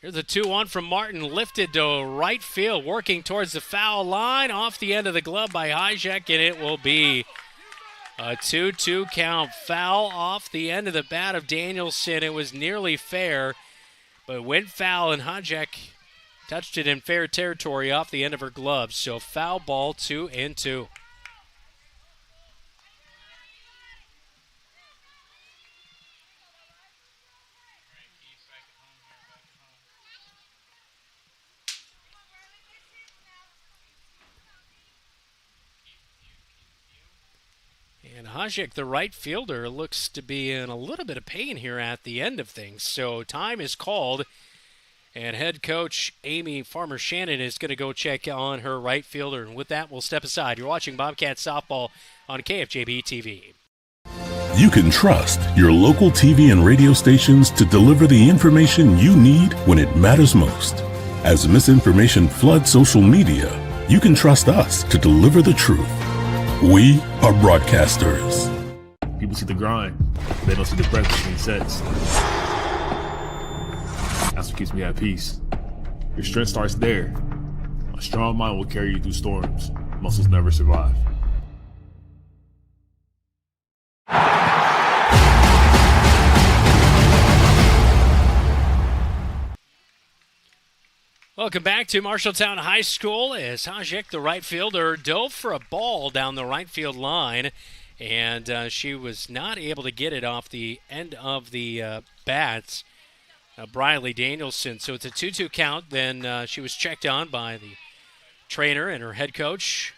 Here's a 2-1 from Martin, lifted to right field, working towards the foul line, off the end of the glove by Hajek, and it will be a 2-2 count. Foul off the end of the bat of Danielson. It was nearly fair, but went foul, and Hajek touched it in fair territory off the end of her glove. So foul ball, 2-2. And Hajek, the right fielder, looks to be in a little bit of pain here at the end of things. So time is called, and head coach Amy Farmer-Shannon is going to go check on her right fielder. And with that, we'll step aside. You're watching Bobcats softball on KFJB-TV. You can trust your local TV and radio stations to deliver the information you need when it matters most. As misinformation floods social media, you can trust us to deliver the truth. We are broadcasters. People see the grind. They don't see the breath between sets. That's what keeps me at peace. Your strength starts there. A strong mind will carry you through storms. Muscles never survive. Welcome back to Marshalltown High School as Hajek, the right fielder, dove for a ball down the right field line, and she was not able to get it off the end of the bats. Briley Danielson. So it's a 2-2 count. Then she was checked on by the trainer and her head coach.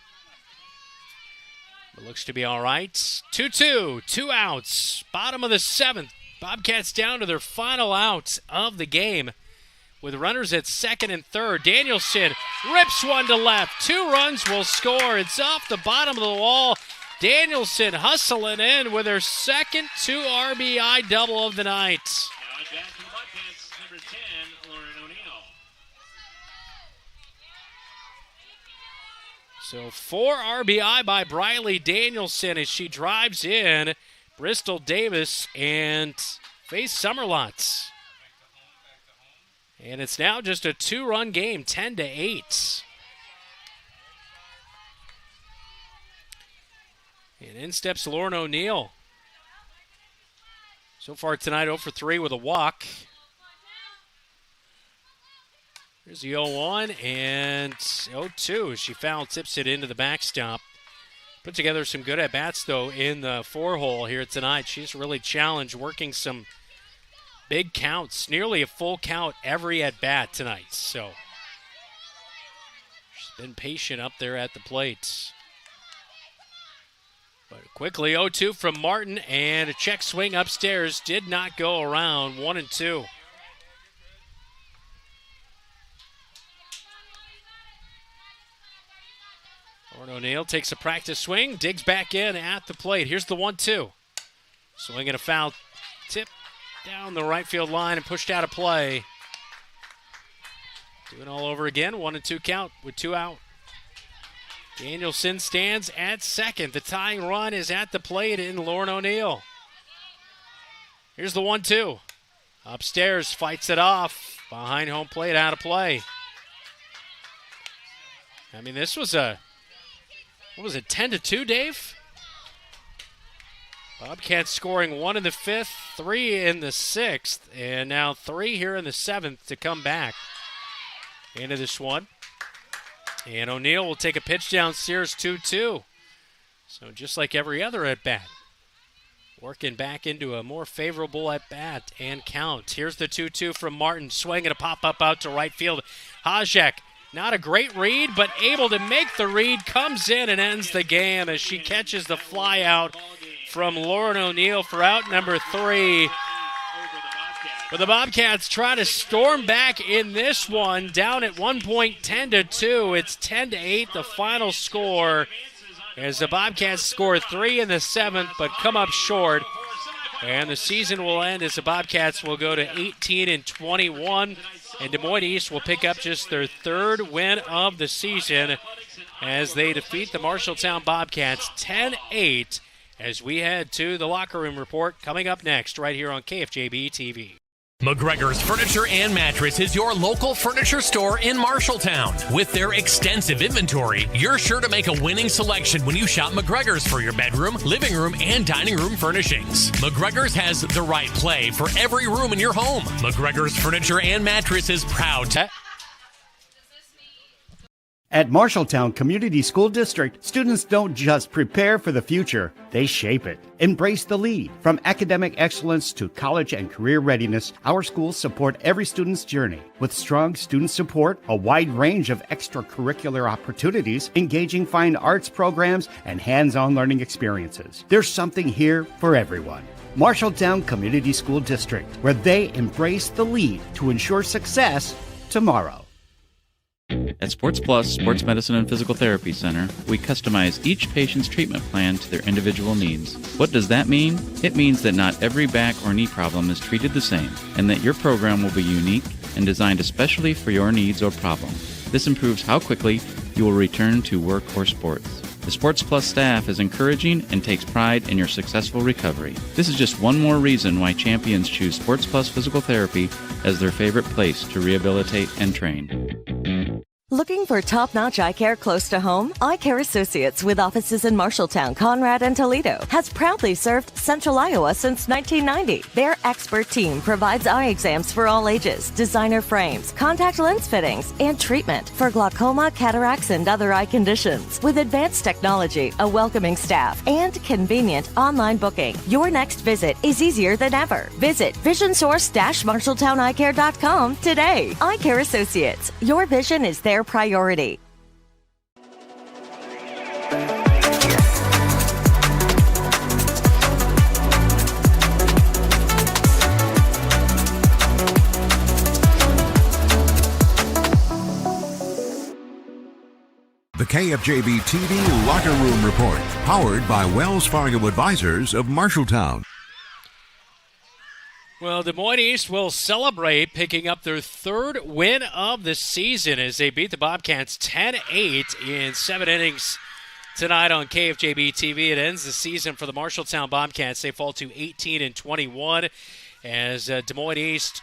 It looks to be all right. 2-2, 2 outs. Bottom of the 7th. Bobcats down to their final outs of the game with runners at second and third. Danielson rips one to left. 2 runs will score. It's off the bottom of the wall. Danielson hustling in with her second 2 RBI double of the night. Now at bat for the Bobcats, number 10, Lauren O'Neill. So 4 RBI by Briley Danielson as she drives in Bristol Davis and Faith Summerlots. And it's now just a 2-run game, 10-8. And in steps Lauren O'Neill. So far tonight, 0 for 3 with a walk. Here's the 0-1 and 0-2. She foul tips it into the backstop. Put together some good at-bats, though, in the 4-hole here tonight. She's really challenged, working some big counts, nearly a full count every at-bat tonight. So she's been patient up there at the plate. But quickly, 0-2 from Martin, and a check swing upstairs did not go around. 1-2. Lauren O'Neill takes a practice swing, digs back in at the plate. Here's the 1-2. Swing and a foul tip down the right field line and pushed out of play. Doing all over again. 1-2 count with 2 out. Danielson stands at second. The tying run is at the plate in Lauren O'Neill. Here's the 1-2. Upstairs, fights it off. Behind home plate, out of play. I mean, this was a, 10-2, Dave? Bobcats scoring 1 in the 5th, 3 in the 6th, and now 3 here in the 7th to come back into this one. And O'Neill will take a pitch downstairs, 2-2. So just like every other at-bat, working back into a more favorable at-bat and count. Here's the 2-2 from Martin, swinging a pop-up out to right field. Hajek, not a great read, but able to make the read, comes in and ends the game as she catches the fly out from Lauren O'Neill for out number 3. But the Bobcats try to storm back in this one, down at one point 10-2. It's 10-8, the final score, as the Bobcats score 3 in the 7th, but come up short. And the season will end as the Bobcats will go to 18-21, and Des Moines East will pick up just their 3rd win of the season as they defeat the Marshalltown Bobcats 10-8 as we head to the locker room report coming up next right here on KFJB-TV. McGregor's Furniture and Mattress is your local furniture store in Marshalltown. With their extensive inventory, you're sure to make a winning selection when you shop McGregor's for your bedroom, living room, and dining room furnishings. McGregor's has the right play for every room in your home. McGregor's Furniture and Mattress is proud to... At Marshalltown Community School District, students don't just prepare for the future, they shape it. Embrace the lead. From academic excellence to college and career readiness, our schools support every student's journey. With strong student support, a wide range of extracurricular opportunities, engaging fine arts programs, and hands-on learning experiences. There's something here for everyone. Marshalltown Community School District, where they embrace the lead to ensure success tomorrow. At Sports Plus Sports Medicine and Physical Therapy Center, we customize each patient's treatment plan to their individual needs. What does that mean? It means that not every back or knee problem is treated the same, and that your program will be unique and designed especially for your needs or problem. This improves how quickly you will return to work or sports. The Sports Plus staff is encouraging and takes pride in your successful recovery. This is just one more reason why champions choose Sports Plus Physical Therapy as their favorite place to rehabilitate and train. Looking for top-notch eye care close to home? Eye Care Associates, with offices in Marshalltown, Conrad, and Toledo, has proudly served Central Iowa since 1990. Their expert team provides eye exams for all ages, designer frames, contact lens fittings, and treatment for glaucoma, cataracts, and other eye conditions. With advanced technology, a welcoming staff, and convenient online booking, your next visit is easier than ever. Visit visionsource-marshalltowneyecare.com today. Eye Care Associates, your vision is their priority. The KFJB-TV Locker Room Report, powered by Wells Fargo Advisors of Marshalltown. Well, Des Moines East will celebrate picking up their third win of the season as they beat the Bobcats 10-8 in 7 innings tonight on KFJB-TV. It ends the season for the Marshalltown Bobcats. They fall to 18-21 as Des Moines East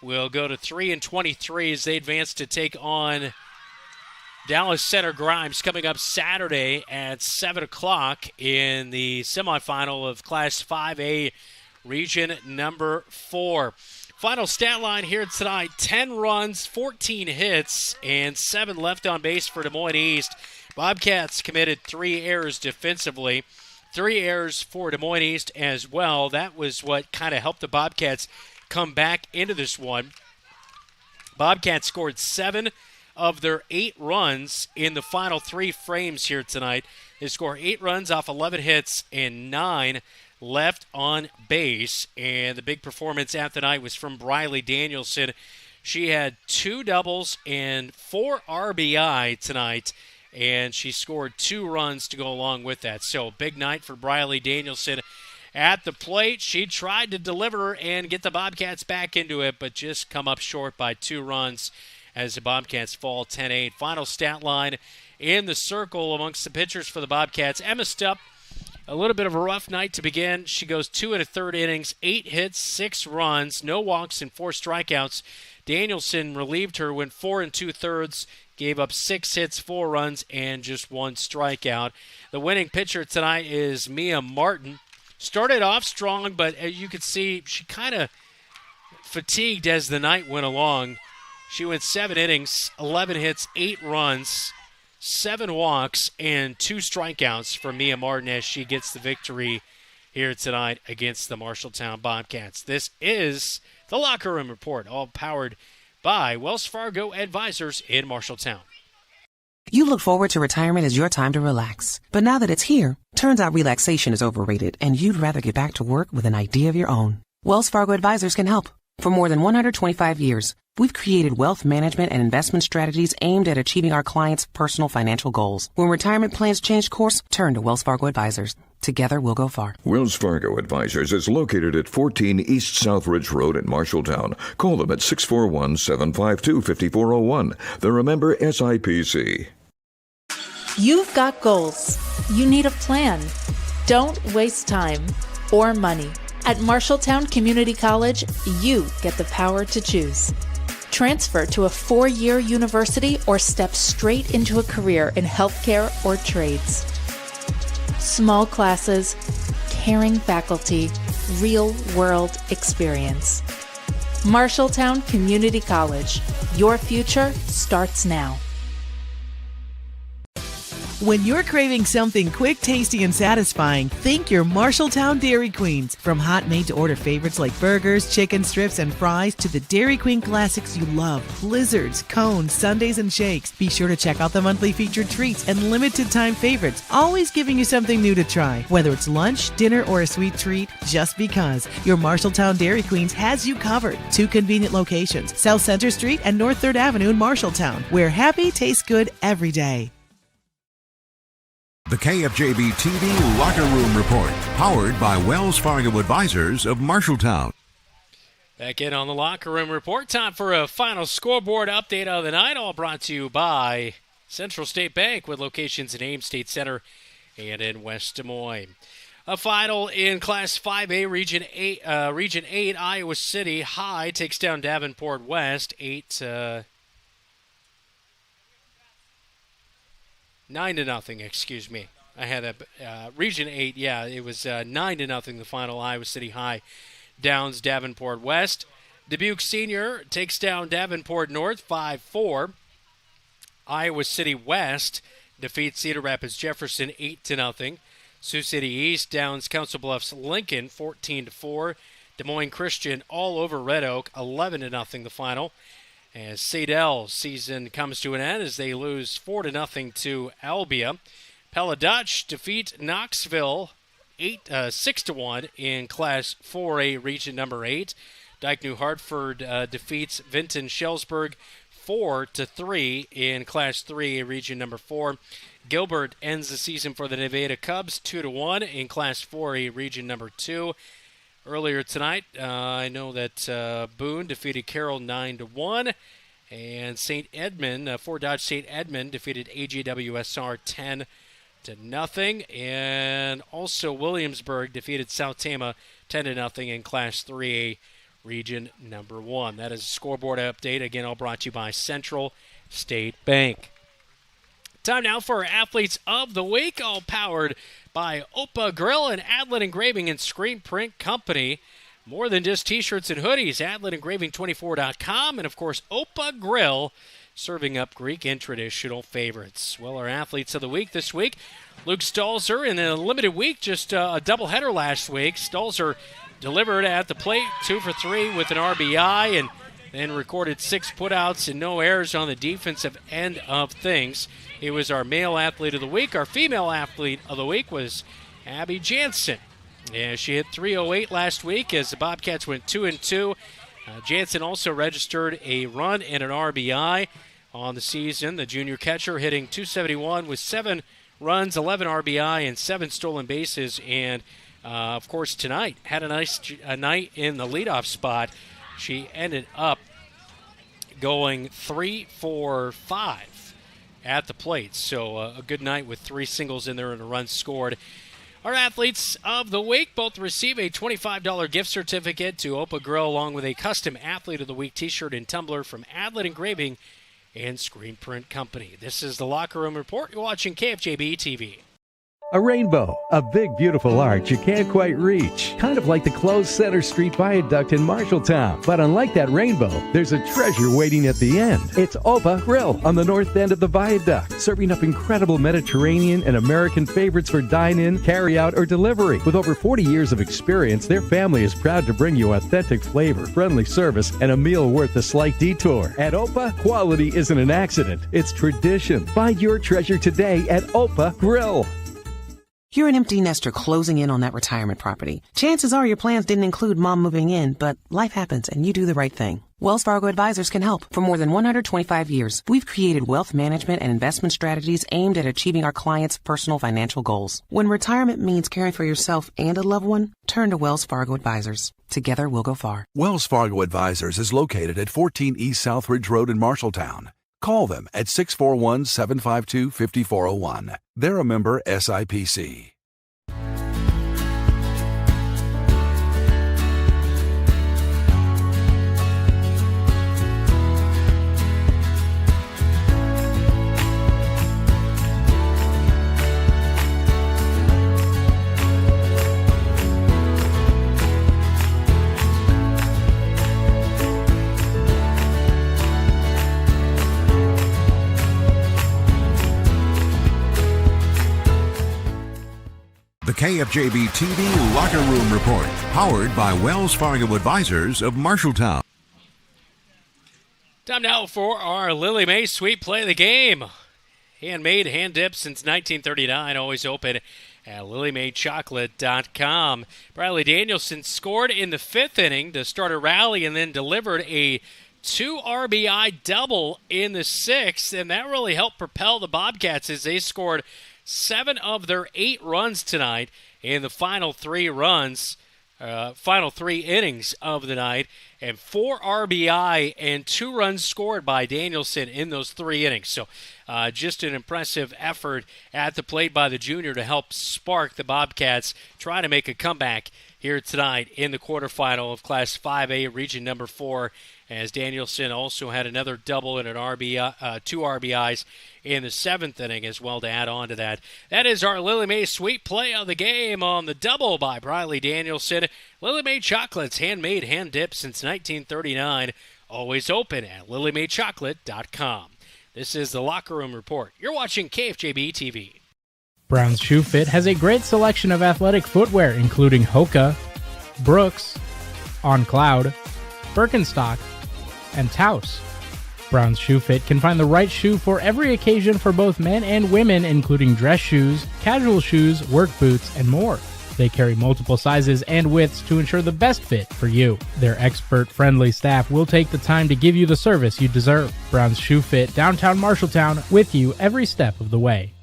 will go to 3-23 as they advance to take on Dallas Center Grimes coming up Saturday at 7 o'clock in the semifinal of Class 5A Region number 4. Final stat line here tonight, 10 runs, 14 hits, and 7 left on base for Des Moines East. Bobcats committed 3 errors defensively, 3 errors for Des Moines East as well. That was what kind of helped the Bobcats come back into this one. Bobcats scored 7 of their 8 runs in the final 3 frames here tonight. They score 8 runs off 11 hits and 9 left on base, and the big performance at the night was from Briley Danielson. She had 2 doubles and 4 RBI tonight, and she scored 2 runs to go along with that. So big night for Briley Danielson at the plate. She tried to deliver and get the Bobcats back into it, but just come up short by 2 runs as the Bobcats fall 10-8. Final stat line in the circle amongst the pitchers for the Bobcats. Emma Stupp, a little bit of a rough night to begin. She goes 2 1/3 innings, 8 hits, 6 runs, no walks, and 4 strikeouts. Danielson relieved her, went 4 2/3, gave up 6 hits, 4 runs, and just 1 strikeout. The winning pitcher tonight is Mia Martin. Started off strong, but as you could see, she kind of fatigued as the night went along. She went 7 innings, 11 hits, 8 runs, 7 walks, and 2 strikeouts for Mia Martin as she gets the victory here tonight against the Marshalltown Bobcats. This is the Locker Room Report, all powered by Wells Fargo Advisors in Marshalltown. You look forward to retirement as your time to relax. But now that it's here, turns out relaxation is overrated and you'd rather get back to work with an idea of your own. Wells Fargo Advisors can help. For more than 125 years, we've created wealth management and investment strategies aimed at achieving our clients' personal financial goals. When retirement plans change course, turn to Wells Fargo Advisors. Together, we'll go far. Wells Fargo Advisors is located at 14 East Southridge Road in Marshalltown. Call them at 641-752-5401. They're a member SIPC. You've got goals. You need a plan. Don't waste time or money. At Marshalltown Community College, you get the power to choose. Transfer to a 4-year university or step straight into a career in healthcare or trades. Small classes, caring faculty, real-world experience. Marshalltown Community College. Your future starts now. When you're craving something quick, tasty, and satisfying, think your Marshalltown Dairy Queens. From hot made-to-order favorites like burgers, chicken strips, and fries to the Dairy Queen classics you love, blizzards, cones, sundaes, and shakes. Be sure to check out the monthly featured treats and limited-time favorites, always giving you something new to try. Whether it's lunch, dinner, or a sweet treat, just because. Your Marshalltown Dairy Queens has you covered. 2 convenient locations, South Center Street and North 3rd Avenue in Marshalltown, where happy tastes good every day. The KFJB-TV Locker Room Report, powered by Wells Fargo Advisors of Marshalltown. Back in on the Locker Room Report, time for a final scoreboard update of the night, all brought to you by Central State Bank with locations in Ames State Center and in West Des Moines. A final in Class 5A, Region 8, Iowa City High takes down Davenport West 9-0, excuse me. I had that. Region 8, yeah, it was 9-0 the final. Iowa City High downs Davenport West. Dubuque Senior takes down Davenport North 5-4. Iowa City West defeats Cedar Rapids Jefferson 8-0. Sioux City East downs Council Bluffs Lincoln 14-4. Des Moines Christian all over Red Oak 11-0 the final. As Sadel's season comes to an end as they lose 4-0 to Albia. Pella Dutch defeat Knoxville 6-1 in Class 4A Region number 8. Dyke New Hartford defeats Vinton Shellsburg 4-3 in Class 3A Region number 4. Gilbert ends the season for the Nevada Cubs 2-1 in Class 4A Region number 2. Earlier tonight, I know that Boone defeated Carroll 9-1, and St. Edmund, Fort Dodge St. Edmund defeated AJWSR 10-0, and also Williamsburg defeated South Tama 10-0 in Class 3A Region number 1. That is a scoreboard update, again, all brought to you by Central State Bank. Time now for our Athletes of the Week, all powered by Opa Grill and Adlet Engraving and Screen Print Company. More than just t-shirts and hoodies, AdletEngraving24.com, and of course Opa Grill, serving up Greek and traditional favorites. Well, our Athletes of the Week this week, Luke Stalzer in a limited week, just a doubleheader last week. Stalzer delivered at the plate, 2 for 3 with an RBI, and then recorded 6 putouts and no errors on the defensive end of things. He was our male athlete of the week. Our female athlete of the week was Abby Jansen. Yeah, she hit .308 last week as the Bobcats went 2-2. Jansen also registered a run and an RBI on the season. The junior catcher hitting .271 with 7 runs, 11 RBI, and 7 stolen bases. And, of course, tonight had a nice night in the leadoff spot. She ended up going 3 for 5 at the plate. So a good night with 3 singles in there and a run scored. Our Athletes of the Week both receive a $25 gift certificate to Opa Grill along with a custom Athlete of the Week t-shirt and tumbler from Adlet Engraving and Screen Print Company. This is the Locker Room Report. You're watching KFJB-TV. A rainbow, a big, beautiful arch you can't quite reach. Kind of like the closed Center Street Viaduct in Marshalltown. But unlike that rainbow, there's a treasure waiting at the end. It's Opa Grill on the north end of the viaduct, serving up incredible Mediterranean and American favorites for dine-in, carry-out, or delivery. With over 40 years of experience, their family is proud to bring you authentic flavor, friendly service, and a meal worth a slight detour. At Opa, quality isn't an accident. It's tradition. Find your treasure today at Opa Grill. You're an empty nester closing in on that retirement property. Chances are your plans didn't include mom moving in, but life happens and you do the right thing. Wells Fargo Advisors can help. For more than 125 years, we've created wealth management and investment strategies aimed at achieving our clients' personal financial goals. When retirement means caring for yourself and a loved one, turn to Wells Fargo Advisors. Together, we'll go far. Wells Fargo Advisors is located at 14 East Southridge Road in Marshalltown. Call them at 641-752-5401. They're a member SIPC. The KFJB-TV Locker Room Report, powered by Wells Fargo Advisors of Marshalltown. Time now for our Lily Mae Sweet Play of the Game. Handmade, hand-dipped since 1939, always open at LilyMadeChocolate.com. Bradley Danielson scored in the 5th inning to start a rally and then delivered a 2 RBI double in the 6th, and that really helped propel the Bobcats as they scored 7 of their 8 runs tonight in the final 3 innings of the night, and 4 RBI and 2 runs scored by Danielson in those 3 innings. So just an impressive effort at the plate by the junior to help spark the Bobcats trying to make a comeback here tonight in the quarterfinal of Class 5A, Region number 4, as Danielson also had another double and 2 RBIs in the 7th inning as well to add on to that. That is our Lily Mae Sweet Play of the Game on the double by Briley Danielson. Lily Mae Chocolates, handmade, hand-dipped since 1939, always open at LilyMadeChocolate.com. This is the Locker Room Report. You're watching KFJB-TV. Brown's Shoe Fit has a great selection of athletic footwear, including Hoka, Brooks, On Cloud, Birkenstock, and Taos. Brown's Shoe Fit can find the right shoe for every occasion for both men and women, including dress shoes, casual shoes, work boots, and more. They carry multiple sizes and widths to ensure the best fit for you. Their expert-friendly staff will take the time to give you the service you deserve. Brown's Shoe Fit, downtown Marshalltown, with you every step of the way.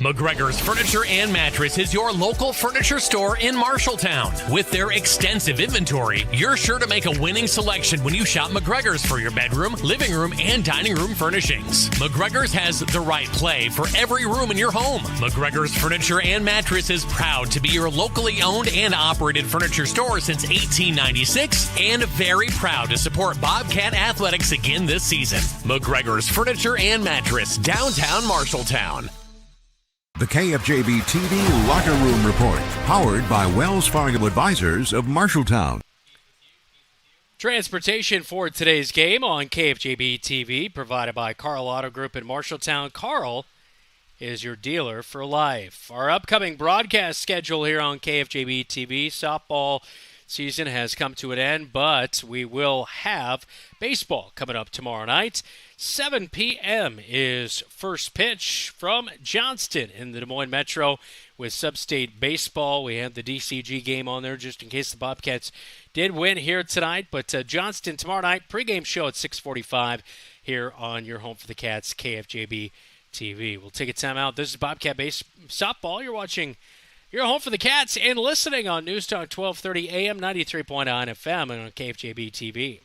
McGregor's Furniture and Mattress is your local furniture store in Marshalltown. With their extensive inventory, you're sure to make a winning selection when you shop McGregor's for your bedroom, living room, and dining room furnishings. McGregor's has the right play for every room in your home. McGregor's Furniture and Mattress is proud to be your locally owned and operated furniture store since 1896 and very proud to support Bobcat Athletics again this season. McGregor's Furniture and Mattress, downtown Marshalltown. The KFJB-TV Locker Room Report, powered by Wells Fargo Advisors of Marshalltown. Transportation for today's game on KFJB-TV, provided by Carl Auto Group in Marshalltown. Carl is your dealer for life. Our upcoming broadcast schedule here on KFJB-TV, softball season has come to an end, but we will have baseball coming up tomorrow night. 7 p.m. is first pitch from Johnston in the Des Moines Metro with Sub-State Baseball. We have the DCG game on there just in case the Bobcats did win here tonight. But Johnston tomorrow night, pregame show at 6:45 here on your home for the Cats, KFJB-TV. We'll take a time out. This is Bobcat Softball. You're watching your home for the Cats and listening on News Talk 1230 AM, 93.9 FM, and on KFJB-TV.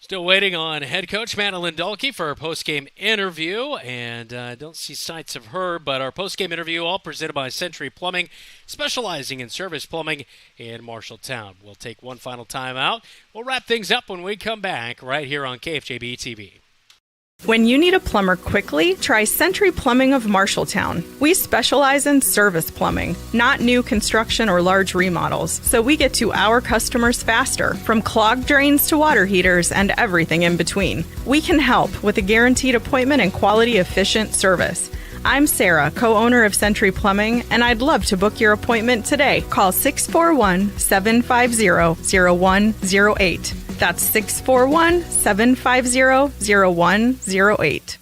Still waiting on head coach Madeline Dalkey for her post-game interview, and I don't see sights of her, but our post-game interview all presented by Century Plumbing, specializing in service plumbing in Marshalltown. We'll take one final time out. We'll wrap things up when we come back right here on KFJB-TV. When you need a plumber quickly, try Century Plumbing of Marshalltown. We specialize in service plumbing, not new construction or large remodels, so we get to our customers faster, from clogged drains to water heaters and everything in between. We can help with a guaranteed appointment and quality, efficient service. I'm Sarah, co-owner of Century Plumbing, and I'd love to book your appointment today. Call 641-750-0108. That's 641-750-0108.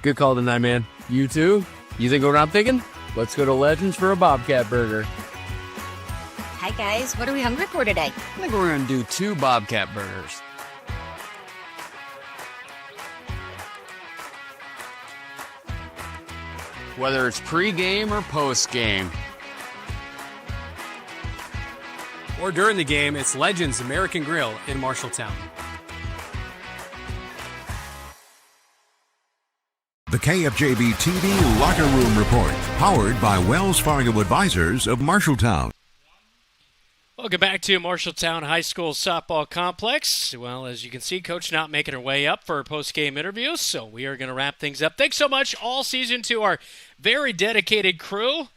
Good call tonight, man. You too? You think what I'm thinking? Let's go to Legends for a Bobcat burger. Hi, guys. What are we hungry for today? I think we're going to do 2 Bobcat burgers. Whether it's pre-game or post-game. Or during the game, it's Legends American Grill in Marshalltown. The KFJB-TV Locker Room Report, powered by Wells Fargo Advisors of Marshalltown. Welcome back to Marshalltown High School Softball Complex. Well, as you can see, Coach not making her way up for post-game interviews, so we are going to wrap things up. Thanks so much all season to our very dedicated crew,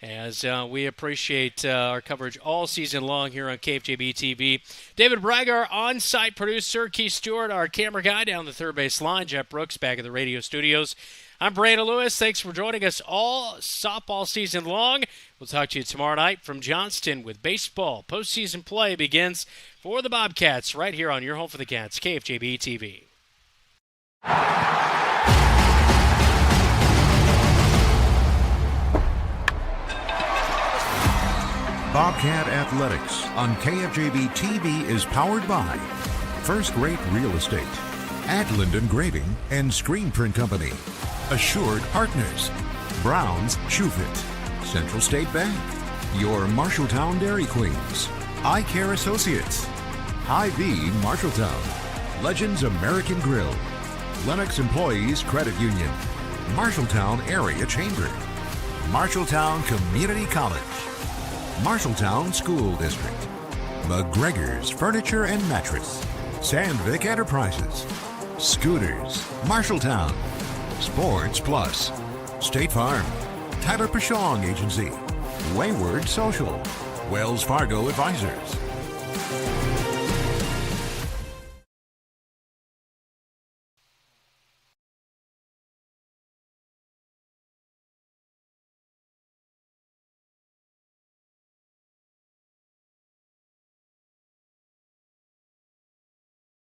as we appreciate our coverage all season long here on KFJB-TV. David Braga, our on-site producer, Keith Stewart, our camera guy down the third base line, Jeff Brooks back at the radio studios. I'm Brandon Lewis. Thanks for joining us all softball season long. We'll talk to you tomorrow night from Johnston with baseball. Postseason play begins for the Bobcats right here on your home for the Cats, KFJB-TV. Bobcat Athletics on KFJB-TV is powered by First Rate Real Estate, Adland Engraving and Screen Print Company, Assured Partners, Brown's Shoe Fit, Central State Bank, your Marshalltown Dairy Queens, Eye Care Associates, Hy-Vee Marshalltown, Legends American Grill, Lennox Employees Credit Union, Marshalltown Area Chamber, Marshalltown Community College, Marshalltown School District, McGregor's Furniture and Mattress, Sandvik Enterprises, Scooters, Marshalltown, Sports Plus, State Farm, Tyler Pashong Agency, Wayward Social, Wells Fargo Advisors.